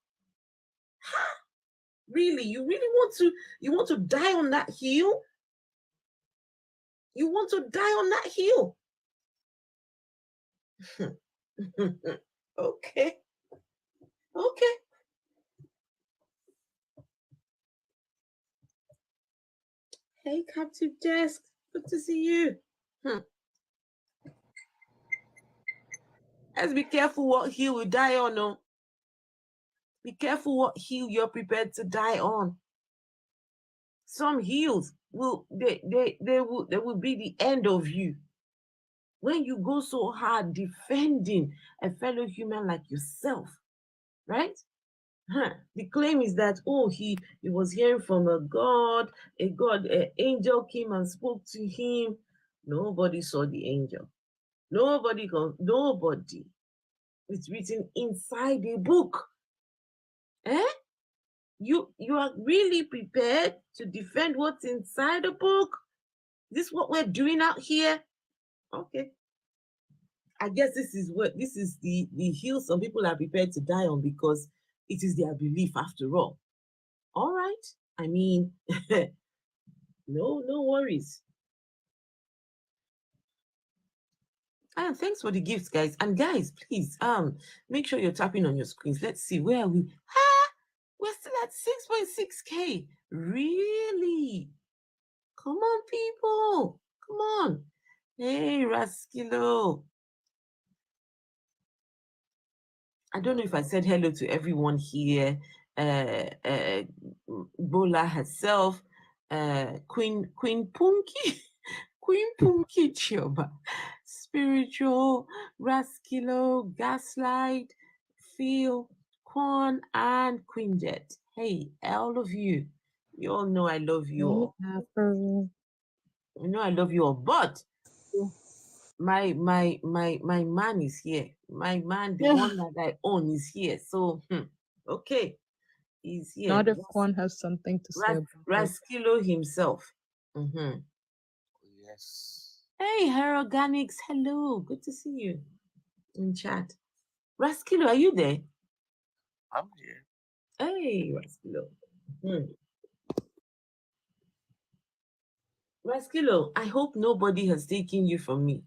Really, you really want to die on that hill? You want to die on that hill? Okay. Hey, Captive Desk, good to see you. Let's be careful what hill we die on. No? Be careful what hill you're prepared to die on. Some hills will will be the end of you. When you go so hard defending a fellow human like yourself, right? The claim is that, oh, he was hearing from an angel came and spoke to him. Nobody saw the angel. Nobody. It's written inside a book. You are really prepared to defend what's inside a book? This is what we're doing out here? Okay. I guess this is the hill some people are prepared to die on, because it is their belief after all. All right. I mean, no worries. And thanks for the gifts, guys. And guys, please make sure you're tapping on your screens. Let's see, where are we? We're still at 6.6K. Really? Come on, people. Come on. Hey, Raskilo. I don't know if I said hello to everyone here. Bola herself, Queen Punky, Queen Punky Chioba, Spiritual, Raskilo, Gaslight, Phil, Quan, and Queen Jet. Hey, all of you. You all know I love you all. You know I love you all, but my man is here. My man, the one that I own, is here. So okay, he's here. Not if one has something to say about it. Raskilo himself. Yes. Hey, Herorganics, hello. Good to see you in chat. Raskilo, are you there? I'm here. Hey, Raskilo. Raskilo, I hope nobody has taken you from me.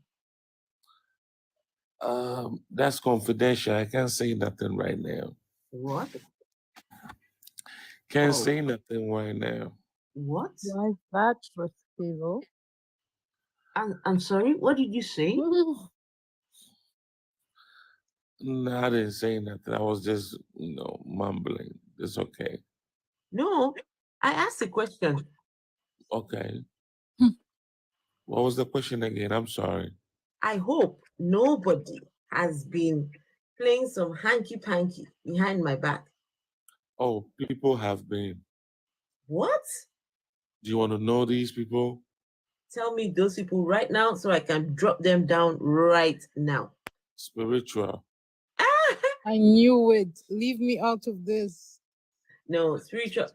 That's confidential. I can't say nothing right now. What? Can't say nothing right now. What? Why is that, Raskilo? I'm sorry, what did you say? No, I didn't say nothing. I was just, mumbling. It's okay. No, I asked a question. Okay. What was the question again? I'm sorry. I hope nobody has been playing some hanky-panky behind my back. Oh, people have been. What? Do you want to know these people? Tell me those people right now so I can drop them down right now. Spiritual. I knew it. Leave me out of this. No, spiritual,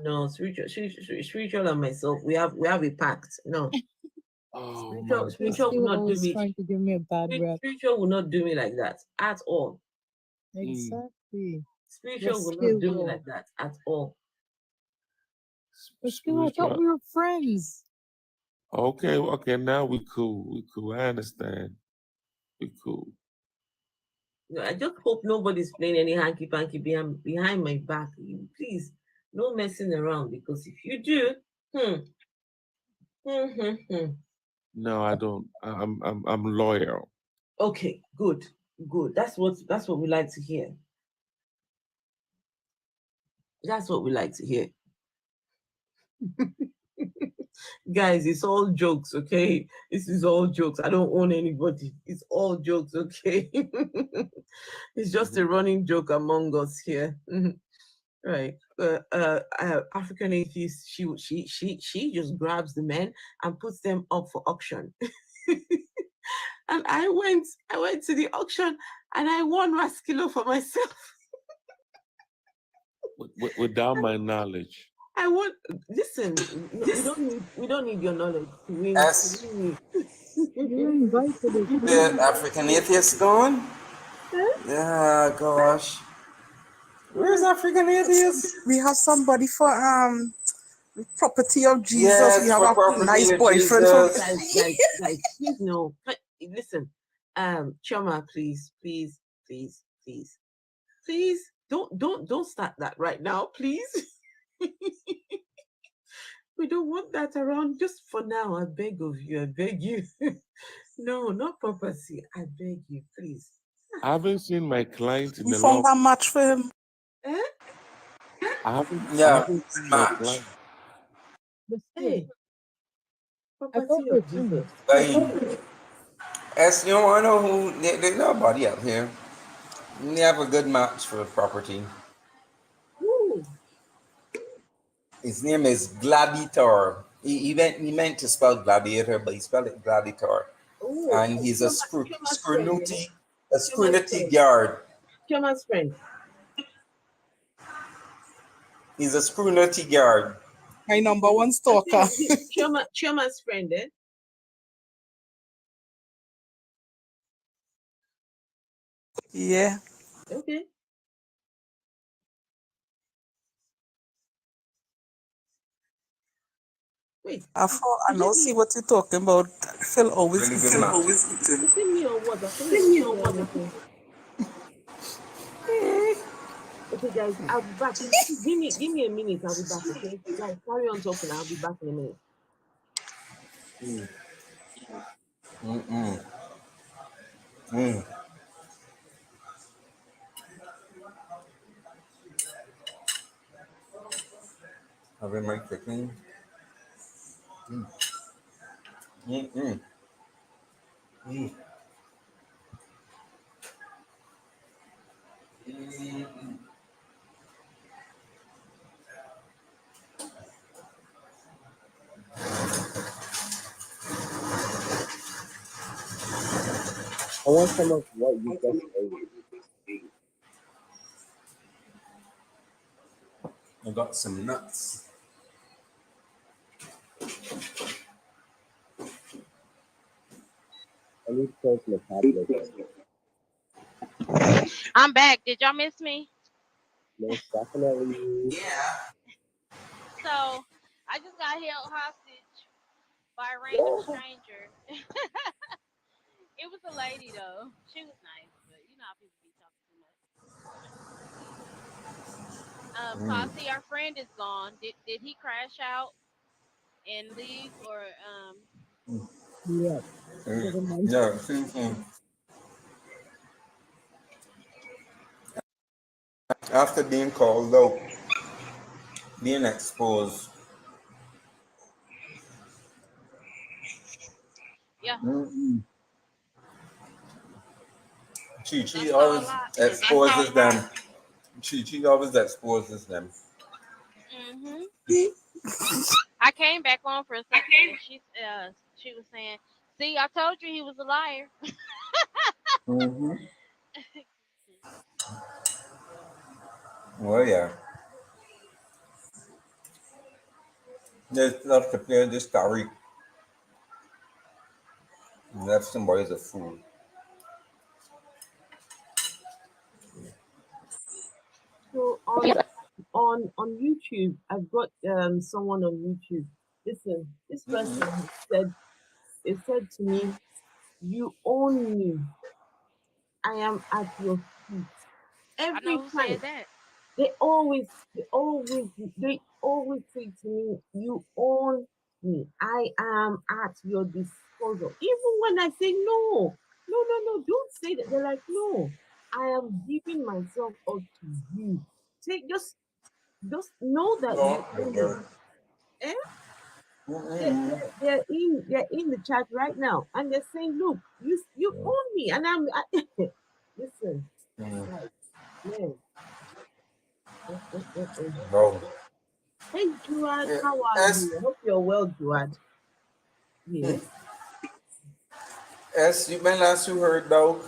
no, spiritual and myself, we have a pact. No, Oh my spiritual God. will not do me. trying to give me a bad rep. Spiritual will not do me like that at all. Exactly. Spiritual will still not do me will. like that at all. But still, I thought Spiritual. we were friends. Okay, now we cool. I understand. We cool. No, I just hope nobody's playing any hanky panky behind my back. Please, no messing around, because if you do, No, I don't. I'm loyal. Okay, good. That's what we like to hear. That's what we like to hear. Guys, it's all jokes, okay? This is all jokes. I don't own anybody. It's all jokes, okay? It's just a running joke among us here. Right. African atheist, she just grabs the men and puts them up for auction. And I went to the auction and I won Raskilo for myself. Without my knowledge. I want listen. We don't need your knowledge to win. Yes. To win. You're invited. The African atheist gone? Yeah, gosh. Where's African atheist? We have somebody for property of Jesus. Yes, we have for a property nice of boyfriend for Jesus. Guys, please no. Listen, Choma, please, don't start that right now, please. We don't want that around just for now. I beg of you. I beg you. No, not property. I beg you, please. I haven't seen my client in we a found long. a match for him. Eh? I haven't Yeah, seen my match. client. But Hey, I thought property we were of Jesus. Like, as you know, I know who, there's nobody out here. We have a good match for property. Woo. His name is Gladiator. He meant to spell gladiator, but he spelled it Gladiator. Oh, And he's a Choma's friend, eh? scrutiny guard. Choma's friend. He's a scrutiny guard. My number one stalker. Choma's friend, eh? Yeah. Okay. Wait. I know see what you're talking about. Phil always Really good eating. match. Send me on what? Send me on what? Okay, guys, I'll be back. Give me a minute. I'll be back. Okay, guys, carry on talking. I'll be back in a minute. Having my chicken. I want some of what you just ate. I got some nuts. I need to close my tablet. I'm back. Did y'all miss me? Most definitely. Yeah. So I just got held hostage by a random stranger. It was a lady though. She was nice, but you know how people be talking too much. Posse, our friend is gone. Did he crash out and leave or yeah. Yeah. After being called out, being exposed. yeah. Chi always exposes them. Chi always exposes them. I came back on for a second and she was saying, "See, I told you he was a liar." Well, yeah. They love to play this story. Left somebody as a fool. So on YouTube, I've got someone on YouTube. Listen, this person said to me, "You own me. I am at your feet." I know Every who time said that. they always say to me, "You own me. I am at your disposal." Even when I say no, don't say that. They're like, "No, I am giving myself up to you. Take just know that you No, own me." never. Eh? Mm-mm. They're in the chat right now, and they're saying, "Look, you own me," and listen, Mm. like, man. No. Hey, Juad, Yeah. how are As you? I hope you're well, Juad. Yes. as you when last you heard dog?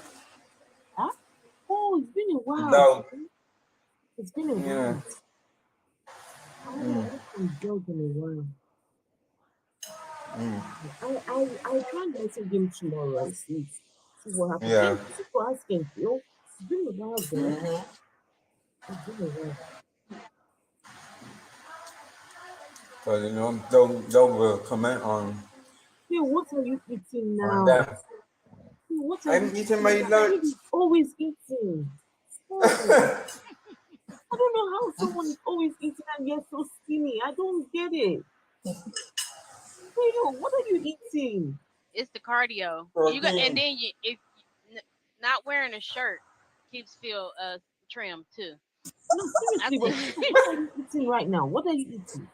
Huh? Oh, it's been a while. Dog. It's been a Yeah. while. I haven't Mm. heard from Dog in a while. Mm. I'll try and message him tomorrow and see what happens. Yeah. Thank you for asking, Phil. It's been a while, though. Mm-hmm. It's been a while. Because you know, dog will comment Phil, what are you eating on now? that. Phil, what are I'm you eating eating? my That lunch. lady is always eating. Oh, I don't know how someone is always eating and yet so skinny. I don't get it. Phil, what are you eating? It's the cardio. You got, and Protein. then you if not wearing a shirt keeps Phil trim too. No, seriously, but I- what are you eating right now? What are you eating?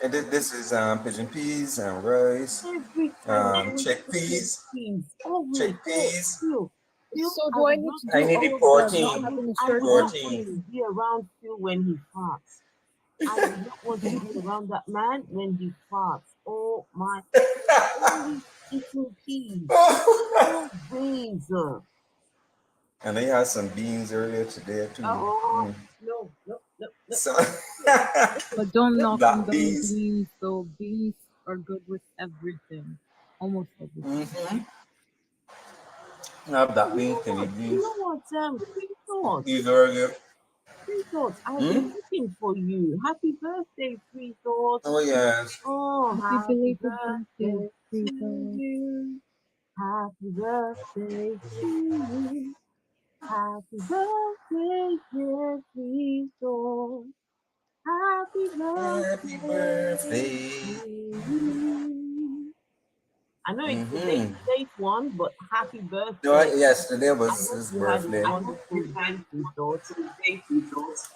And this is pigeon peas and rice, Every time you always say chickpeas, please, always. So, chickpeas. Phil, So I do I would need not, to I do need all the of that not protein. having a I shirt would on? not want Protein. to be around Phil when he farts. I do not want to be around that man when he farts. Oh my, always eating peas. Always. And they had some beans earlier today too. Oh, Mm. no. So But don't knock on black them beans. beans, though. Beans are good with everything, almost everything. Mm-hmm. Have that beans, can you You beans? know what, free thoughts. These earlier. Free thoughts. I've Hmm? been looking for you. Happy birthday, free thoughts. Oh yes. Oh, Happy happy belated birthday, birthday to Rita. you. Happy birthday to you. Happy birthday, dear free thoughts. Happy Happy birthday birthday. to you. I know it's a Mm-hmm. late one, but happy No, birthday. yesterday I was hope his you had a birthday. wonderful day, free thoughts.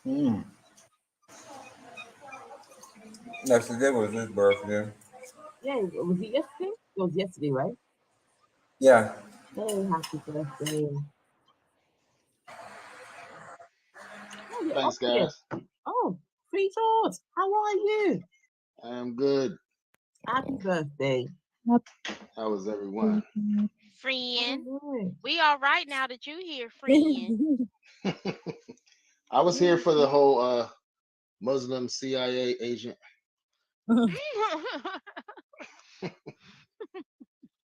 Mm. Yesterday was his birthday. Yeah, was it yesterday? It was yesterday, right? Yeah. Hey, happy birthday. Oh, you're up Thanks, here. guys. Oh, free thoughts. How are you? I am good. Happy birthday. How was everyone? friend, Alright. we all right now that you here, friend. I was here for the whole Muslim CIA agent. I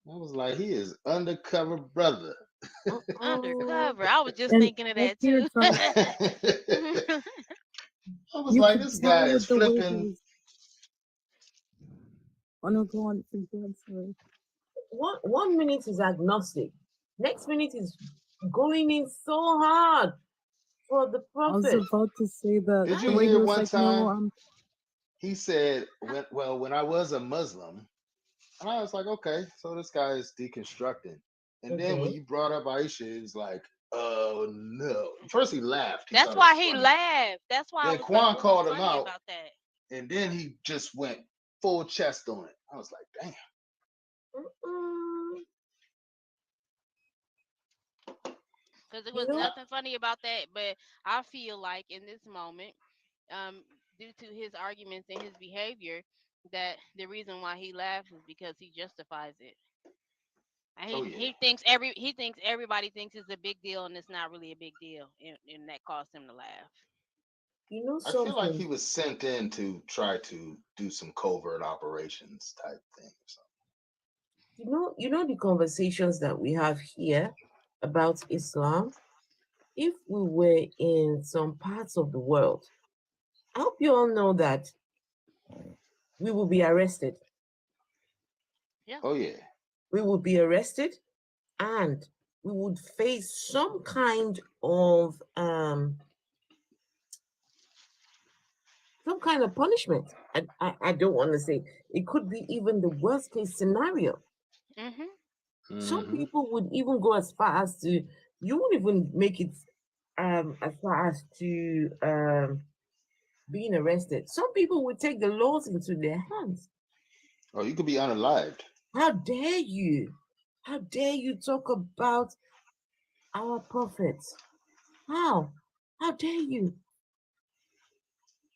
was like, he is undercover brother. Undercover. I was just And thinking of I that feared too. from I was you like, could this tell guy is with the way flipping. he's. Oh no, go on, please go on, sorry. One minute is agnostic. Next minute is going in so hard for the I was prophet. about to say that Did the you way he hear was one like, no, time he said, when I was a Muslim, and I was like, okay, so this guy is deconstructing. And then when Okay. you brought up Aisha, it was like, oh no. First he laughed. He That's thought it why was he funny. laughed. That's why I Then was like, Quan what was called him funny out, about that? and then he just went full chest on it. I was like, damn. Mm-mm. Because it You was know, nothing funny about that. But I feel like in this moment, due to his arguments and his behavior, that the reason why he laughs is because he justifies it. And Oh he yeah. thinks everybody thinks it's a big deal, and it's not really a big deal, and that caused him to laugh. You know I feel like something? he was sent in to try to do some covert operations type thing. So You know the conversations that we have here about Islam. If we were in some parts of the world, I hope you all know that we will be arrested. Yeah. oh yeah. We will be arrested, and we would face some kind of punishment. I don't want to say it could be even the worst case scenario. Mm-hmm. Some Mhm. people would even go as far as to, you wouldn't even make it as far as to being arrested. Some people would take the laws into their hands. Oh, you could be unalived. How dare you? How dare you talk about our prophets? How? How dare you?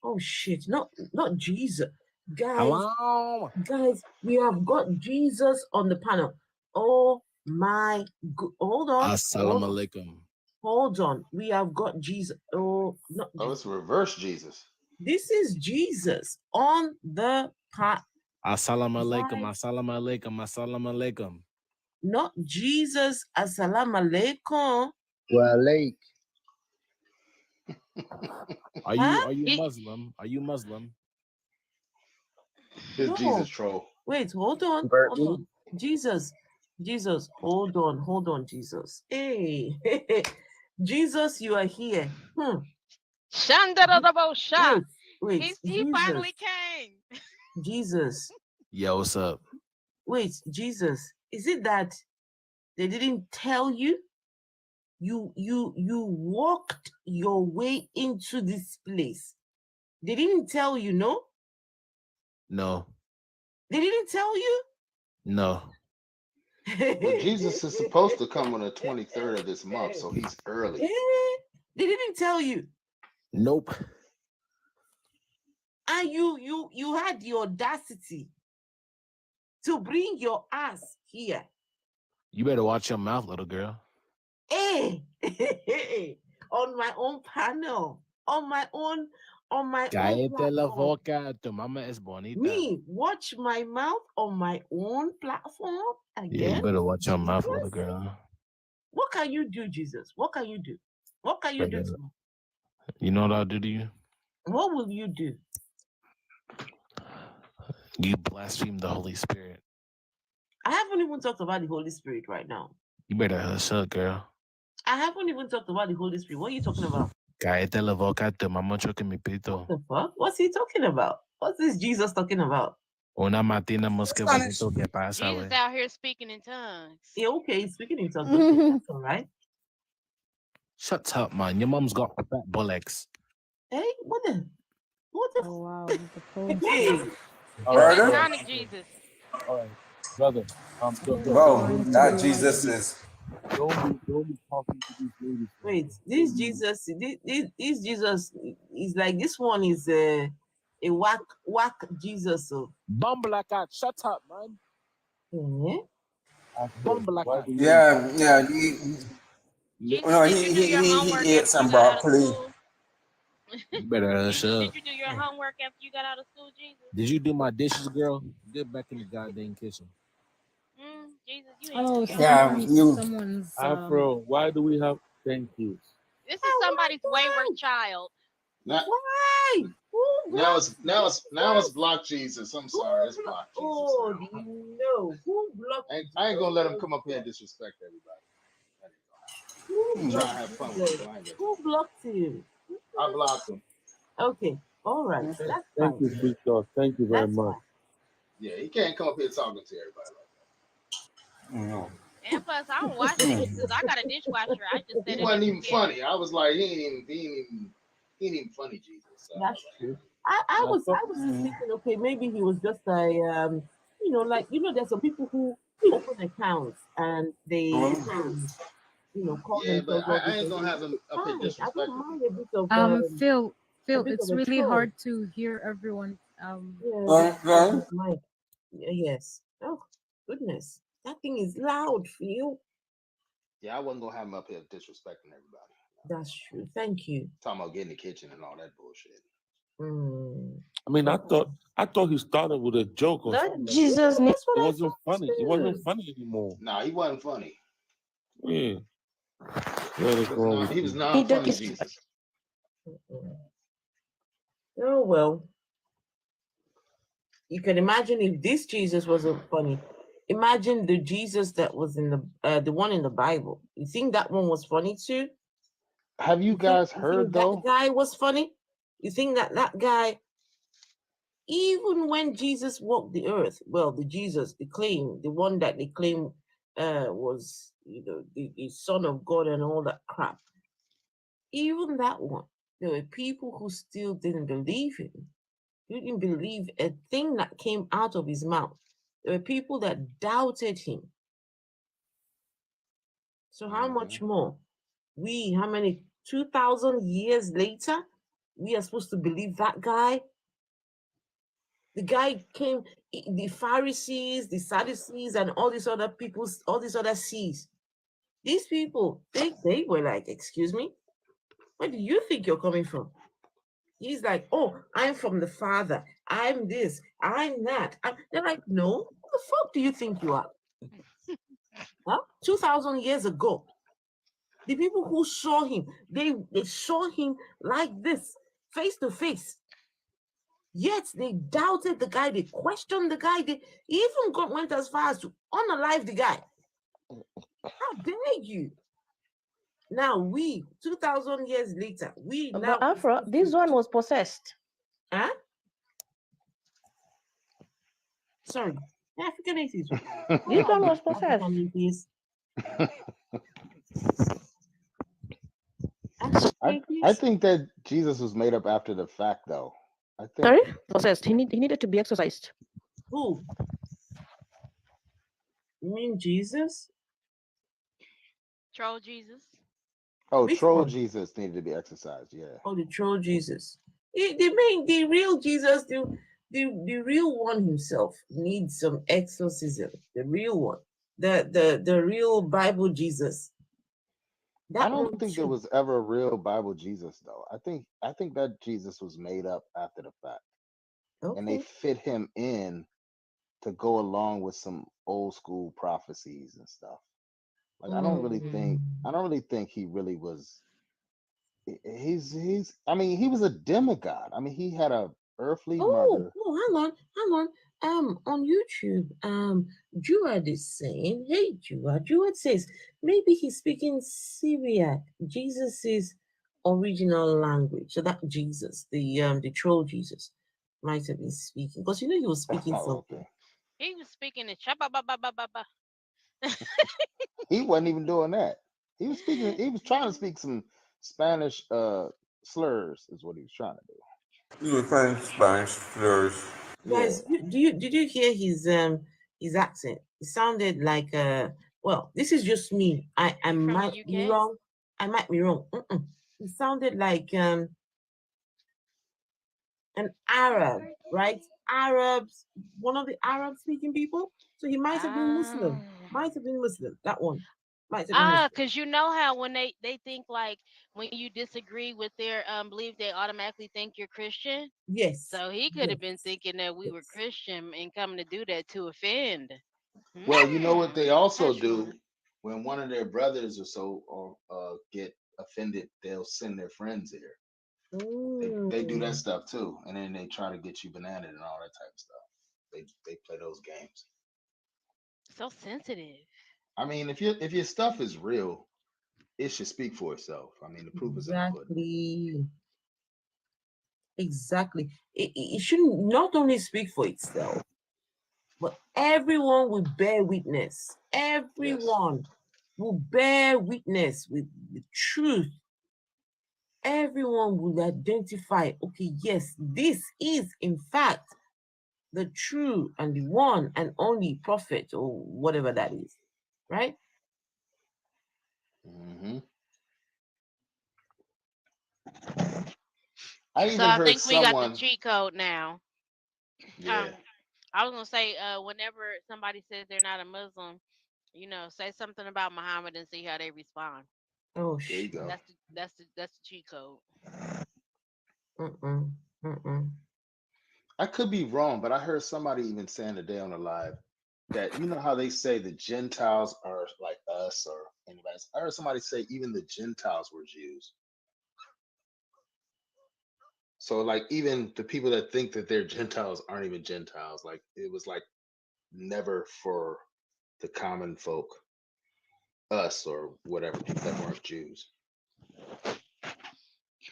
Oh shit! Not Jesus, guys. Hello. Guys, we have got Jesus on the panel. Oh my God! Hold on. Assalamu alaikum. Hold on. We have got Jesus. Oh, not Oh, it's reverse Jesus. This is Jesus on the panel. Assalamu alaikum. Assalamu alaikum. Assalamu alaikum. Not Jesus. Assalamu alaikum. Waleik. Are you Muslim? Are you Muslim? This No. Jesus troll. Wait, hold on. Convert Hold me. on. Jesus, hold on, Jesus. Hey, Jesus, you are here. Shandarabosha. Wait, He Jesus, finally came. Jesus. Yo, what's up? Wait, Jesus. Is it that they didn't tell you? You walked your way into this place. They didn't tell you, no? No, They didn't tell you? no. Well, Jesus is supposed to come on the 23rd of this month, so he's early. They didn't tell you. Nope. And you had the audacity to bring your ass here. You better watch your mouth, little girl. Hey, on my own panel, on my own Cállate la platform. boca, tu mamá es bonita. Me, watch my mouth on my own platform Yeah, again. you better watch your mouth, Jesus? little girl. What can you do, Jesus? What can you do? What can you do to me? You know what I'll do to you? What will you do? You blaspheme the Holy Spirit. I haven't even talked about the Holy Spirit right now. You better hush up, girl. I haven't even talked about the Holy Spirit. What are you talking about? Cállate la boca, tu mamá choque mi pito. What the fuck? What's he talking about? What's this Jesus talking about? Una matina mosque Spanish. bonito que pasa, Jesus güey. out here speaking in tongues. Yeah, okay, speaking in tongues. Okay, that's all right. Shut up, man. Your mom's got fat bullocks. Hey, what the? Oh wow, the pose. Hey, All It's right, that bro. Sonic Jesus. All right, brother. Bro, that Jesus is. Don't be talking to these ladies. wait, this Jesus, this Jesus is like, this one is a whack Jesus. So Bumblaka, shut up, man. Bumblaka. Yeah. Jesus, No, did you do your homework he ate after some you got out of broccoli. school? You better hush up. Did you do your homework after you got out of school, Jesus? Did you do my dishes, girl? Get back in the goddamn kitchen. Jesus, you ain't Oh, do your homework. someone's Afro, why do we have thank you? This is somebody's wayward child. Now, why? now it's block Jesus. I'm sorry, it's block Jesus. Oh, no. Who blocked? I ain't gonna let him come up here and disrespect everybody. Who Trying to have fun with blocked him. I ain't him? gonna- Who blocked him? I blocked him. Okay, all right, that's Thank you, fine. sweet God. Thank you very That's much. Yeah, he can't come up here talking to everybody like No. And plus, I don't wash dishes because I got a dishwasher. I just that. set He it wasn't in even the funny. I was like, he ain't even funny, Jesus. So That's true. I was thinking, okay, maybe he was just a there's some people who open accounts and they call yeah, but themselves all I ain't different gonna things. have him up here Fine, I disrespecting don't mind people. a bit of Phil, a bit it's of a really troll. hard to hear everyone. Mike. Yes. Oh goodness, that thing is loud for you. Yeah, I wasn't gonna have him up here disrespecting everybody. That's true. Thank you. Talking about getting in the kitchen and all that bullshit. I mean, I thought he started with a joke or That something. Jesus Yeah, name. that's what It I wasn't thought funny. It wasn't too. funny anymore. Nah, he wasn't funny. Yeah. What He is was wrong not. with He was you? non-funny Jesus. Oh well. You can imagine if this Jesus wasn't funny. Imagine the Jesus that was in the one in the Bible. You think that one was funny too? Have you guys You heard think that though? guy was funny? You think that that guy, even when Jesus walked the earth, well, the Jesus, the one that they claim was the Son of God and all that crap, even that one, there were people who still didn't believe him. You didn't believe a thing that came out of his mouth. There were people that doubted him. So how much more? How many 2,000 years later, we are supposed to believe that guy? The guy came, the Pharisees, the Sadducees, and all these other people, all these other sees. These people, they were like, excuse me, where do you think you're coming from? He's like, oh, I'm from the Father. I'm this, I'm that. They're like, no, who the fuck do you think you are? Huh? 2,000 years ago, the people who saw him, they saw him like this, face to face. Yet they doubted the guy, they questioned the guy, they even went as far as to unalive the guy. How dare you? Now we, 2,000 years later, we now. But Afro, this one was possessed. Huh? Sorry, African atheist. This one was possessed. African atheist. I think that Jesus was made up after the fact, though. I think. Sorry, possessed. He needed to be exorcised. Who? You mean Jesus? Troll Jesus. Oh, Which troll one? Jesus needed to be exercised. Yeah. Oh, the troll Jesus. The real Jesus, the real one himself needs some exorcism. The real one, the real Bible Jesus. I don't think there was ever a real Bible Jesus, though. I think that Jesus was made up after the fact, and they fit him in to go along with some old school prophecies and stuff. Like I don't really think he really was. He's. I mean, he was a demigod. I mean, he had a earthly mother. Oh, hang on. On YouTube, Juad is saying, hey, Juad says, maybe he's speaking Syriac, Jesus' original language. So that Jesus, the troll Jesus, might have been speaking. Because he was speaking something. He was speaking in Shabba. He wasn't even doing that. He was speaking. He was trying to speak some Spanish slurs. Is what he was trying to do. You were playing Spanish slurs. Guys, did you hear his accent? It sounded like well, this is just me. I might be wrong. I might be wrong. It sounded like an Arab, right? Arabs, one of the Arab speaking people. So he might have been Muslim. Might have been Muslim. That one. Because you know how when they think like when you disagree with their belief, they automatically think you're Christian. Yes. So he could have been thinking that we were Christian and coming to do that to offend. Well, you know what they also do when one of their brothers or so get offended, they'll send their friends here. They do that stuff too, and then they try to get you bananaed and all that type of stuff. They play those games. So sensitive. I mean, if your stuff is real, it should speak for itself. I mean, the proof is in the pudding. Exactly. It shouldn't not only speak for itself, but everyone will bear witness. Everyone will bear witness with the truth. Everyone will identify, okay, yes, this is in fact the true and the one and only prophet or whatever that is, right? Mm-hmm. I think we got the cheat code now. Yeah. I was gonna say, whenever somebody says they're not a Muslim, say something about Muhammad and see how they respond. Oh, There you go. That's the cheat code. Mm-mm. Mm-mm. I could be wrong, but I heard somebody even saying today on the live that you know how they say the Gentiles are like us or anybody else. I heard somebody say even the Gentiles were Jews. So like even the people that think that they're Gentiles aren't even Gentiles. Like it was like never for the common folk, us or whatever people that weren't Jews.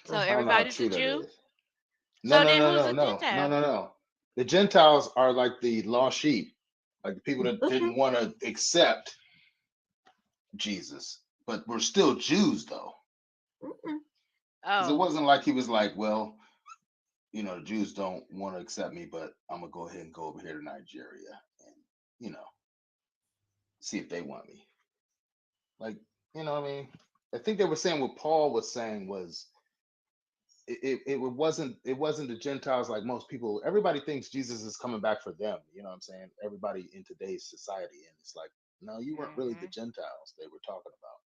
So I don't know how everybody's a true that Jew. is. No, So no, then no, who's no, a no, no, Gentile? no, no. The Gentiles are like the lost sheep, like the people that didn't want to accept Jesus, but we're still Jews though. Because it Oh, wasn't like he was like, well, you know, the Jews don't want to accept me, but I'm gonna go ahead and go over here to Nigeria and, you know, see if they want me. Like, you know what I mean? I think they were saying what Paul was saying was it wasn't the Gentiles like most people. Everybody thinks Jesus is coming back for them. You know what I'm saying? Everybody in today's society, and it's like, no, you weren't really the Gentiles they were talking about.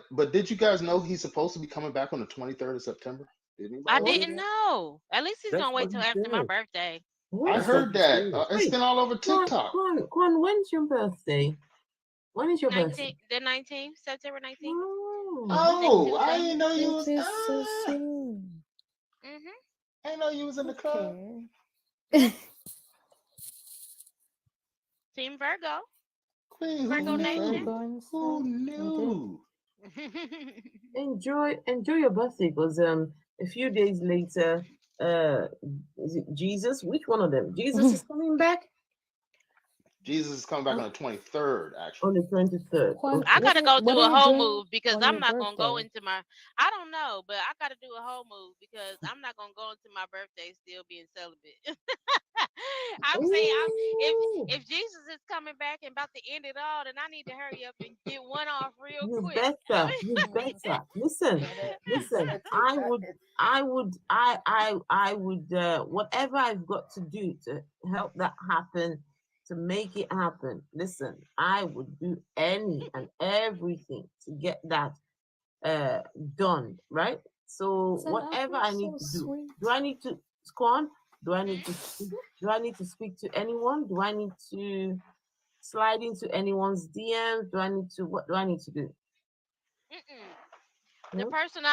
But did you guys know he's supposed to be coming back on the 23rd of September? Did anybody I know didn't that? know. At least he's That's gonna what wait till he after my said. birthday. I That's what heard he that. said. It's Wait, been all over TikTok. Quan, when's your birthday? When is your birthday? The 19th, September 19th. Oh, I didn't know you was. That is so soon. I didn't know you was in the club. Team Virgo. Queen, Virgo who Nation. knew? Who knew? Enjoy your birthday, because a few days later, is it Jesus? Which one of them? Jesus is coming back Jesus is coming back on the 23rd, actually. on the 23rd. I gotta go what do are a you whole doing move because on I'm your not gonna go birthday? into my. I don't know, but I gotta do a whole move because I'm not gonna go into my birthday still being celibate. I'm saying, if Jesus is coming back and about to end it all, then I need to hurry up and get one off real You quick. better. Listen. I would whatever I've got to do to help that happen, to make it happen. Listen, I would do any and everything to get that done, right? So whatever I need to do I need to Quan? Do I need to speak to anyone? Do I need to slide into anyone's DMs? What do I need to do? The person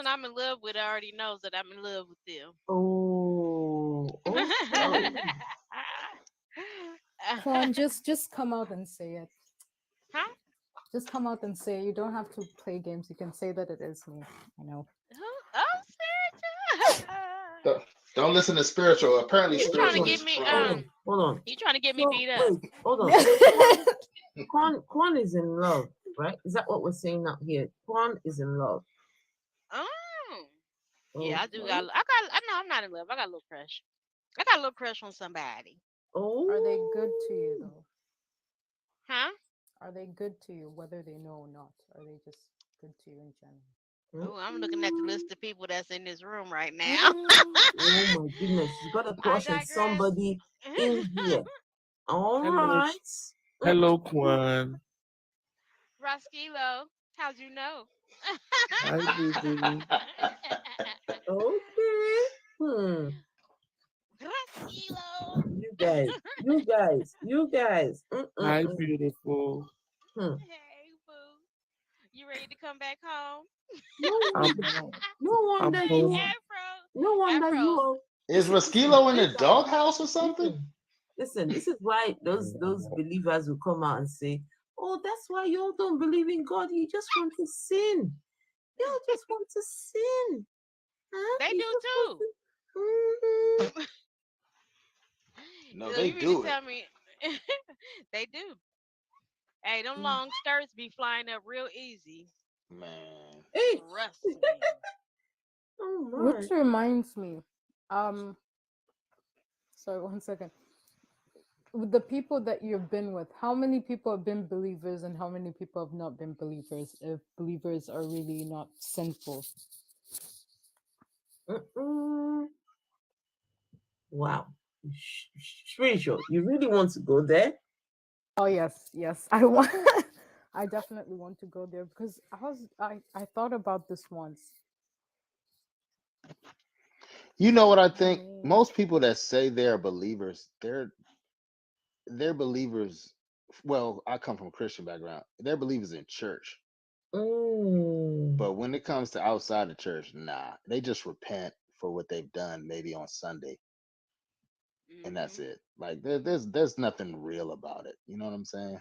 I'm in love with already knows that I'm in love with them. Oh, okay. Quan, just come out and say it. Huh? Just come out and say it. You don't have to play games. You can say that it is me. I know. Oh, spiritual. Don't listen to spiritual. Apparently, You trying to spiritual get is me? trolling. Hold on. You trying to get me beat up? Wait, hold on. Quan is in love, right? Is that what we're saying out here? Quan is in love. Yeah, I do. I know I'm not in love. I got a little crush. I got a little crush on somebody. Oh, are they good to you though? Huh? Are they good to you, whether they know or not? Are they just good to you in general? Oh, I'm looking at the list of people that's in this room right now. Oh my goodness, you got a crush on somebody in here. All right. Hello, Quan. Roskilo, how'd you know? Hi, baby. Okay. Roskilo. You guys. Hi, beautiful. Hey, boo. You ready to come back home? No wonder you. Is Raskilo in the doghouse or something? Listen, this is why those believers will come out and say, "Oh, that's why y'all don't believe in God. You just want to sin. Y'all just want to sin." Huh? They do too. No, So they you mean do to it. tell me they do? Hey, them long skirts be flying up real easy. Man. Trust me. Oh my. Which reminds me, sorry, 1 second. With the people that you've been with, how many people have been believers and how many people have not been believers, if believers are really not sinful? Wow. Spiritual. You really want to go there? Oh yes, I want. I definitely want to go there because I thought about this once. You know what I think? Man. Most people that say they're believers, they're believers. Well, I come from a Christian background. They're believers in church. But when it comes to outside the church, nah. They just repent for what they've done, maybe on Sunday, and that's it. Like there's nothing real about it. You know what I'm saying?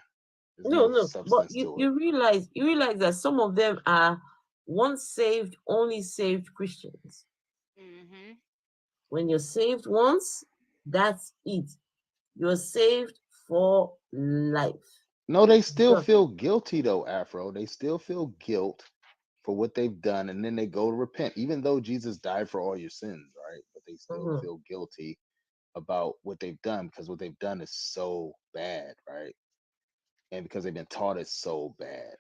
There's No, no no, but substance to it. you realize that some of them are once saved, only saved Christians. Mm-hmm. When you're saved once, that's it. You're saved for life. No, they still Done. feel guilty though, Afro. They still feel guilt for what they've done, and then they go to repent, even though Jesus died for all your sins, right? But they still feel guilty about what they've done because what they've done is so bad, right? And because they've been taught it's so bad.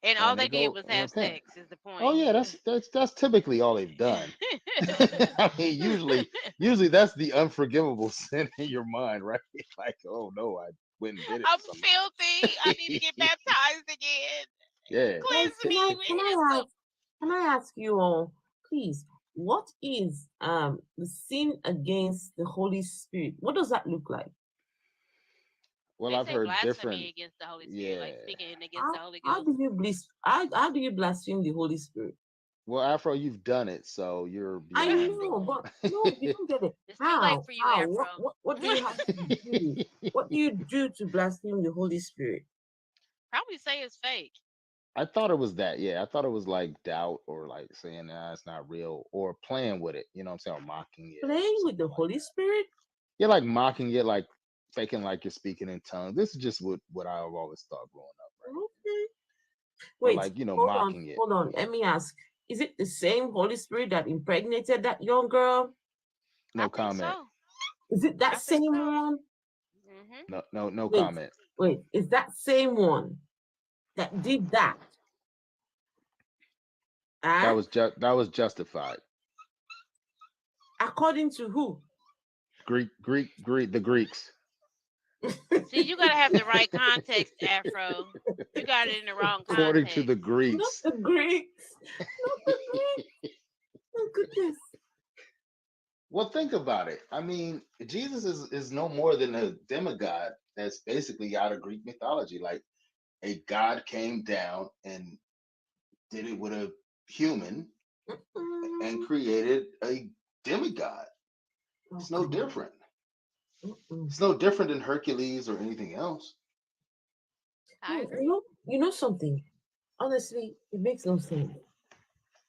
And all And they they did go was and have repent. sex is the point. Oh yeah, that's typically all they've done. I mean, usually that's the unforgivable sin in your mind, right? Like, oh no, I went and did it. I'm filthy. I need to get baptized again. Yeah. Cleanse me with hyssop. Can I ask you all, please, what is the sin against the Holy Spirit? What does that look like? Well, They I've say heard blasphemy different. against the Holy Spirit, Yeah. like speaking against the Holy How Ghost. how do you blaspheme the Holy Spirit? Well, Afro, you've done it, so you're I beyond. know, but no, you don't get it. It's too late for you, Afro. What do you have to do? What do you do to blaspheme the Holy Spirit? Probably say it's fake. I thought it was that. Yeah, I thought it was like doubt or like saying, nah, it's not real, or playing with it. You know what I'm saying? Or mocking it. Playing with the Holy Spirit? Yeah, like mocking it, like faking like you're speaking in tongues. This is just what I've always thought growing up, right? Okay. Or Wait, like, hold mocking on, it. hold on. Let me ask. Is it the same Holy Spirit that impregnated that young girl? No comment. So. Is it that same one? No Wait, comment. wait, is that same one that did that? That was justified. According to who? Greek, the Greeks. See, you gotta have the right context, Afro. You got it in the wrong context. According to the Greeks. Not the Greeks. Not the Greeks. Oh goodness. Well, think about it. I mean, Jesus is no more than a demigod that's basically out of Greek mythology. Like a god came down and did it with a human and created a demigod. It's no different. It's no different than Hercules or anything else. I agree. You know something? Honestly, it makes no sense.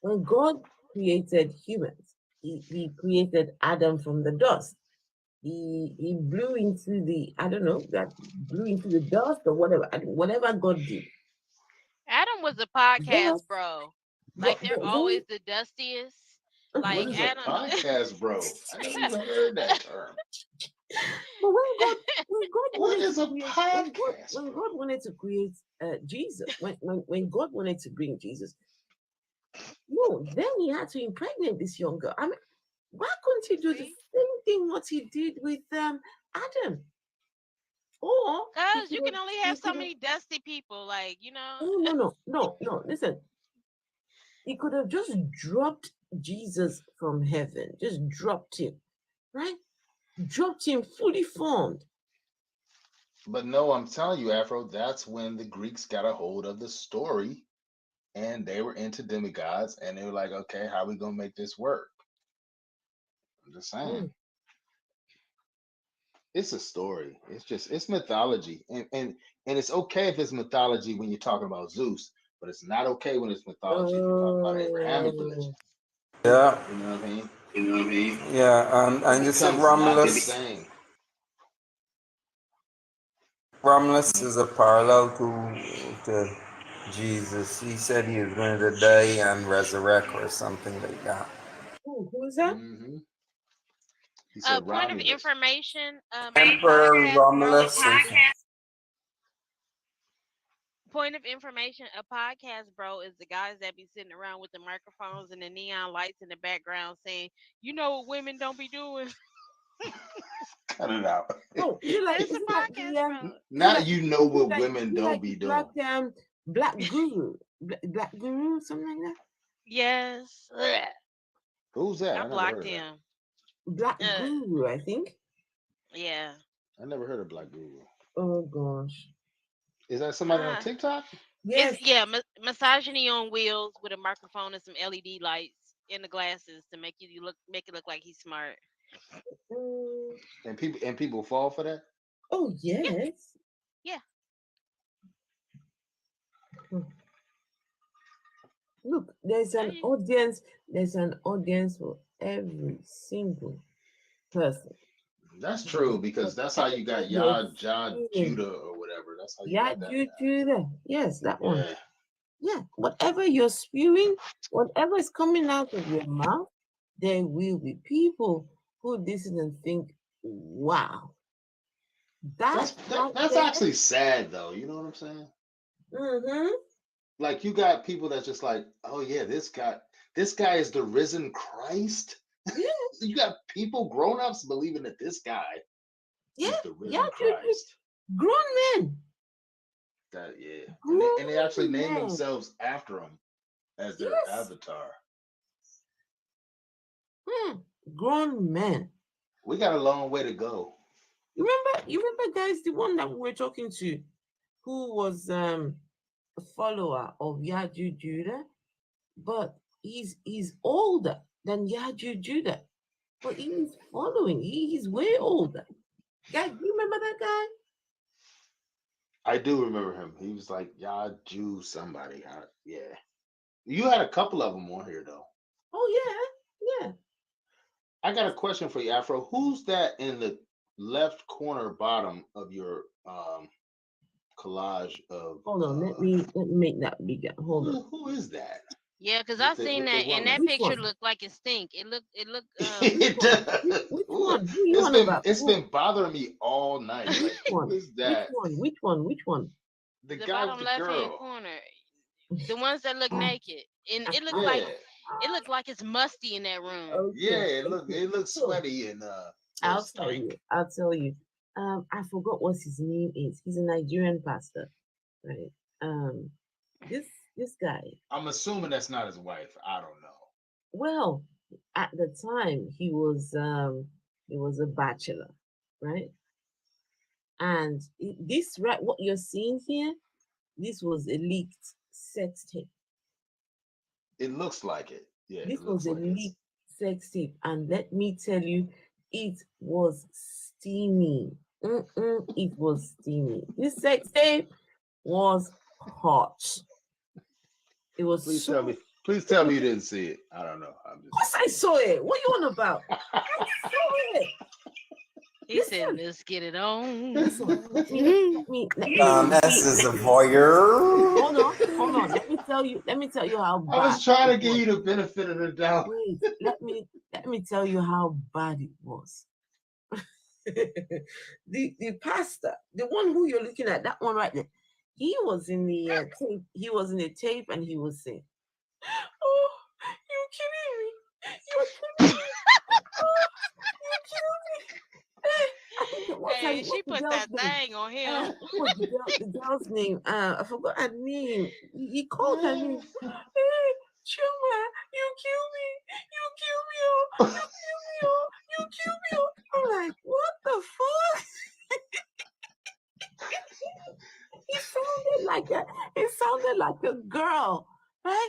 When God created humans, he created Adam from the dust. He blew into the, I don't know, that blew into the dust or whatever God did. Adam was a podcast Yes. bro. Like they're always the dustiest. Like What is Adam. a podcast, bro? I never even heard that term. But when God What wanted is to a create, podcast? when God wanted to create Jesus, when God wanted to bring Jesus, no, then he had to impregnate this young girl. I mean, why couldn't he do the same thing what he did with Adam? Or Because you can only have so many dusty people, like, you know. No. Listen, he could have just dropped Jesus from heaven, just dropped him, right? Dropped him fully formed. But no, I'm telling you, Afro, that's when the Greeks got a hold of the story and they were into demigods and they were like, okay, how are we gonna make this work? I'm just saying. It's a story. It's mythology. And it's okay if it's mythology when you're talking about Zeus, but it's not okay when it's mythology if you're talking about Abrahamic religion. Yeah. You know what I mean? Yeah, and you said Romulus is a parallel to Jesus. He said he was going to die and resurrect or something like that. Who is that? Mm-hmm. Point of information. Emperor Romulus. Point of information, a podcast, bro, is the guys that be sitting around with the microphones and the neon lights in the background saying, you know what women don't be doing. Cut it out. No, It's a podcast, bro. Not you know what women don't be doing. Like Black Guru, Black Guru, something like that. Yes. Ugh. Who's that? I I never blocked heard of that. him. Black Uh, Guru, I think. yeah. I never heard of Black Guru. Oh gosh. Is that somebody on Uh, TikTok? Yes. it's yeah, misogyny on wheels with a microphone and some LED lights in the glasses to make it look like he's smart. Mm, And people fall for that? oh yes. Yeah. Hmm. Look, there's There an you- audience. There's an audience for every single person. That's true because that's how you got Yah Judah or whatever. That's how you Yeah, got that. Judah. Yes, that one. Yeah. Yeah, whatever you're spewing, whatever is coming out of your mouth, there will be people who listen and think, wow, That's that right that's there. actually sad though. You know what I'm saying? Mm-hmm. Like you got people that's just like, oh yeah, this guy is the risen Christ. Yeah, You got people, grown-ups believing that this guy yeah, is the risen yeah, Christ. grown men. That yeah. Grown And they actually name men. themselves after him as their Yes. avatar. Grown men. We got a long way to go. You remember, guys, the one that we were talking to, who was a follower of Yaju Judah, but he's older than Yaju Judah, but he's following. He's way older. Guys, you remember that guy? I do remember him. He was like Yah Jew somebody. Yeah. You had a couple of them on here though. Oh yeah. I got a question for you, Afro. Who's that in the left corner bottom of your collage of Hold on, let me make that bigger. Hold on. who is that? Yeah, because With I the- seen with the that, and that woman. Which picture one? looked like it stink. It looked. It does. Which one? Who you on about? It's been bothering me all night. Like, Which one? who is that? Which one? The The guy bottom with the left hand girl. corner, the ones that look naked, and it looked Yeah. like it's musty in that room. Okay. Yeah, it looks So, sweaty and I'll stank. tell you. I forgot what his name is. He's a Nigerian pastor, right? This guy. I'm assuming that's not his wife. I don't know. Well, at the time he was a bachelor, right? And this right, what you're seeing here, this was a leaked sex tape. It looks like it. Yeah, This it looks was a like it. leaked sex tape, and let me tell you, it was steamy. It was steamy. This sex tape was hot. It was Please so. tell me you didn't see it. I don't know. I'm Of course, I saw it. What you on about? I saw it. He said, "Let's get it on." Listen, let me S is a voyeur. Hold on. Let me tell you how bad. I was trying to give you the benefit of the doubt. Wait, let me tell you how bad it was. the pastor, the one who you're looking at, that one right there, he was in the tape. He was in the tape, and he was saying, "Oh, you're kidding me! You're kidding me! Oh, you're kidding me!" Hey, she put that thing on him. What was the girl's name? I forgot her name. He called her name. Hey, Chuma, you kill me! You kill me! Oh, you kill me! Oh, you kill me! Oh. I'm like, what the fuck? It sounded like a girl, right?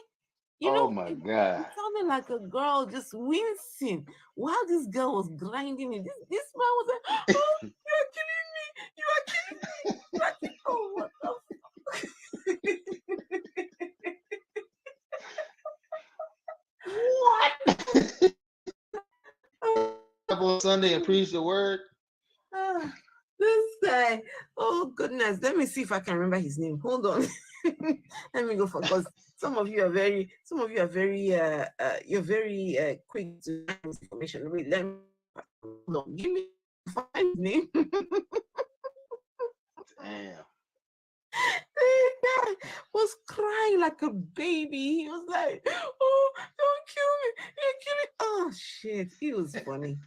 You know, Oh my God. it sounded like a girl just wincing while this girl was grinding it. This man was like, "Oh, you are killing me! You are killing me! You are killing me!" Oh, what the Up on Sunday and preach the word. This guy, oh goodness, let me see if I can remember his name. Hold on. Let me go for, because some of you are very you're very quick to find this information. Wait, let me hold on. Give me find his name. Damn. The guy was crying like a baby. He was like, "Oh, don't kill me! You're killing." Oh shit, he was funny.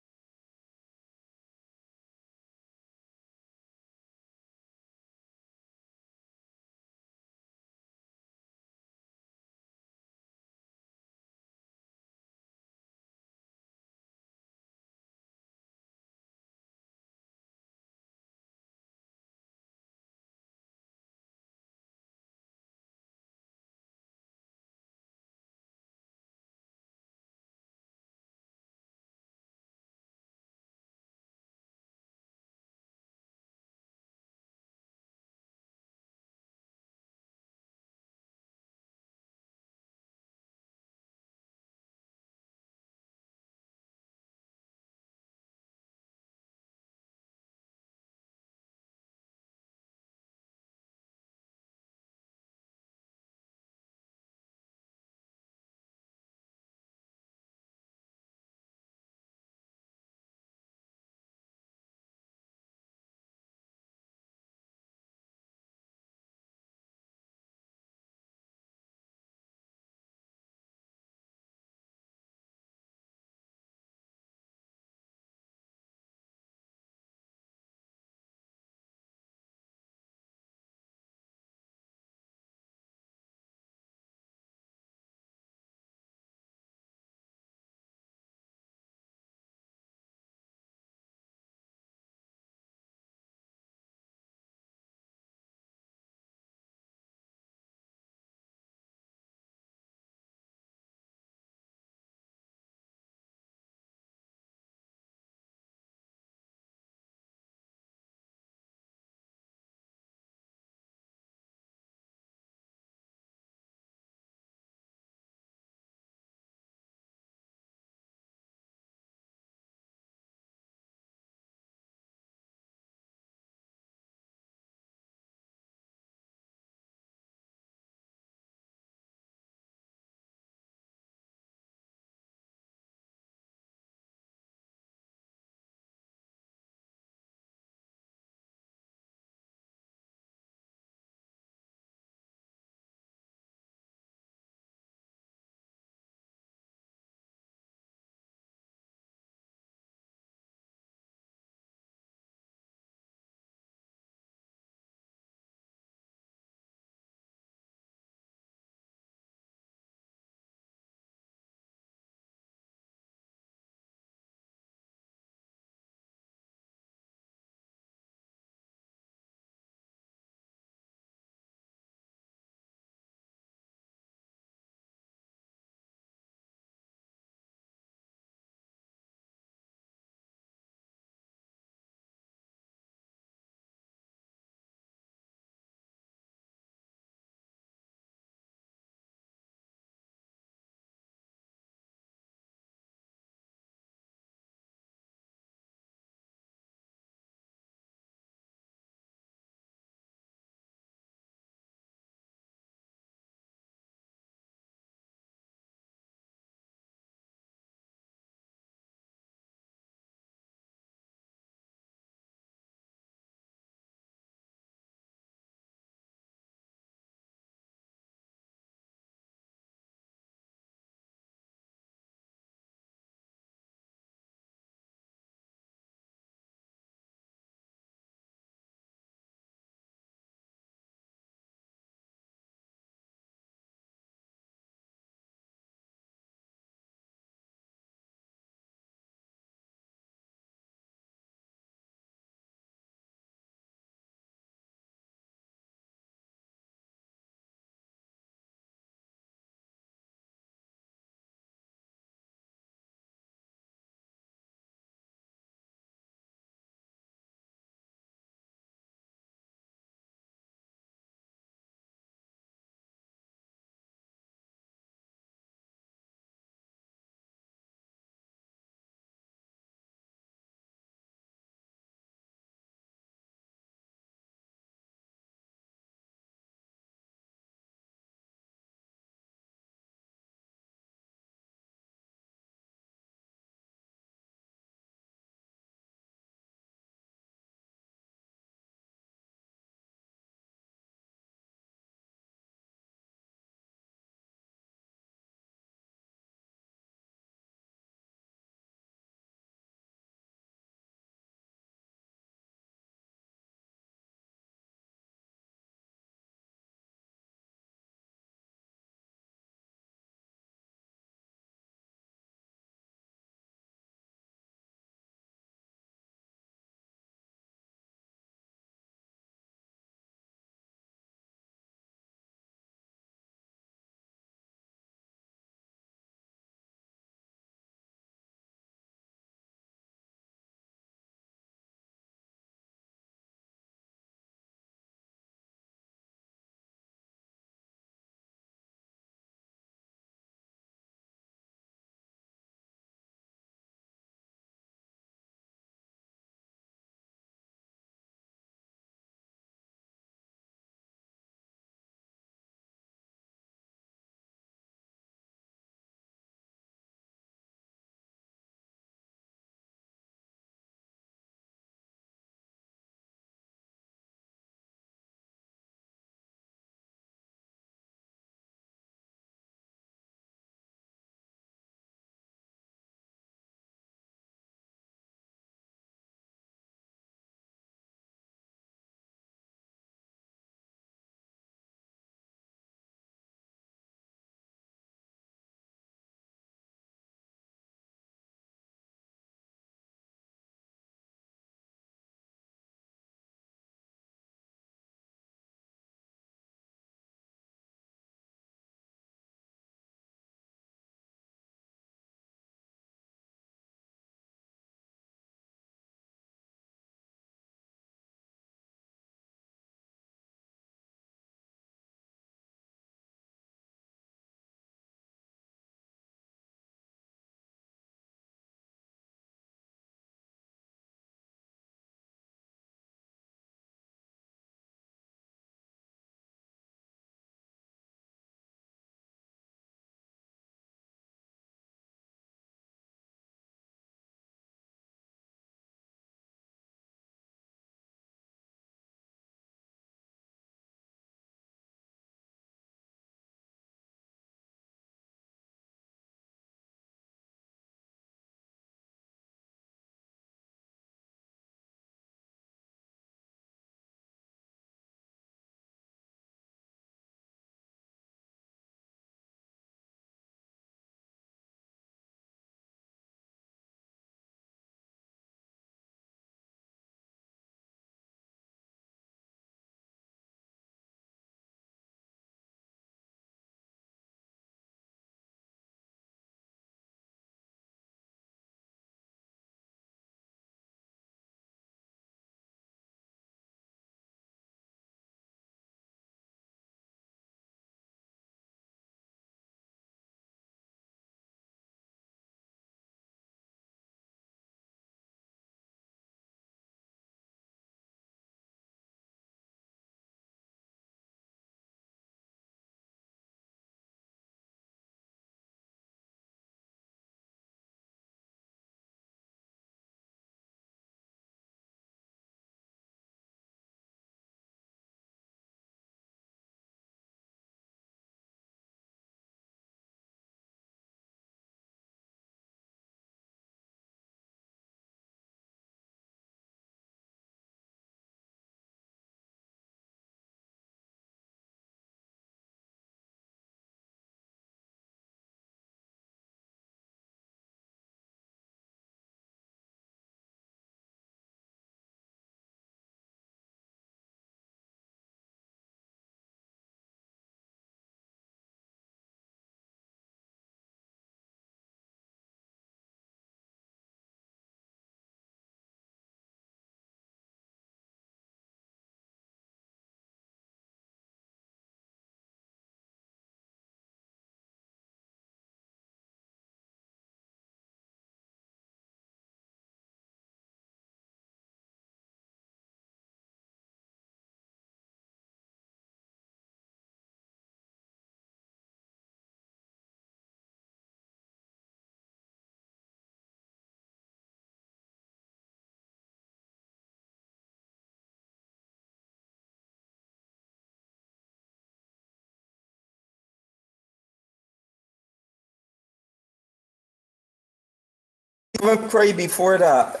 even pray before that.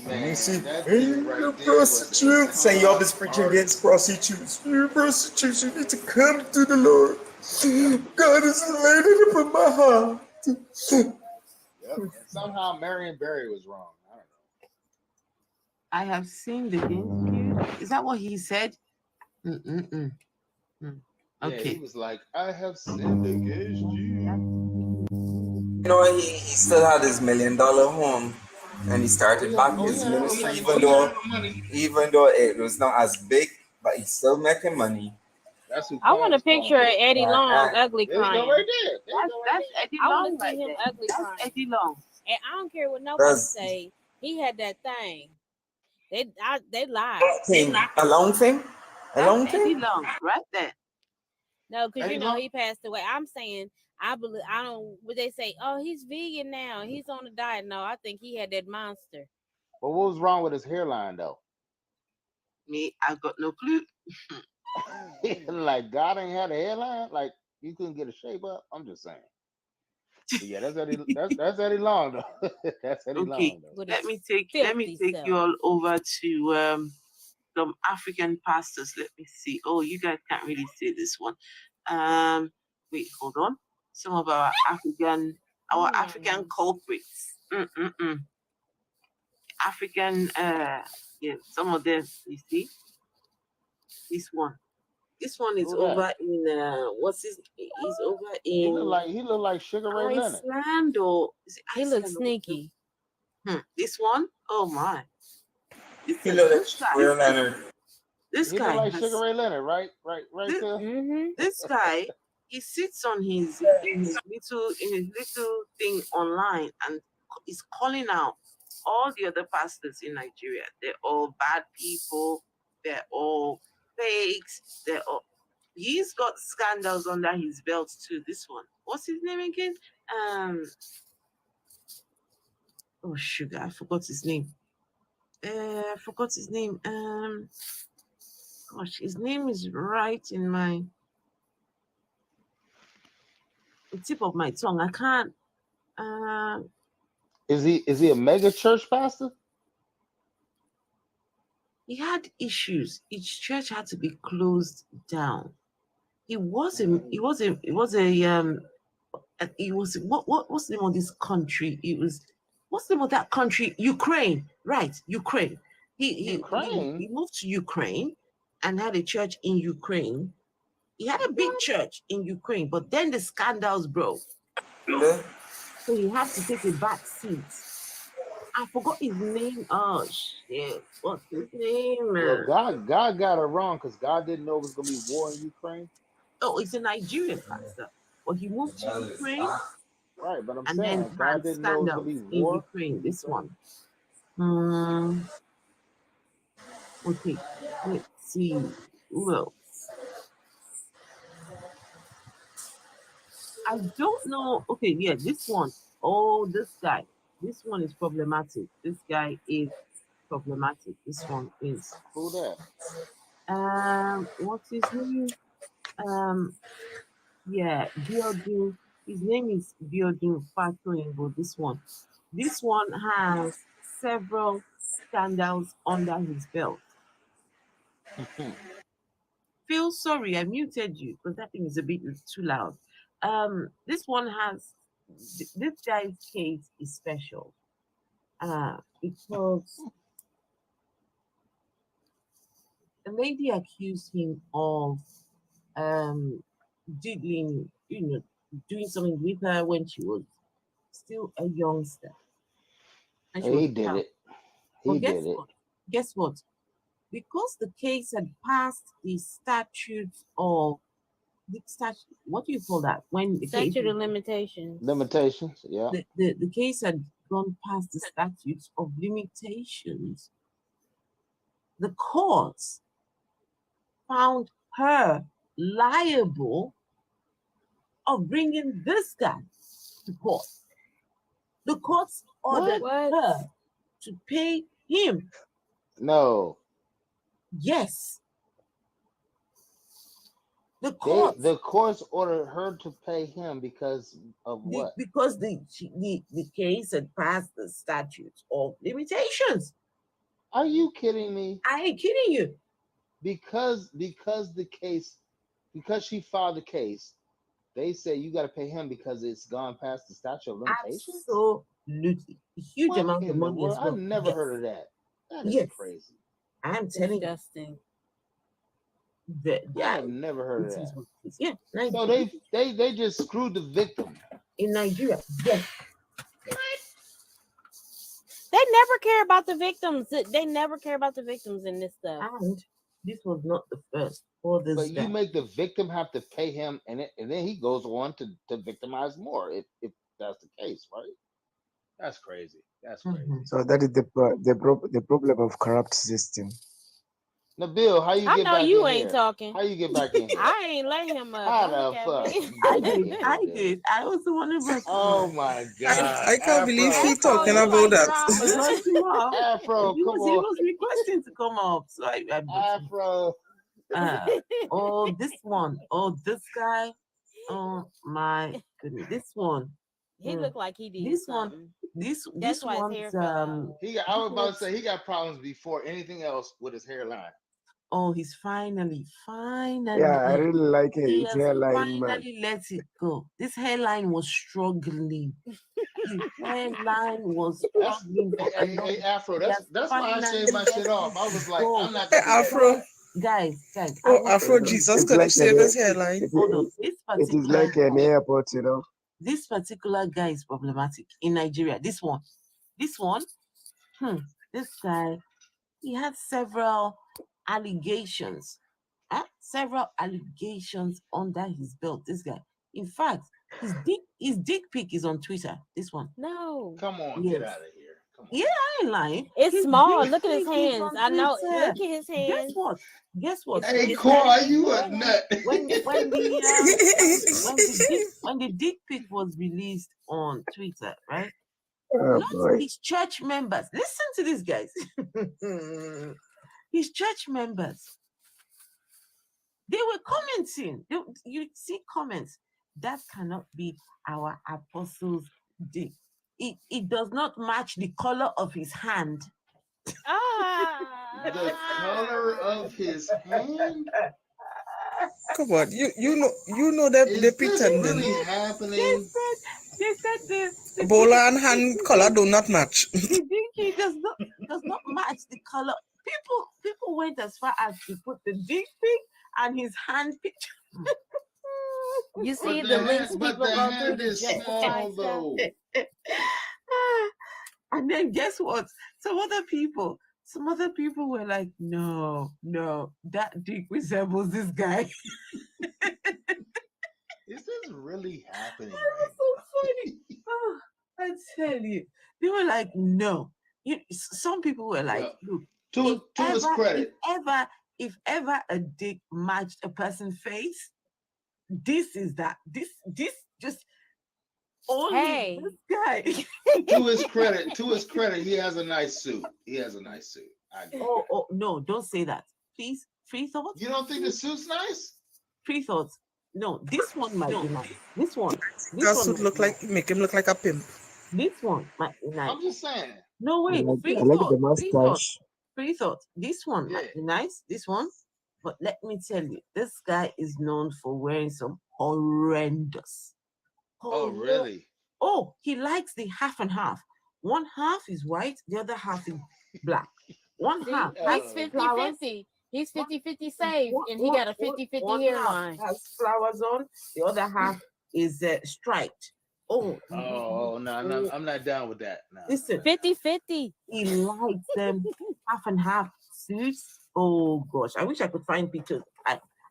Man, You see, that hey, dude right you there was a prostitutes, saying you always preaching artist. against prostitutes. You prostitutes, you need to come to the Lord. God is laid it upon my heart. Yep. And somehow Marion Barry was wrong. I don't know. I have sinned against you. Is that what he said? Mm. Yeah, Okay. he was like, I have sinned against you. You know, he still had his $1 million home, and he started back his ministry, even though it was not as big, but he's still making money. That's who I want a Christ called picture of him. Eddie Long ugly There you go crying. right there. There you go right That's there. Eddie I want Long to see right him there. ugly That's crying. Eddie Long. And I don't care what nobody That's say. He had that thing. They lied. thing, a long thing, a That's long Eddie thing. Long right there. No, because Eddie you know Long? he passed away. I'm saying I believe I don't. Would they say, oh, he's vegan now? He's on a diet. No, I think he had that monster. But what was wrong with his hairline though? Me, I got no clue. Like God ain't had a hairline. Like you couldn't get a shape up. I'm just saying. But yeah, that's Eddie. That's Eddie Long though. That's Eddie Okay, Long though. With let his me take filthy you self. all over to some African pastors. Let me see. Oh, you guys can't really see this one. Wait, hold on. Some of our African culprits. African, yeah, some of them. You see, this one. This one is Who that? over in he's over He in look like Sugar Ray Leonard. Iceland, or is it He looks Iceland? sneaky. This one, oh my! He Listen, looked this like guy, Real Leonard. this He look guy like has Sugar Ray Leonard, right this, there. this guy. He sits on his little thing online and is calling out all the other pastors in Nigeria. They're all bad people. They're all fakes. They're all. He's got scandals under his belt too. This one, what's his name again? Oh sugar, I forgot his name. I forgot his name. Gosh, his name is right in my tip of my tongue. I can't. Is he a mega church pastor? He had issues. Each church had to be closed down. What's the name of this country? What's the name of that country? Ukraine, right? Ukraine. He moved to Ukraine and had a church in Ukraine. He had a big church in Ukraine, but then the scandals broke. So he had to take a back seat. I forgot his name. Oh shit! What's his name? Well, God got it wrong because God didn't know it was gonna be war in Ukraine. Oh, it's a Nigerian pastor. Well, he moved to Ukraine. Right, but I'm and saying then God had didn't know it was scandals gonna be in war. Ukraine. This one. Okay, let's see. Who else? I don't know. Okay, yeah, this one. Oh, this guy. This one is problematic. This guy is problematic. This one is. Who that? What's his name? Yeah, Biodun. His name is Biodun Fatoyinbo. This one has several scandals under his belt. Feel sorry, I muted you because that thing is a bit too loud. This one has this guy's case is special because a lady accused him of doing something with her when she was still a youngster. And she He was did out. it. He did it. Guess what? Because the case had passed the statutes of what do you call that? When the Statute of limitations. Limitations, yeah. The case had gone past the statutes of limitations. The courts found her liable of bringing this guy to court. The courts ordered her to pay him. No. Yes. The court, the courts ordered her to pay him because of what? because the case had passed the statute of limitations. Are you kidding me? I ain't kidding you. Because she filed the case, they say you got to pay him because it's gone past the statute of limitations. Absolutely, a huge What amount in of the money world? as well. I've never heard of that. That is Yes. crazy. I'm telling you. Disgusting. I have never heard of that. Yeah, So they just screwed the victim. In Nigeria. Yes. They never care about the victims. They never care about the victims in this stuff. And this was not the first for this. But you make the victim have to pay him, and then he goes on to victimize more if that's the case, right? That's crazy. That's crazy. So that is the problem of corrupt system. Nabil, how you I get know back you in ain't here? talking. How you get back in here? I ain't let him up. How Don't the look at fuck? me. I did. I was the one who brought Oh my god! I can't believe Afro. she talking you about like that. I brought him up. Afro, He come was on. requesting to come up, so I brought him. Afro. Oh, this one. Oh, this guy. Oh my goodness, this one. He looked like he did This something. one. This That's why his one's hair fell out. I was about to say he got problems before anything else with his hairline. Oh, he's finally. Yeah, I really like it. He His has hairline, man. finally let it go. This hairline was struggling. His hairline was struggling. Hey, Afro, that's why I shaved my shit off. I was like, I'm not Hey, gonna do Afro. Guys. Oh, Afro Jesus, It's could like have saved an, his hairline. Hold on. This it is particular like an airport, you know. this particular guy is problematic in Nigeria. This one. This guy, he had several allegations. Several allegations under his belt. This guy. In fact, his dick pic is on Twitter. This one. No. Come on, Yes. get out of here. Come on. Yeah, I ain't lying. It's His small. dick Look at his pic is hands. on I know. Twitter. Look at his Guess hands. what? Guess what? Hey, This Cora, guy- you a nut. when the dick pic was released on Twitter, right? Oh, Not boy. his church members. Listen to this, guys. His church members. They were commenting. You see comments. That cannot be our apostle's dick. It does not match the color of his hand. The color of his hand? Come on, you know that Is they this pretending. really happening? They said the Bola and hand color do not match. the dinky does not match the color. People went as far as to put the dick pic and his hand picture. You see the links people the go through hand to is justify small stuff. though. And then guess what? Some other people were like, no, that dick resembles this guy. Is this really happening? That's so funny. Oh, I tell you, they were like, no. Some people were like, look, To his credit, if ever a dick matched a person's face, this is that. This just only Hey. this guy. to his credit, he has a nice suit. I agree. Oh no, don't say that. Please, free thoughts. You don't think the suit's nice? Free thoughts. No, this one might be nice. This one. That should make him look like a pimp. This one might be nice. I'm just saying. No, wait. I like the mustache. Free thoughts. This one might be nice. This one. But let me tell you, this guy is known for wearing some horrendous. Oh, really? Oh, he likes the half and half. One half is white, the other half is black. One See, half he's has flowers. 50-50. He's 50-50 saved, and he got a 50-50 one half hairline. has flowers on, the other half is striped. Oh, no, I'm not down with that. No. Listen, 50-50. he likes them half and half suits. Oh gosh, I wish I could find pictures.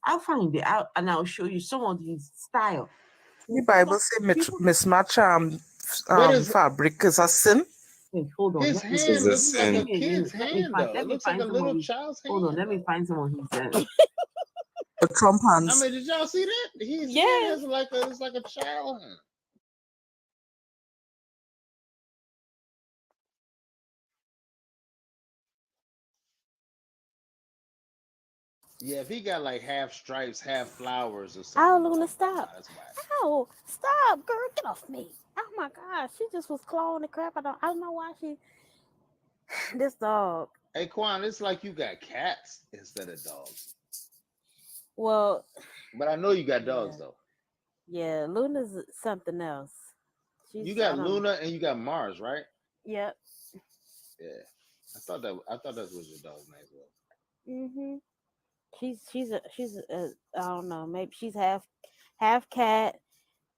I'll find it out and I'll show you some of his style. The Bible says mismatch fabric is a sin. Wait, hold on. His hand looks like a kid's hand, though. It looks like a little child's hand. Hold on, let me find someone who says. The Trump hands. I mean, did y'all see that? His Yeah. hand is it's like a child hand. Yeah, if he got like half stripes, half flowers or Oh, something, Luna, like, nah, stop. that's whack. Oh, stop, girl, get off me. Oh my gosh, she just was clawing the crap out of. I don't know why she. This dog. Hey, Quan, it's like you got cats instead of dogs. Well, But I know you got yeah, dogs though. yeah. Luna's something else. You She's. got I don't. Luna and you got Mars, right? Yep. Yeah. I thought that was your dog's name as well. Mhm. She's I don't know. Maybe she's half cat,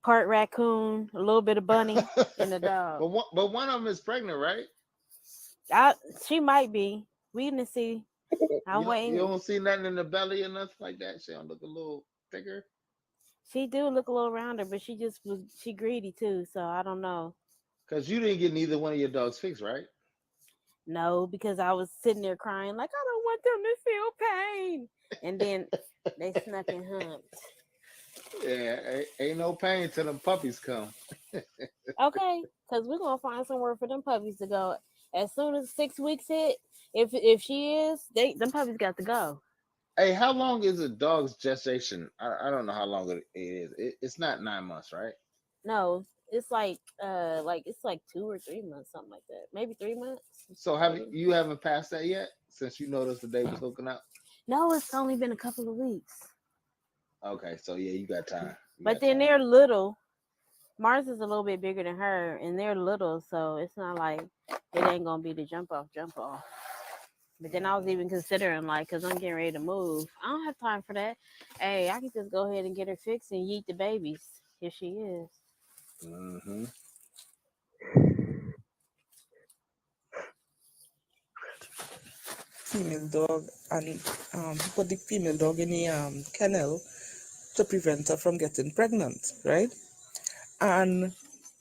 part raccoon, a little bit of bunny, and a dog. But one of them is pregnant, right? She might be. We didn't see. I'm You waiting. don't see nothing in the belly or nothing like that. She don't look a little thicker. She do look a little rounder, but she greedy too. So I don't know. Cause you didn't get neither one of your dogs fixed, right? No, because I was sitting there crying like I don't want them to feel pain, and then they snuck and humped. Yeah, ain't no pain till them puppies come. Okay, because we're gonna find somewhere for them puppies to go as soon as 6 weeks hit. If she is, them puppies got to go. Hey, how long is a dog's gestation? I don't know how long it is. It's not 9 months, right? No, it's like it's like 2 or 3 months, something like that. Maybe 3 months. So you haven't passed that yet since you noticed the day was hooking up? No, it's only been a couple of weeks. Okay, so yeah, you got time. But then they're little. Mars is a little bit bigger than her, and they're little, so it's not like it ain't gonna be the jump off. But then I was even considering because I'm getting ready to move. I don't have time for that. Hey, I can just go ahead and get her fixed and yeet the babies. Here she is. Mm-hmm. Female dog, and put the female dog in the kennel to prevent her from getting pregnant, right? And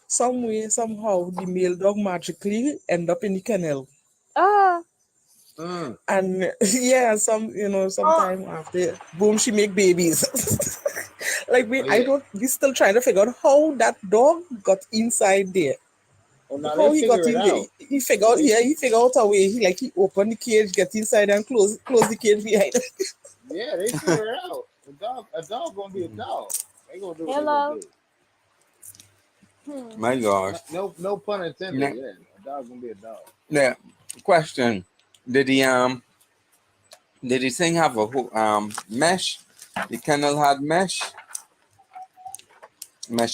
some way, somehow, the male dog magically end up in the kennel. And yeah, sometime after, boom, she make babies. We still trying to figure out how that dog got inside there. Oh, now How they he got figure it in there. out. He figured out, he figured out a way. He opened the cage, get inside and close the cage behind him. Yeah, they figure it out. A dog gonna be a dog. They gonna do what Hello. they gonna do. My gosh. No pun intended. Yeah. Yeah, a dog gonna be a dog. Yeah. Question: Did the thing have a mesh? The kennel had mesh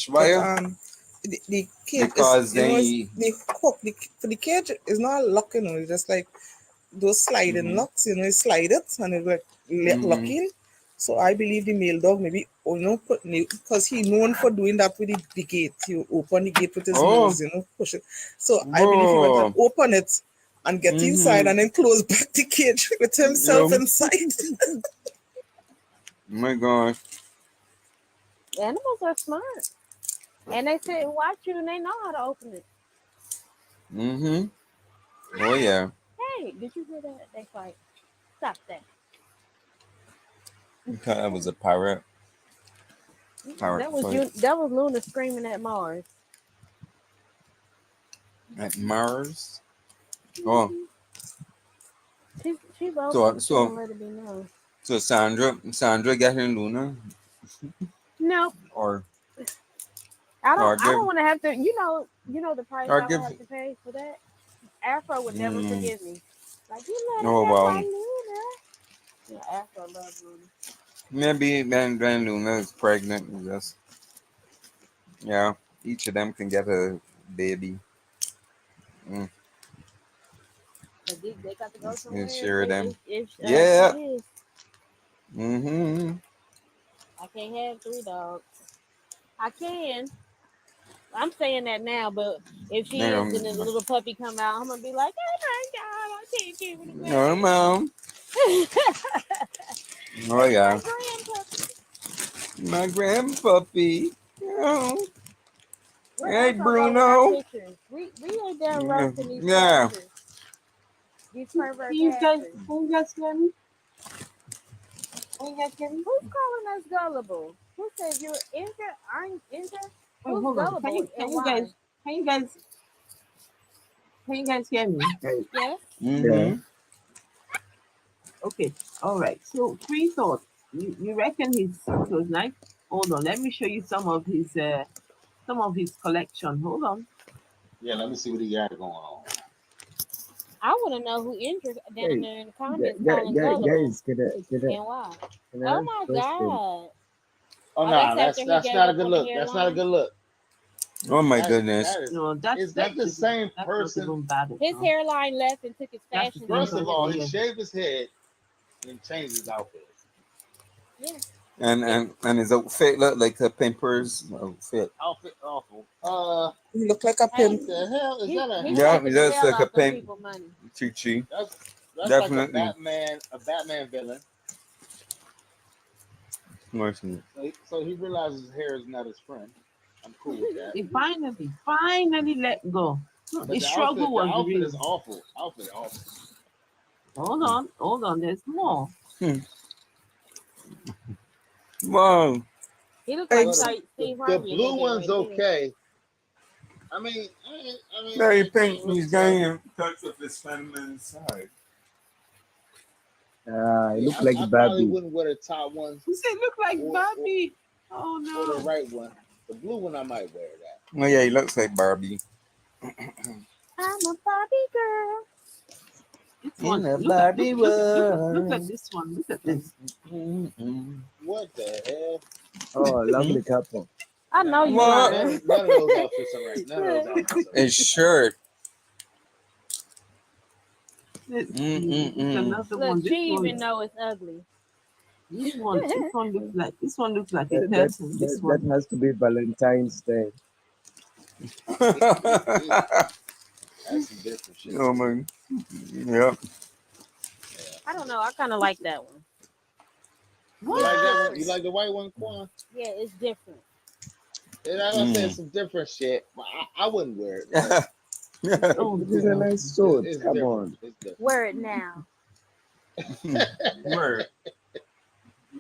wire. The cage Because is, the hook for the cage is not lock, it's just like those sliding locks, you slide it and it like lock in. So I believe the male dog maybe, because he known for doing that with the gate. He open the gate with his nose, push it. So I believe he went and open it and get inside and then close back the cage with himself inside. My gosh. Animals are smart. And they sit and watch you and they know how to open it. Oh yeah. Hey, did you hear that? They fight. Stop that. Okay, that was a pirate. That was Luna screaming at Mars. At Mars? Oh. She loves So let it be known. So Sandra getting Luna? No. Or I don't want to have to, you know the price I would give- have to pay for that. Afro would never forgive me. Like, you let Oh, her wow. have my Luna. Yeah, Afro loves Luna. Maybe when Luna is pregnant, each of them can get a baby. But they got to go somewhere. And share them. Yeah. I can't have 3 dogs. I can. I'm saying that now, but if she is and the little puppy come out, I'm gonna be like, oh my god, I can't give it away. No, Mom. Oh yeah. My grandpuppy. Oh. Hey, Bruno. We ain't done roasting these Yeah. characters. These pervert Can you guys characters. hear me? Can you guys hear me? Who's calling us gullible? Who said you're injured? I'm injured? Wait, Who's hold on. gullible? Can you and guys hear me? Yes. Mm-hmm. Okay. All right. So three thoughts. You reckon his suit was nice? Hold on. Let me show you some of his collection. Hold on. Yeah, let me see what he got going on. I want to know who Indra down Hey, there in the comments calling gullible guys, and why. can I Oh ask my a question? God. Oh Oh, no, that's after he that's gave not a up good on the look. That's not a hairline. good look. Oh my That goodness. that is No, is that the same that's not person? even bad at His all. hairline left and took his That's the fashion same First of with all, person. he Yeah. shaved his head and changed his outfit. Yeah. And his outfit looked like a pimper's outfit. Outfit awful. You look like a Hey, pimp. What the hell is that? he Yeah, tried to he looks sell like a out them pimp. people money. Chi-Chi. That's like Definitely. a Batman villain. Martin. So he realizes his hair is not his friend. I'm cool with that. He finally let go. But The struggle the was outfit real. is awful. Outfit awful. Hold on. There's more. Wow. He looked Well, like the, Steve the Harvey a little blue bit one's right there. okay. I mean, Yeah, I you can't think really he's tell. getting in touch with his feminine side. It look I like probably Barbie. wouldn't wear the top one You say look like or Barbie. Oh or no. the right one. The blue one I might wear that. Oh yeah, he looks like Barbie. I'm a Barbie girl. This In one. a Look at Barbie look world. at this one. Look at this. What the hell? Oh, lovely couple. I know you What? lying. None of those outfits are right. None of those outfits are right. His shirt. It's Mm-mm-mm. another one. Look, This she one. even know it's ugly. This one looks like a That, person. This that one. has to be Valentine's Day. That's some different shit. Oh man. Yep. I don't know. I kind of like that one. You like that one? You like the white one, Quan? Yeah, it's different. And I don't say it's some different shit, but I wouldn't wear it. Oh, This is a nice suit. It's Come different. on. It's different. Wear it now. Word.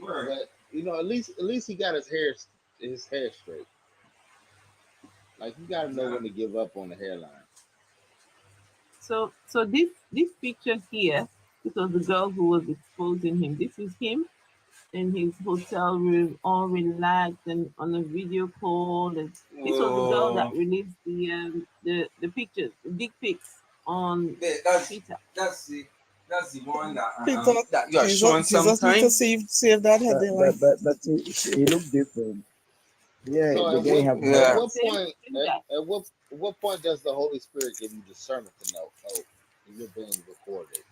But you know, at least he got his hair straight. Like you gotta know when to give up on the hairline. So this picture here, this was the girl who was exposing him. This is him in his hotel room, all relaxed and on a video call. And this was the girl that released the pictures, the dick pics on Twitter. That's the one that Peter, that you are Jesus, showing Jesus need to sometimes. save that headache life. But he looked different. Yeah, So the guy have at hair. what point at what point does the Holy Spirit give you discernment to know, oh, you're being recorded?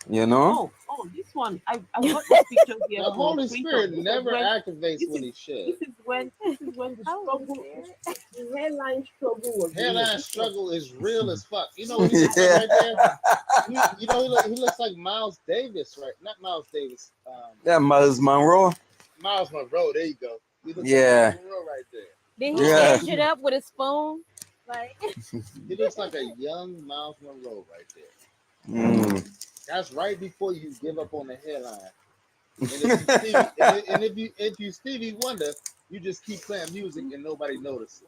You know? Oh, this one. I got this picture here. The for Holy free Spirit thought. never activates when he should. This is when the struggle, the hairline struggle was Hairline real. struggle is real as fuck. You know what he looks like right there? You know he looks like Miles Davis, right? Not Miles Davis. Yeah, Miles Monroe. Miles Monroe. There you go. He looks Yeah. like Miles Monroe right there. Did he Yeah. edge it up with a spoon? Like He looks like a young Miles Monroe right there. Mm. That's right before you give up on the hairline. And if you Stevie Wonder, you just keep playing music and nobody notices.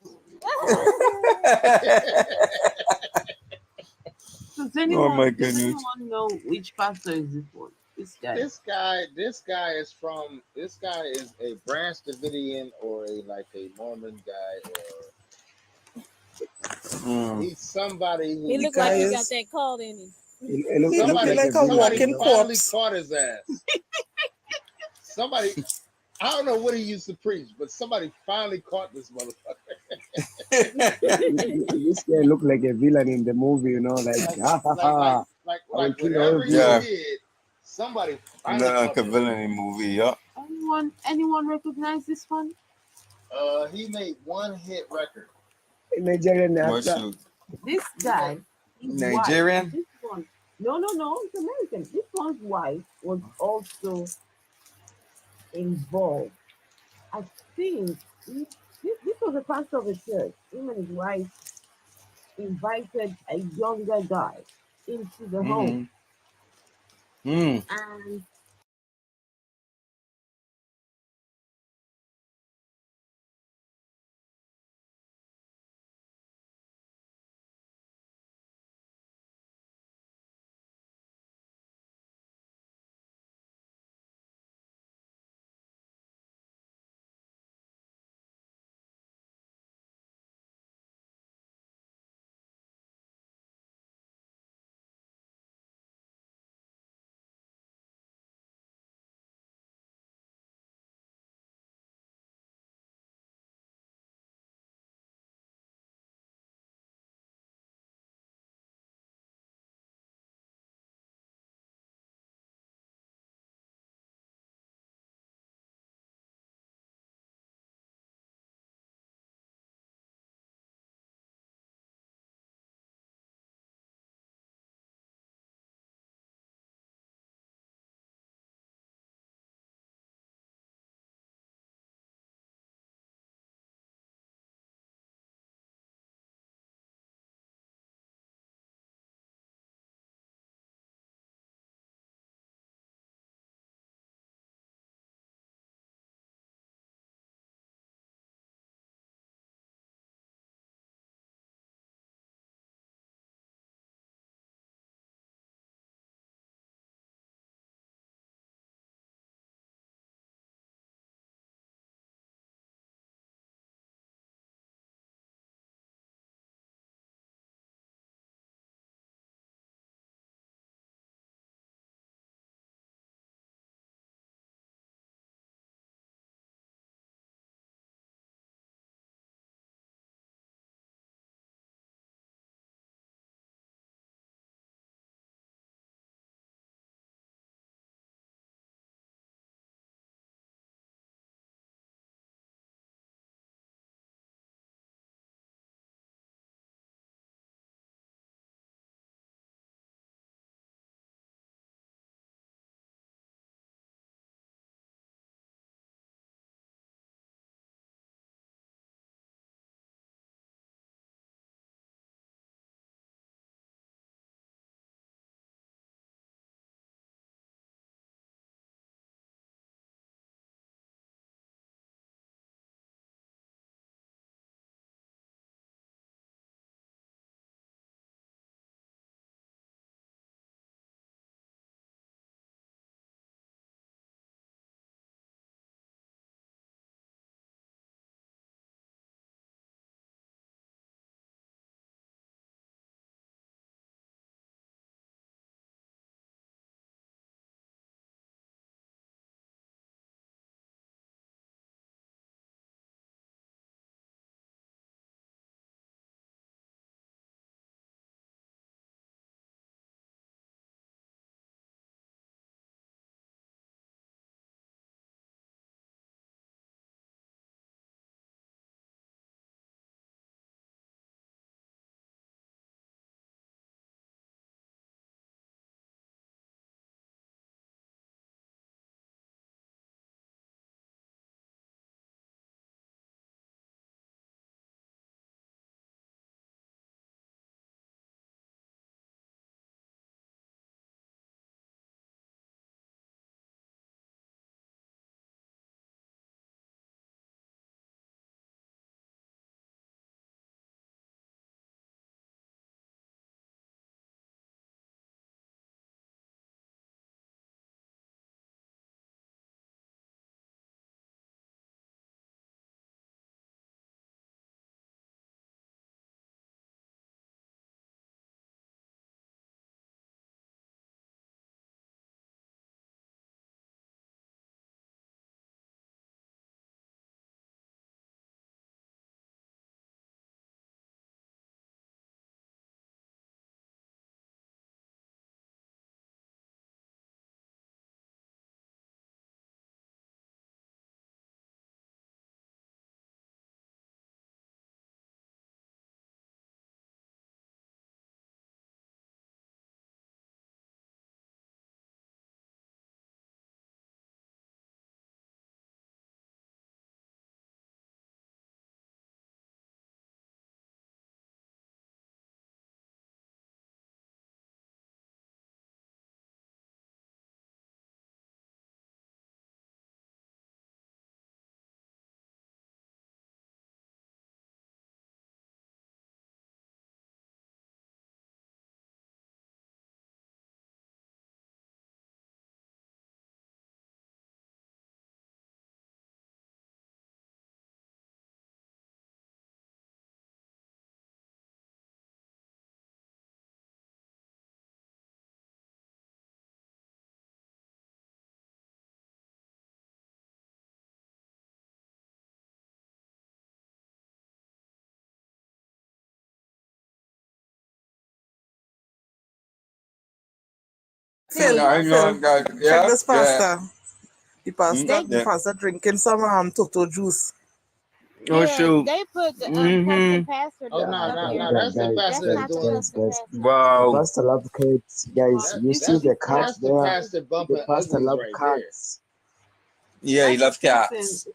Does Oh anyone, my does goodness. anyone know which pastor is this one? This guy. This guy is a Branch Davidian or a Mormon guy or he's somebody who he looked like he got that cold in him. It looks somebody like a finally corpse. caught his ass. Somebody, I don't know what he used to preach, but somebody finally caught this motherfucker. This guy look like a villain in the movie, you know, like ha ha ha. I will kill all Whatever of he you. did, somebody finally Like caught a this. villain movie, yeah. Anyone recognize this one? He made one hit record. Nigerian What actor. shoot? This guy, his Nigerian? wife, this one. No, it's American. This one's wife was also involved. I think this was a pastor of a church. Him and his wife invited a younger guy into the home, and Phil, I know Phil, that. check Yeah, this yeah. pastor. The They the Yeah. pastor drinking some Toto juice. Oh yeah, shoot. they put the custom Mm-hmm. pastor Oh up no, up no, here. no, that's the That's pastor that's not the doing it. custom pastor. The Wow. pastor love cats, guys. You see This the cats is there. pastor The bumping pastor uglies love right there. cats. Yeah, he loves cats.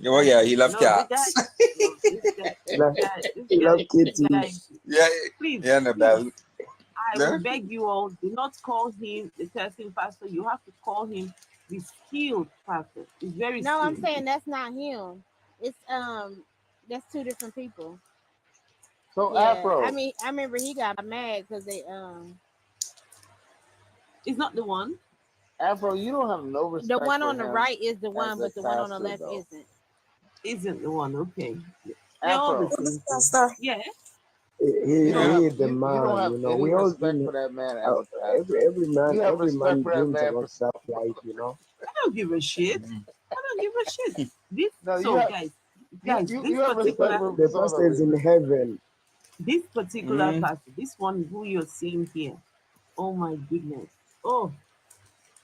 Oh yeah, he loves No, the guy, cats. no, He love, this he love guy, kitties. Yeah, please, yeah, no, please, I yeah. will beg you all, do not call him the testing pastor. You have to call him the skilled pastor. It's very No, I'm skilled. saying that's not him. It's that's two different people. So Yeah, Afro, I remember he got mad because they It's not the one. Afro, you don't have no the respect one for on the him right is the as one, a but the one on the pastor, left though. isn't. Isn't the one, okay. They're all the Afro, same thing. Pastor. Yeah. He you don't have is the you don't man, have you know. any We all respect dream. for that man as a pastor. Every man, You have every respect man for that dreams man about for that life, you know. I don't give a shit. I don't give a shit. This no, so you have guys, you this have respect particular for him The for some pastor other is in reason. heaven. this particular Mm. pastor, this one who you're seeing here. Oh my goodness. Oh,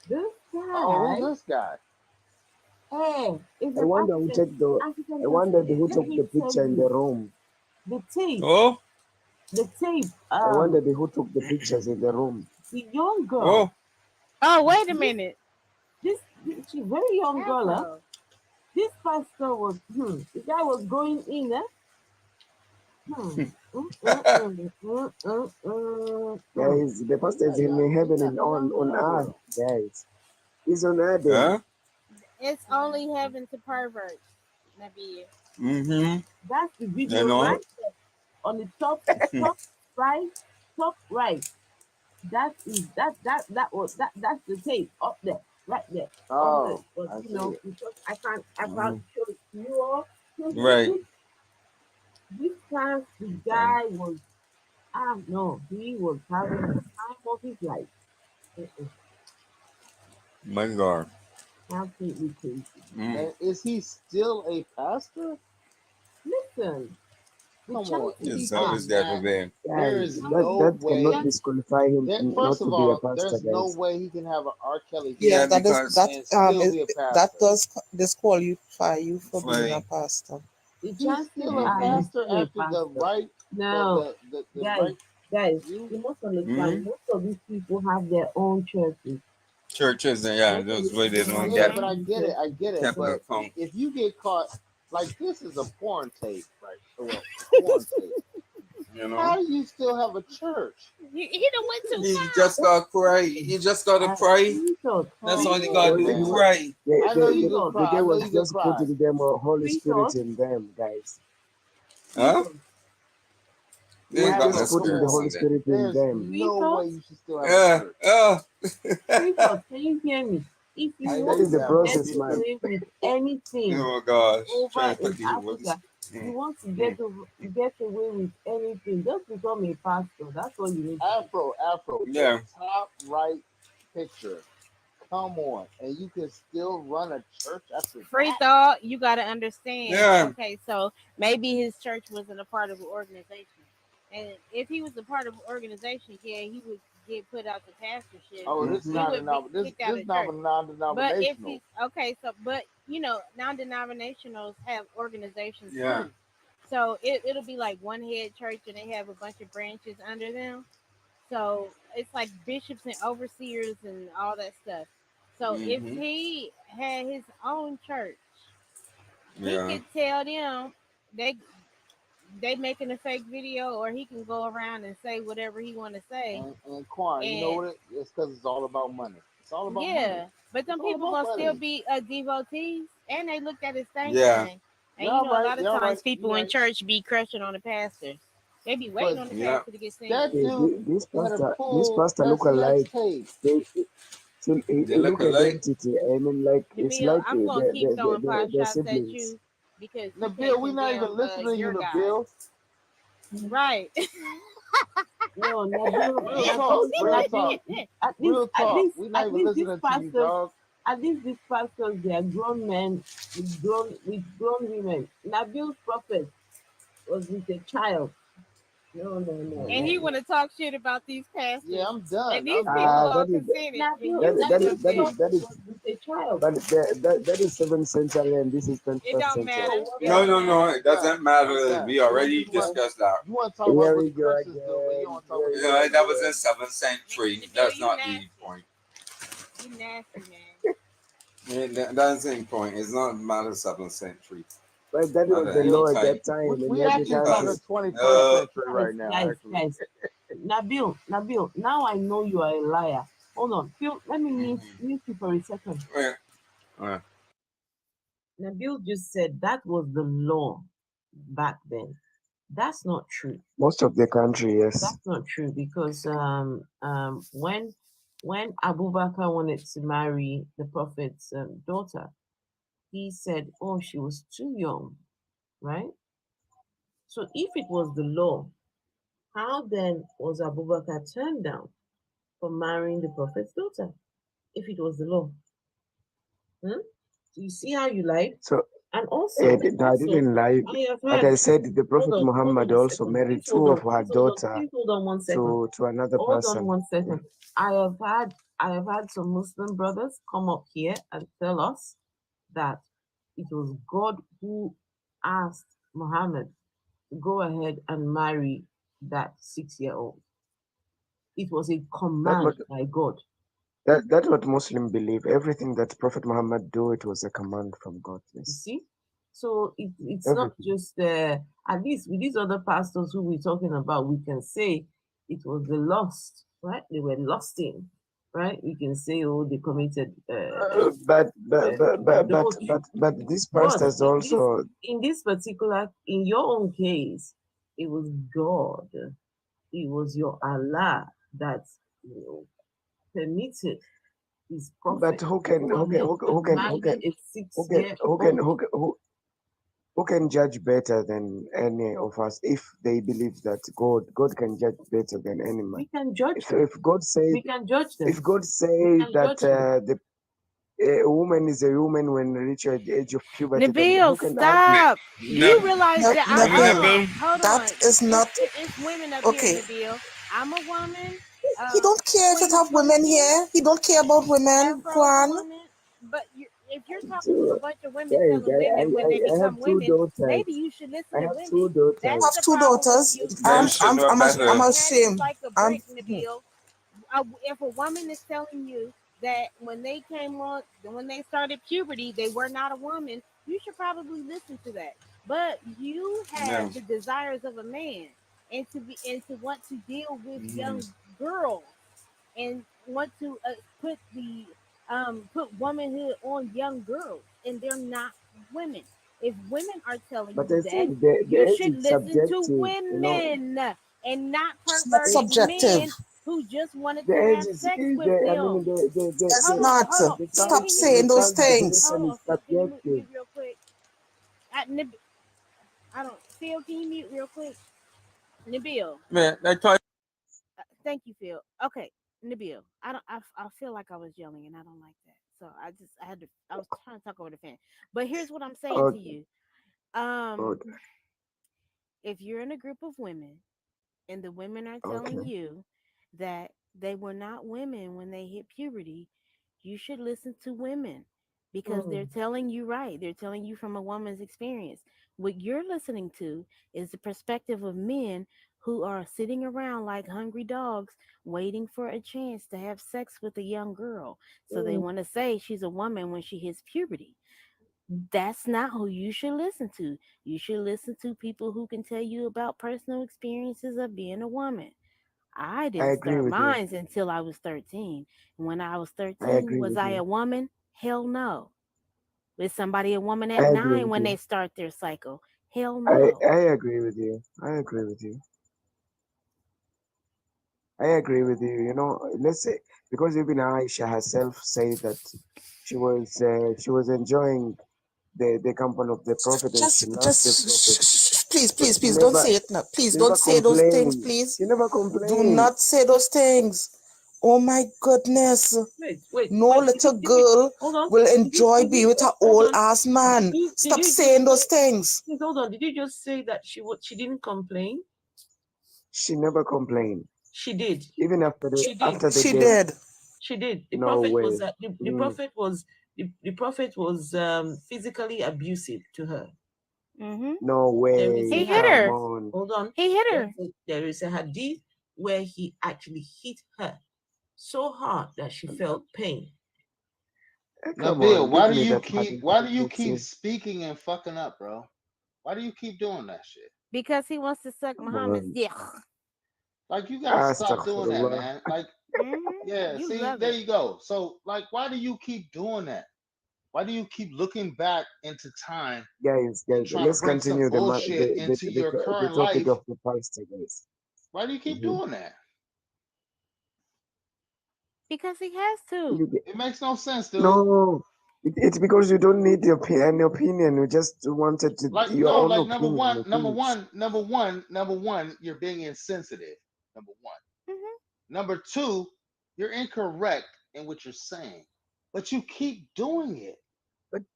this Oh, guy. who's this guy? Hey, is I an wonder who African took the. African I wonder pastor. who Let took me the tell picture in the you, room. the tape, Oh, the tape. I wonder who took the pictures in the room. The young girl. oh, Oh, wait a This minute. she's very young girl. Huh? Afro. This pastor was. The guy was going in. Guys, the pastor is in heaven and on earth, guys. He's on earth. huh? It's only heaven to perverts. Nabi. Mm-hmm. That's the You video know. right there on the top right. That's the tape up there, right there. Oh, But I you see know, it. because I can't show it to you all. Right. This time the guy was, he was having the time of his life. My God. Absolutely crazy. Mm. And is he still a pastor? Listen, the Come on. chances It's are, always there for them. There Guys, is that no cannot way. disqualify him not First to of be a all, pastor, there's no guys. way he can have an R. Kelly Yeah, Yeah, that does because that and still be a that pastor. does disqualify you for being a Right. pastor. the He's chances still a are he's pastor still a after the pastor. right No, the guys, right you must understand. Mm-hmm. Most of these people have their own churches. Churches, yeah, Most of those these where they people have don't Yeah, their get but I own get it. I churches. get it. capital But account. if you get caught, like this is a porn tape, right? Well, porn tape. You How know. do you still have a church? He done went too You far. just gotta pray. You just gotta pray. That's all you gotta do. Well, Pray. I know you the can cry. guy I know was you can just cry. putting them Holy Spirit in them, guys. Huh? He They was got just the putting the spirits Holy in there. Spirit in There's them. no way you should still have a church. Can you hear me? If you That want is the to process, get man. away with anything Oh gosh. over Trying to in put the Holy Africa, Spirit. you want to get away with anything, just become a pastor. That's all you need to do. Afro. Yeah. The top right picture. Come on, and you can still run a church after Free that. thought, you got to understand. Yeah. Okay, so maybe his church wasn't a part of an organization. And if he was a part of an organization, yeah, he would get put out the pastorship. Oh, this He not would be kicked out of church. But if non-denominational. he's okay, so but non-denominationals have organizations Yeah. too. So it'll be like one head church and they have a bunch of branches under them. So it's like bishops and overseers and all that stuff. So if Mm-hmm. he had his own church, Yeah. he could tell them they making a fake video, or he can go around and say whatever he want to say. And Quan, you know what? It's because it's all about money. It's all about money. But some It's all people about gonna still money. be devotees, and they looked at his thing. Yeah. And Y'all you know, a right, lot of y'all times right, people you in right. church be crushing on the pastors. They be waiting But on the Yeah. pastor to get that saved. dude This had a pastor full look SEX alike. tape. He They look look alike. identity. I mean, like it's Jamil, like I'm gonna keep throwing pot the shots at siblings. you because you Nabil, can't we not even condemn listening to you, your guy. Nabil. Right. No, Real talk, real talk, real talk. We not even listening to you, dog. At least these pastors, they are grown men with grown women. Nabil's prophet was with a child. No. And he want to talk shit about these pastors. Yeah, I'm done. And these I'm people done. are That is consented. With a child. that is 7th century and this is It 21st don't century. matter. No, it doesn't matter. Yeah. We already discussed that. You want to talk about Here what we the go Christians do, but you don't want to talk about You know, that was in 7th century. That's not the point. You nasty, man. That's the point. It's not a matter of 7th century. But that was the law at that time in we every actually talking country. 21st century right now. Guys, Actually. guys. Nabil, now I know you are a liar. Hold on, Phil, let me mute you for a second. Nabil just said that was the law back then. That's not true. Most of the country, yes. That's not true because when Abu Bakr wanted to marry the Prophet's daughter, he said, "Oh, she was too young," right? So if it was the law, how then was Abu Bakr turned down for marrying the Prophet's daughter? If it was the law, So you see how you lied? So And also, I didn't lie, I have but had. I said the Prophet Hold on Muhammad a also second. married Please hold two on. of her Please hold on. daughter Please hold on 1 second. to another Hold on person. 1 second. I have had some Muslim brothers come up here and tell us that it was God who asked Muhammad to go ahead and marry that 6-year-old. It was a command by God. That's what Muslims believe. Everything that Prophet Muhammad do, it was a command from God. You Yes. see? So it's not just at least with these other pastors who we're talking about, we can say it was the lust, right? They were lusting, right? We can say, oh, they committed But adultery. these But pastors also in this particular, in your own case, it was God, it was your Allah that permitted his prophet. but who can judge better than any of us if they believe that God can judge better than any man? We can judge So if God says, we can judge them. if God says that judge them. a woman is a woman when reach the age of puberty, then Nabil, who can stop. argue? You realize that Nabil, that is not it's women up okay. here, Nabil. I'm a woman. He don't care if it have women here. He don't care about women, Kwan. But if you're talking to a bunch of women Guys, telling women when they I have become two women, daughters. maybe you should listen I to have women. two daughters. That's Have the two problem with daughters. you. I'm ashamed. Like a break, Nabil. If a woman is telling you that when they when they started puberty, they were not a woman, you should probably listen to that. But you have the desires of a man, and to want to deal with young girls, and want to put womanhood on young girls, and they're not women. If women are telling But you I that, said the you age should is listen to subjective, women and not It's not perverted subjective. men who just wanted the to age have is sex is with the I them. mean That's Hold not. on. the Phil, Stop can you saying those calculation things. hold is on, Phil, can you mute subjective. real quick? Phil, can you mute real quick? Nabil. Man, I try. Thank you, Phil. Okay, Nabil. I feel like I was yelling, and I don't like that. So I was trying to talk over the fan. But here's what I'm saying to Okay. you. Okay. If you're in a group of women, and the women are telling you that they were not women when they hit puberty, you should listen to women, because they're telling you right. They're telling you from a woman's experience. What you're listening to is the perspective of men who are sitting around like hungry dogs waiting for a chance to have sex with a young girl. So they want to say she's a woman when she hits puberty. That's not who you should listen to. You should listen to people who can tell you about personal experiences of being a woman. I didn't agree start with you. mine until I was 13. When I was I 13, agree was with I you. a woman? Hell no. Was somebody a woman at I agree 9 with when you. they start their cycle? Hell I no. agree with you. I agree with you. I agree with you. You know, let's say because even Aisha herself said that she was enjoying the company of the prophet and she loved the prophet. Please don't say it now. Please don't say those things, please. She never Do complained. not say those things. Oh my goodness. Wait. No little girl will enjoy being with her old ass man. Stop saying those things. Hold on. Did you just say that she didn't complain? She never complained. She did. Even after She did. the She death. did. She did. The No prophet way. was the prophet was the prophet was physically abusive to her. No way. He hit her. Hold on. He hit her. There is a hadith where he actually hit her so hard that she felt pain. Now, Come Bill, on, why give do me you that keep hadith why do that you makes keep sense. speaking and fucking up, bro? Why do you keep doing that shit? Because he wants to suck Muhammad's on. dick. Like, you gotta stop doing that, Astaghfirullah. man. Like, yeah, You see, love there it. you go. So, like, why do you keep doing that? Why do you keep looking back into time Guys, and trying to let's bring some continue bullshit into your the current topic life? of the pastor, guys. Why do you keep Mhm. doing that? Because he has to. It makes no sense, dude. No, it's because you don't need an opinion. You just wanted to Like, your no, own like opinion. number one, you're being insensitive. Number one. Number two, you're incorrect in what you're saying, but you keep doing it.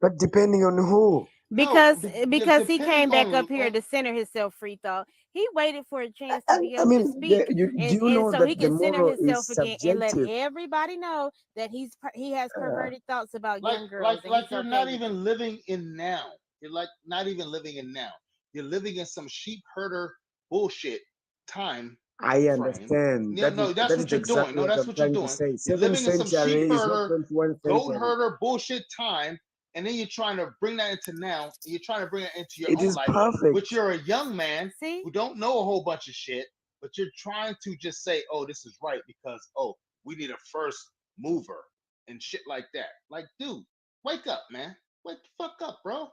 But depending on who. Because No, because he came back depending up here on- to center himself free thought. He waited for a chance to be I able to mean, speak, do you and know so that he the can center moral himself is again and let subjective? everybody know that he has perverted thoughts about young girls. And like he's you're okay not with even it. living in now. You're like not even living in now. You're living in some sheep herder bullshit time. I understand. No, no, that's that what is you're doing. exactly No, what that's I'm what you're trying to doing. say. You're 7th living in some sheep century is not herder, 21st goat century. herder bullshit time, and then you're trying to bring that into now, and you're trying to bring it into your It own is life. perfect. But you're a young man who don't know a whole bunch of shit, but you're trying to just say, oh, this is right because, oh, we need a first mover and shit like that. Like, dude, wake up, man. Wake the fuck up, bro.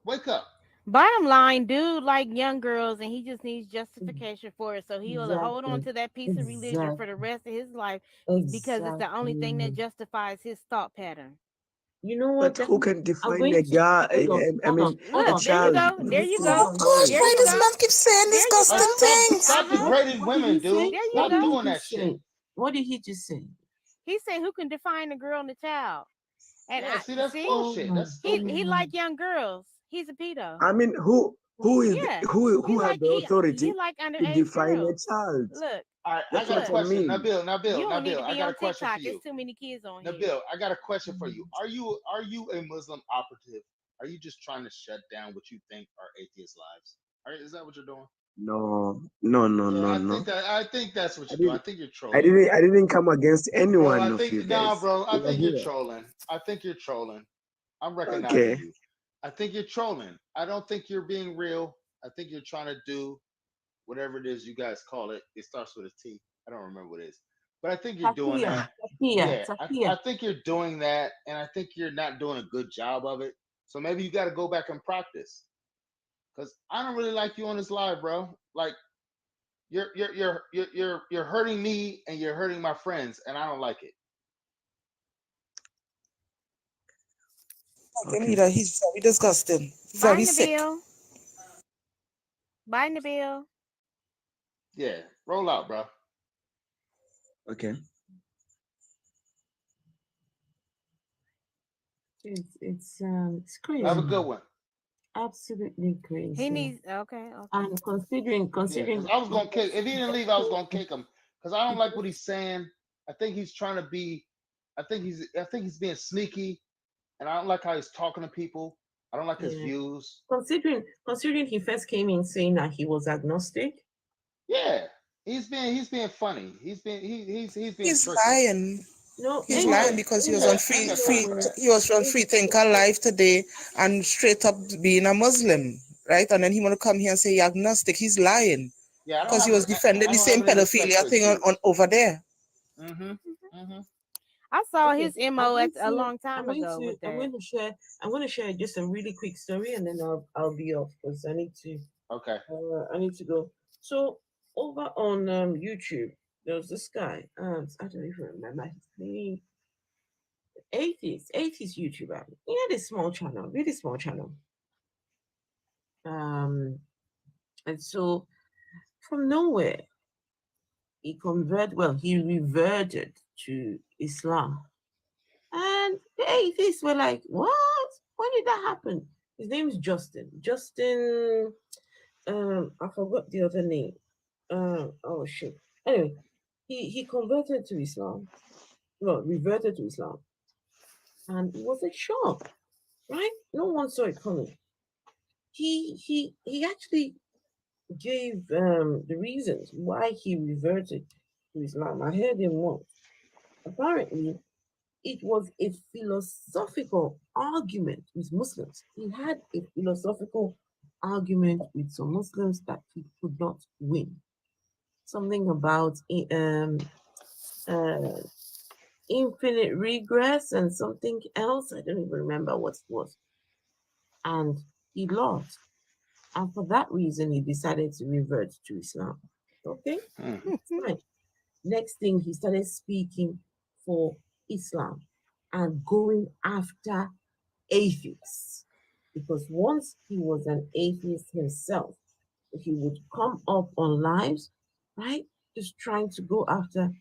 Wake up. Bottom line, dude, like young girls, and he just needs justification for it. So he'll hold on to that piece of religion for the rest of his life because it's the only thing that justifies his thought pattern. You know what? But who can I'm define going a to guy? I mean, Look, a there you child. go. There you go. Oh gosh, There why you does go. man keep saying There you disgusting go. things? Stop degrading women, dude. There you Stop go. doing that shit. What did he just say? He said, "Who can define the girl and the child?" And Yeah, see, that's bullshit. That's he stupid. like young girls. He's a pedo. I mean, who is Yeah. who He had like the authority he like to underage define girls. a child? Look. All right, That's I got what a I question. mean. Now, Bill, You don't need to I be got on a question TikTok. for you. There's too many kids on Now, here. Bill, I got a question for you. Are you a Muslim operative? Are you just trying to shut down what you think are atheist lives? Is that what you're doing? No. I think that's what you're doing. I think you're trolling. I didn't come against any Bro, one I of think you guys. bro. I We are think you're here. trolling. I think you're trolling. I'm recognizing Okay. you. I think you're trolling. I don't think you're being real. I think you're trying to do whatever it is you guys call it. It starts with a T. I don't remember what it is. But I think you're doing that. I think you're doing that, and I think you're not doing a good job of it. So maybe you got to go back and practice. Cause I don't really like you on this live, bro. Like you're hurting me and you're hurting my friends, and I don't like it. Okay. He's very disgusting. Bye, Very sick. Nabil. Bye, Nabil. Yeah, roll out, bro. Okay. It's crazy. Have a good one. Absolutely crazy. He needs okay. And considering Yeah, 'cause I was gonna kick. If he didn't leave, I was gonna kick him because I don't like what he's saying. I think he's trying to be. I think he's being sneaky, and I don't like how he's talking to people. I don't like his views. Considering he first came in saying that he was agnostic. Yeah, he's being funny. He's being He's tricky. lying. No, He's lying because he was on he was on Free Thinker Live today and straight up being a Muslim, right? And then he wanna come here and say he agnostic. He's lying. Yeah, Because he was defending the same pedophilia thing on over there. I saw Okay, his I'm MO going a to- long time I'm going ago to- with that. I'm going to share just a really quick story, and then I'll be off because I need to. Okay. I need to go. So over on YouTube, there was this guy. I don't even remember his name. 80s YouTuber. He had a small channel, really small channel. And so from nowhere, he reverted to Islam. And the atheists were like, what? When did that happen? His name is Justin. I forgot the other name. Oh shit. Anyway, he converted to Islam. No, reverted to Islam, and it was a shock, right? No one saw it coming. He actually gave the reasons why he reverted to Islam. I heard him once. Apparently, it was a philosophical argument with Muslims. He had a philosophical argument with some Muslims that he could not win. Something about uh, infinite regress and something else. I don't even remember what it was. And he lost. And for that reason, he decided to revert to Islam. Okay? It's fine. Next thing, he started speaking for Islam and going after atheists. Because once he was an atheist himself, he would come up on lives, right? Just trying to go after.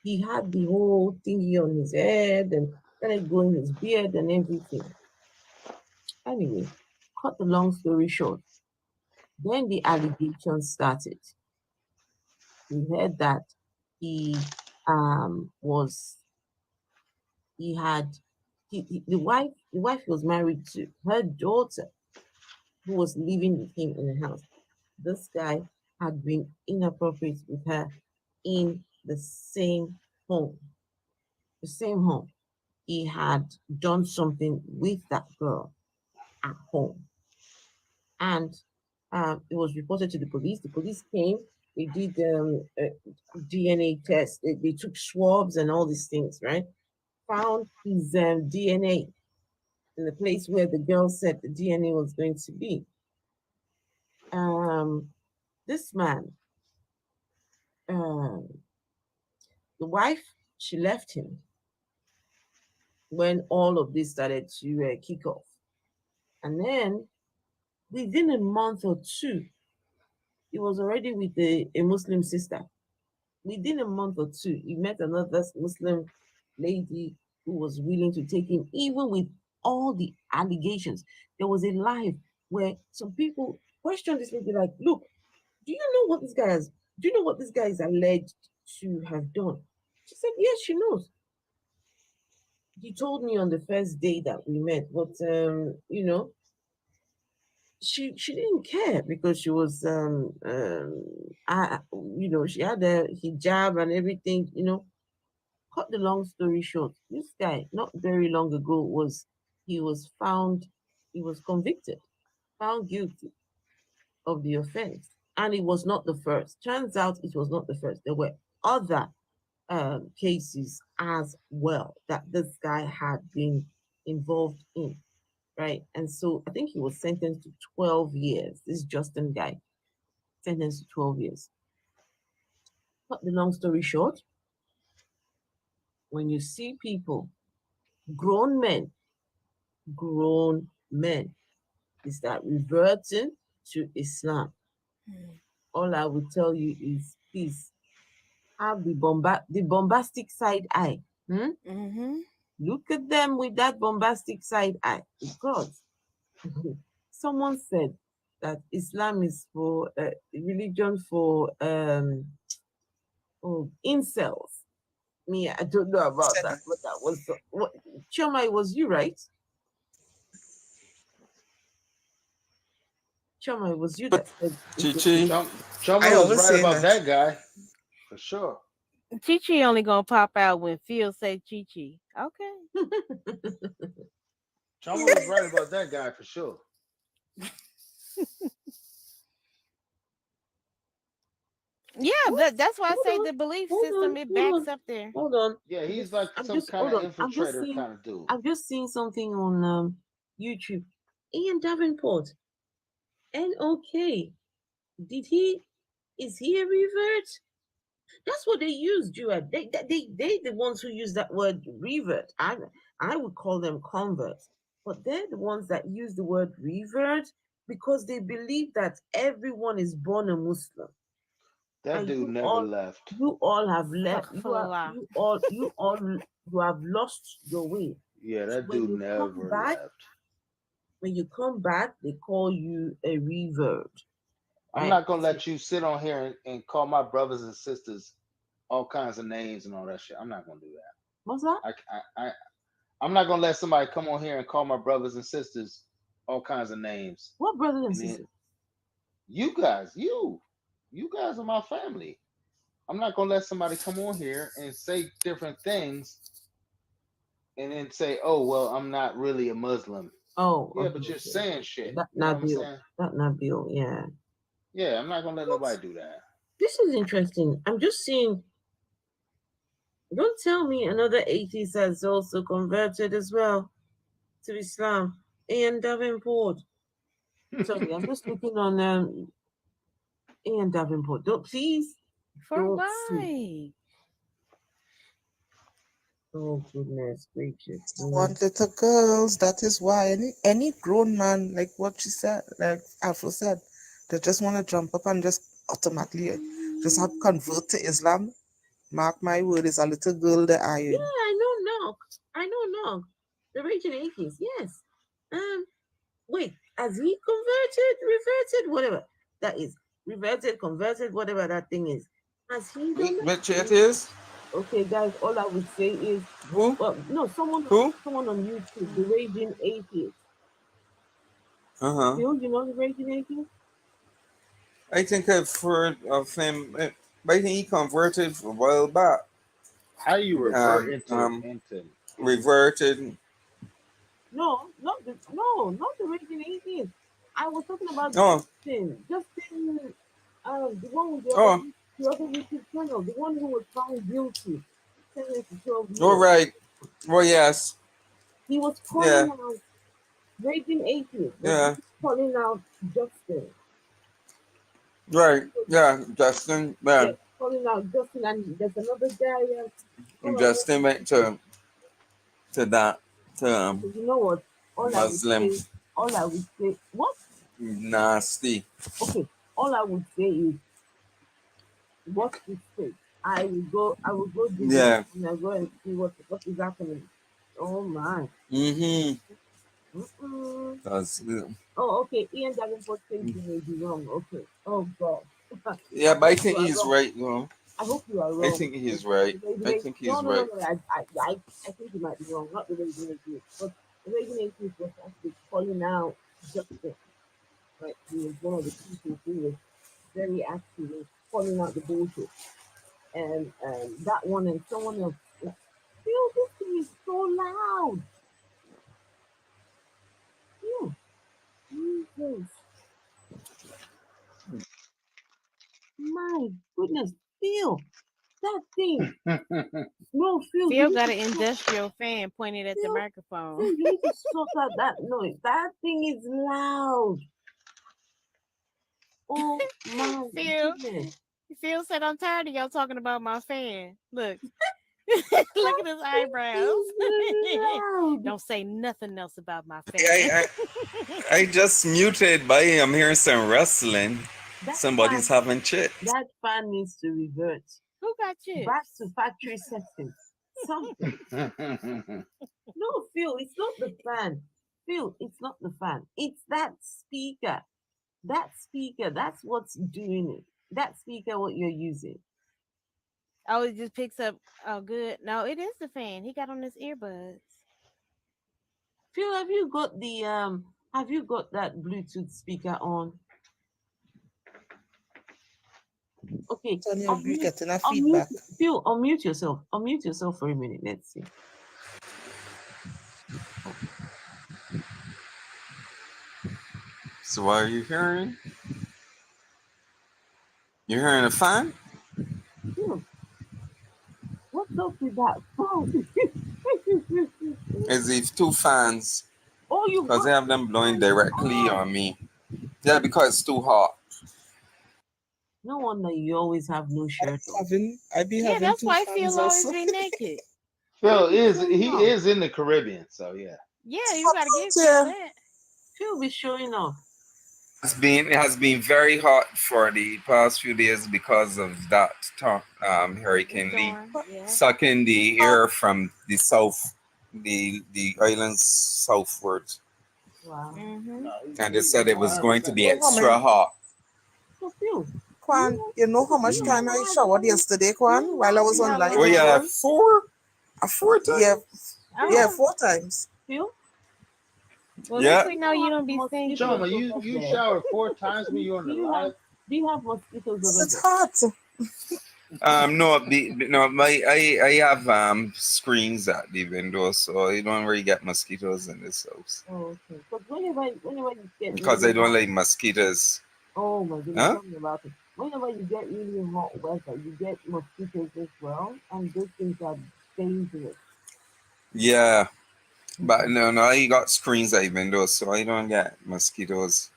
He had the whole thingy on his head and started growing his beard and everything. Anyway, cut the long story short, when the allegations started, we heard that the wife he was married to, her daughter, who was living with him in the house. This guy had been inappropriate with her in the same home. The same home. He had done something with that girl at home. And it was reported to the police. The police came, they did DNA tests, they took swabs and all these things, right? Found his DNA in the place where the girl said the DNA was going to be. This man, the wife, she left him when all of this started to kick off. And then within a month or two, he was already with a Muslim sister. Within a month or two, he met another Muslim lady who was willing to take him, even with all the allegations. There was a live where some people questioned this lady, like, look, do you know what this guy has, do you know what this guy is alleged to have done? She said, yes, she knows. He told me on the first day that we met, but you know, she didn't care because she was you know, she had a hijab and everything, you know. Cut the long story short, this guy not very long ago was convicted, found guilty of the offense, and it was not the first. Turns out it was not the first. There were other cases as well that this guy had been involved in, right? And so I think he was sentenced to 12 years. This Justin guy, sentenced to 12 years. Cut the long story short, when you see people, grown men, is that reverting to Islam, all I will tell you is please have the bombastic side eye. Look at them with that bombastic side eye, because someone said that Islam is for religion for incels. Me, I don't know about that, but that was what Choma, it was you, right? Choma, it was you that said Chichi. Choma was right about that guy, for sure. Chi-Chi only gonna pop out when Phil say Chi-Chi. Okay. Choma was right about that guy, for sure. Yeah, that's why I say the belief system, it backs up there. Hold on. Yeah, he's like some kind of infiltrator kind of dude. I've just seen something on YouTube. Ian Davenport, NOK. Is he a revert? That's what they use, Joab. They the ones who use that word revert. I would call them converts, but they're the ones that use the word revert because they believe that everyone is born a Muslim. That And dude never left. You all have left. You have lost your way. Yeah, that dude never left. When you come back, they call you a revert. I'm Right. not gonna let you sit on here and call my brothers and sisters all kinds of names and all that shit. I'm not gonna do that. What's that? I'm not gonna let somebody come on here and call my brothers and sisters all kinds of names. What brothers and And then sisters? you guys are my family. I'm not gonna let somebody come on here and say different things and then say, "Oh, well, I'm not really a Muslim." Oh, Yeah, okay, but you're okay. saying shit. That You know what I'm Nabil. saying? That Nabil, yeah. Yeah, I'm not gonna let nobody do that. This is interesting. I'm just seeing. Don't tell me another atheist has also converted as well to Islam. Ian Davenport. Sorry, I'm just looking on Ian Davenport. Don't please. For Don't why? Oh goodness gracious. I want little girls. That is why any grown man, like what she said, like Afro said, they just want to jump up and just automatically just have convert to Islam. Mark my word, is a little girl that I Yeah, I know Nog. The raging atheist, yes. Wait, has he reverted, whatever that is, reverted, converted, whatever that thing is? Has he done that? Which it is? Okay, guys, all I would say is who? Well, no, someone on YouTube, the raging atheist. Uh-huh. Phil, you know the raging atheist? I think I've heard of him. I think he converted a while back. How you revert into reverted? No, not the raging atheist. I was talking about Justin, the one with the other YouTube channel, the one who was found guilty, sentenced to 12 years. Oh right. Well, yes. He was calling out raging atheist. Yeah. Calling out Justin. Right. Yeah. Justin. Yeah. Calling out Justin, and there's another guy. Justin went to that you know what? Muslim. All I would say, what? Nasty. Okay. All I would say is, what's the state? I will go do Yeah. this and I go and see what is happening. Oh my. That's Oh, okay. Ian Davenport says you may be wrong. Okay. Oh God. yeah, but I think he's right, you know. I hope you are wrong. I think he's right. I think he's right. No. I think you might be wrong. Not the regular group, but the regular group was actually calling out Justin. Right? He was one of the people who was very active in calling out the bullshit. And that one and someone else. This thing is so loud. Yeah. Jesus. My goodness, Phil, that thing. No, Phil. Phil got an industrial fan pointed at the microphone. Phil, you need to sort out that noise. That thing is loud. Oh my goodness. Phil said, "I'm tired of y'all talking about my fan. Look." Look at his eyebrows. Don't say nothing else about my fan. I just muted by I'm hearing some rustling. Somebody's having chit. That fan needs to revert. Who got chit? Back to factory settings. Something. No, Phil, it's not the fan. Phil, it's not the fan. It's that speaker. That speaker, that's what's doing it. That speaker, what you're using. Oh, it just picks up. Oh, good. No, it is the fan. He got on his earbuds. Phil, have you got that Bluetooth speaker on? Okay. You're getting a feedback. Phil, unmute yourself. Unmute yourself for a minute. Let's see. So what are you hearing? You hearing a fan? Phil, what's up with that phone? Is it two fans? Oh, because they have them blowing directly on me. Yeah, because it's too hot. No wonder you always have no shirt on. Yeah, that's why Phil always be naked. Phil is in the Caribbean, so yeah. Yeah, you gotta get that. Phil be showing off. It has been very hot for the past few days because of that Hurricane Lee sucking the air from the south, the islands southward. Wow. And they said it was going to be extra hot. So Kwan, you know how much time I showered yesterday, Kwan, while I was on live? Oh yeah, before? four times. Yeah, 4 times. Well, at Yeah. least we know you don't be stinking. Choma, you showered 4 times when you were on the live. Do you have mosquitoes over It's hot. No, I have screens at the window, so you don't really get mosquitoes in this house. Oh, okay. But whenever you get Because I don't like mosquitoes. oh my goodness, Huh? tell me about it. Whenever you get really hot weather, you get mosquitoes as well, and those things are dangerous. Yeah. But no, I got screens at the window, so I don't get mosquitoes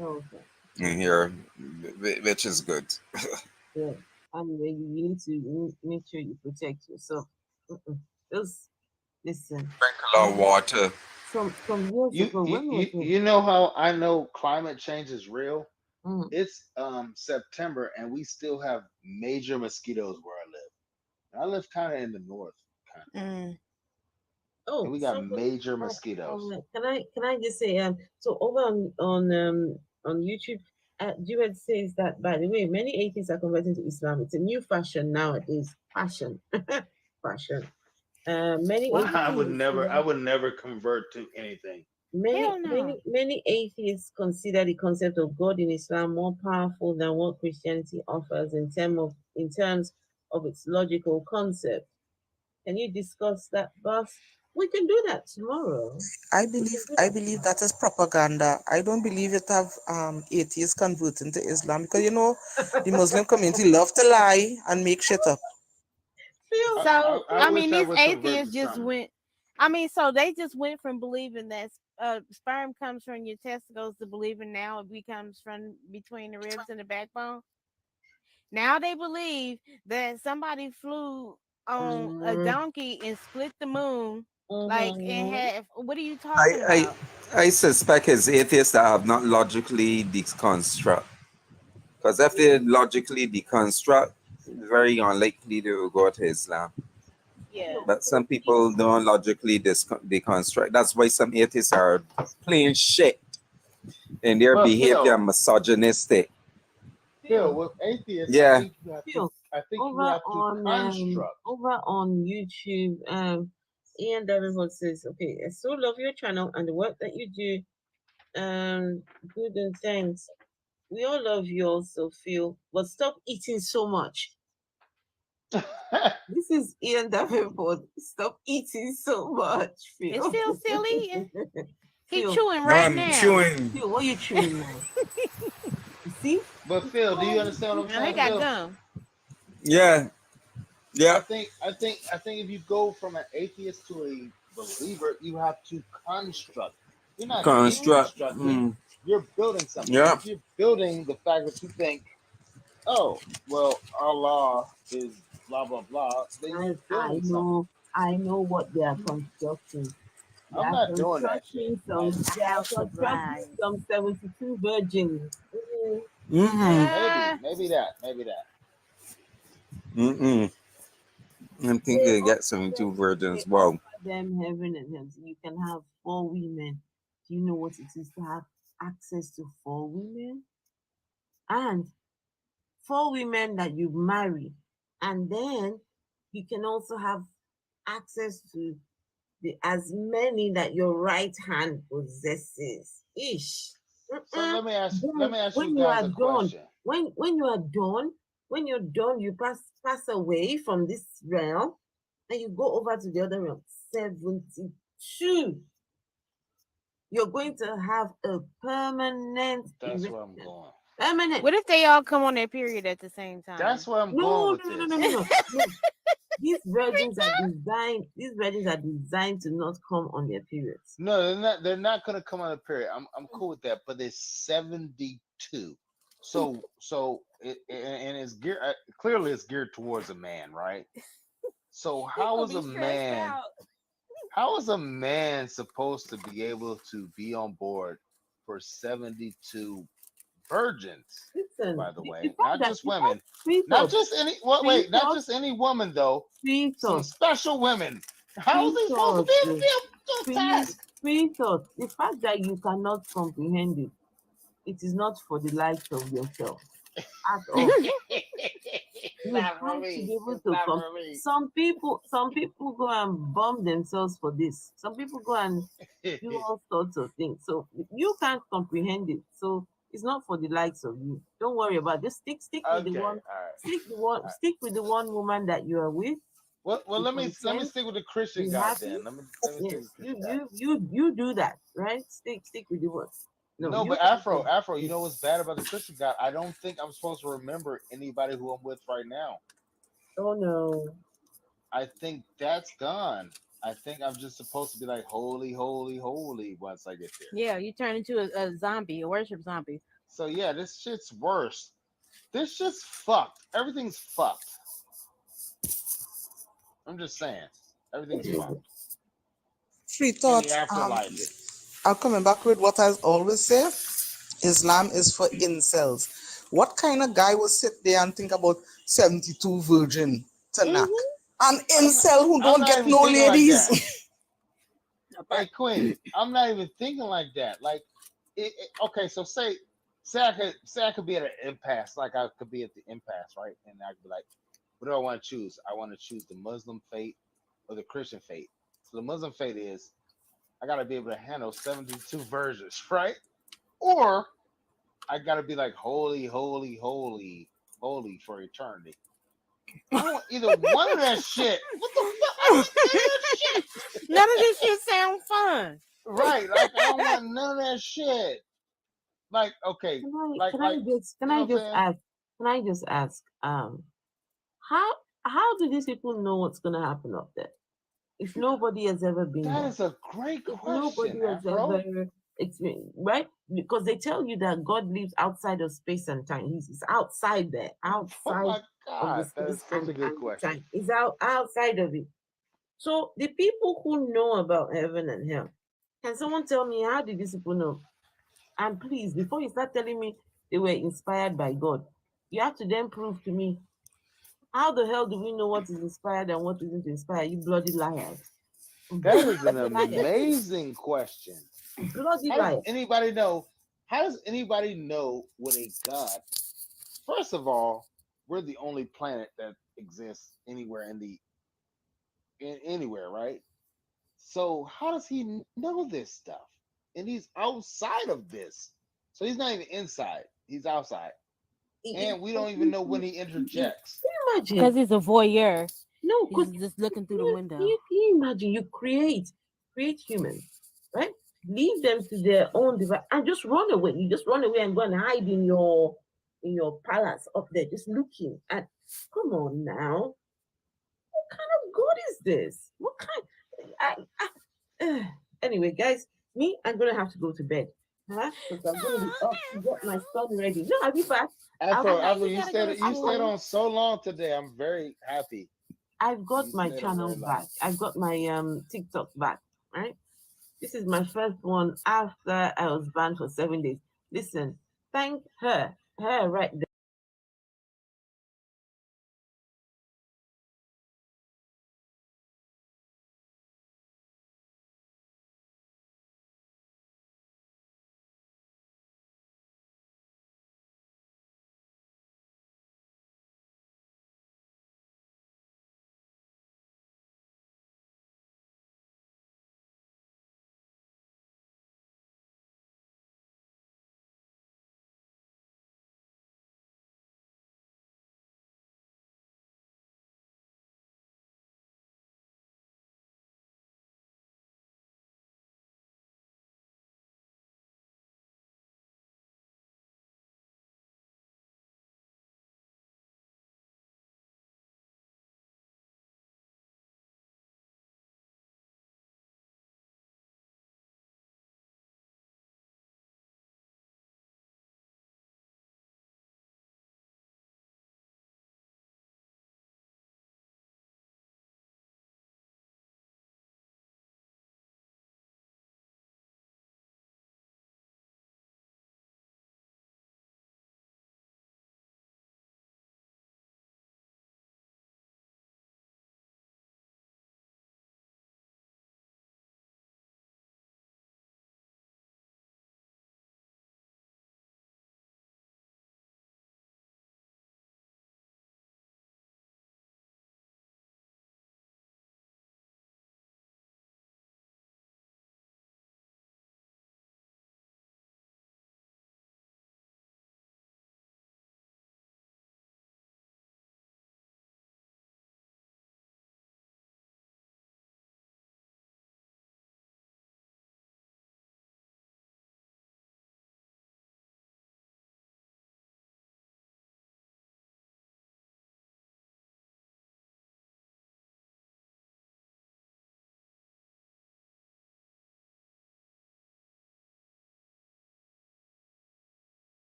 Oh, okay. in here, which is good. Yeah. And you need to make sure you protect yourself. Just listen. Drink a lot of water. From years ago, when was it? You know how I know climate change is real? Mm. It's September and we still have major mosquitoes where I live. And I live kind of in the north, Oh, and we got so major mosquitoes. can I just say so over on YouTube, Jewett says that, by the way, many atheists are converting to Islam. It's a new fashion nowadays. Fashion. Many Well, atheists I would never convert to anything. many atheists consider the concept of God in Islam more powerful than what Christianity offers in terms of its logical concept. Can you discuss that, boss? We can do that tomorrow. I believe that is propaganda. I don't believe it have atheists converting to Islam because the Muslim community love to lie and make shit up. So I mean, wish I these would convert atheists to just something. went. I mean, so they just went from believing that sperm comes from your testicles to believing now it comes from between the ribs and the backbone. Now they believe that somebody flew on a donkey and split the moon like in half. What are you talking about? I suspect it's atheists that have not logically deconstruct. Because if they logically deconstruct, it's very unlikely they will go to Islam. Yeah. But some people don't logically deconstruct. That's why some atheists are plain shit in their Well, behavior, Phil- misogynistic. Phil, with atheists, Yeah. I think you have to construct. Over on YouTube, Ian Davenport says, okay, I so love your channel and the work that you do. Good and thanks. We all love you also, Phil, but stop eating so much. This is Ian Davenport. Stop eating so much, Phil. Is Phil still eating? He Phil, chewing right I'm now. chewing. Phil, what are you chewing now? You see? But Phil, do you understand what I'm Now he saying? got Phil? gum. Yeah. Yeah. I think if you go from an atheist to a believer, you have to construct. You're not Construct. deconstructing. You're building something. Yeah. If you're building the fact that you think, oh, well, Allah is blah blah blah, then you're building something. I know what they are constructing. They I'm are not doing that shit. constructing They are constructing some 72 virgins. Maybe that. I think they get 72 virgins. Wow. Them heaven and hell. You can have 4 women. Do you know what it is to have access to 4 women? And 4 women that you marry. And then you can also have access to as many that your right hand possesses. Ish. So let me ask When you you guys are a done, question. when you're done, you pass away from this realm and you go over to the other realm. 72. You're going to have a permanent. That's where I'm going. Permanent. What if they all come on their period at the same time? That's where I'm No, going no, with no, this. no, no, no. These virgins are designed to not come on their periods. No, they're not gonna come on a period. I'm cool with that, but it's 72. So it's geared clearly it's geared towards a man, right? So how is a man supposed to be able to be on board for 72 virgins? Listen, by the way, fact not that just you women, have not just any. Wait, not thoughts. just any woman though. Some Thoughts. special women. How is he supposed to be able to do a task? Thoughts. The fact that you cannot comprehend it, it is not for the likes of yourself. at all. You Not have for to me. be able It's to not come. for me. Some people go and bomb themselves for this. Some people go and do all sorts of things. So you can't comprehend it. So it's not for the likes of you. Don't worry about it. Just stick with the Okay, one, all right. stick with the one woman that you are with. Well, Be let me content, stick with the Christian be God happy. then. Let me stick Yes, with the Christian God. you do that, right? Stick with the one. No, No, you but can Afro, you know what's bad about the Christian God? I don't think I'm supposed to remember anybody who I'm with right now. Oh no. I think that's gone. I think I'm just supposed to be like holy, holy, holy once I get there. Yeah, you turn into a zombie, a worship zombie. So yeah, this shit's worse. This shit's fucked. Everything's fucked. I'm just saying. Everything's fucked. Free In thought. the afterlife. I'm coming back with what I always say. Islam is for incels. What kind of guy will sit there and think about 72 virgin to knock? An incel who I'm don't not get even no thinking like ladies. that. Hey Queen, I'm not even thinking like that. Like, okay, so say I could be at an impasse, like I could be at the impasse, right? And I could be like, what do I want to choose? I want to choose the Muslim faith or the Christian faith. So the Muslim faith is I gotta be able to handle 72 virgins, right? Or I gotta be like holy, holy, holy, holy for eternity. I don't want either one of that shit. What the fuck? I don't want none of that shit. None of this shit sound fun. Right, like I don't want none of that shit. Like, okay, Can I just ask, how do these people know what's gonna happen up there? If nobody has ever been that there, is a great if question, nobody has Afro. ever experienced, right? Because they tell you that God lives outside of space and time. He's outside there, Oh outside my of the God, that is space such a good and question. time. He's outside of it. So the people who know about heaven and hell, can someone tell me how did these people know? And please, before you start telling me they were inspired by God, you have to then prove to me how the hell do we know what is inspired and what isn't inspired? You bloody liars. That is an Liars. amazing question. Bloody How does liars. anybody know? How does anybody know when a God? First of all, we're the only planet that exists anywhere anywhere, right? So how does he know this stuff? And he's outside of this. So he's not even inside. He's outside. And we don't even know when he interjects. Imagine. Because he's a voyeur. No, he's just looking through the window. Can you imagine? You create humans, right? Leave them to their own device and just run away. You just run away and go and hide in your palace up there, just looking at. Come on now, what kind of God is this? What kind? Anyway, guys, I'm gonna have to go to bed. Because I'm gonna be up to get my son ready. No, I'll be back. Afro, you stayed on so long today. I'm very happy. I've got my channel back. I've got my TikTok back, right? This is my first one after I was banned for 7 days. Listen, thank her right there.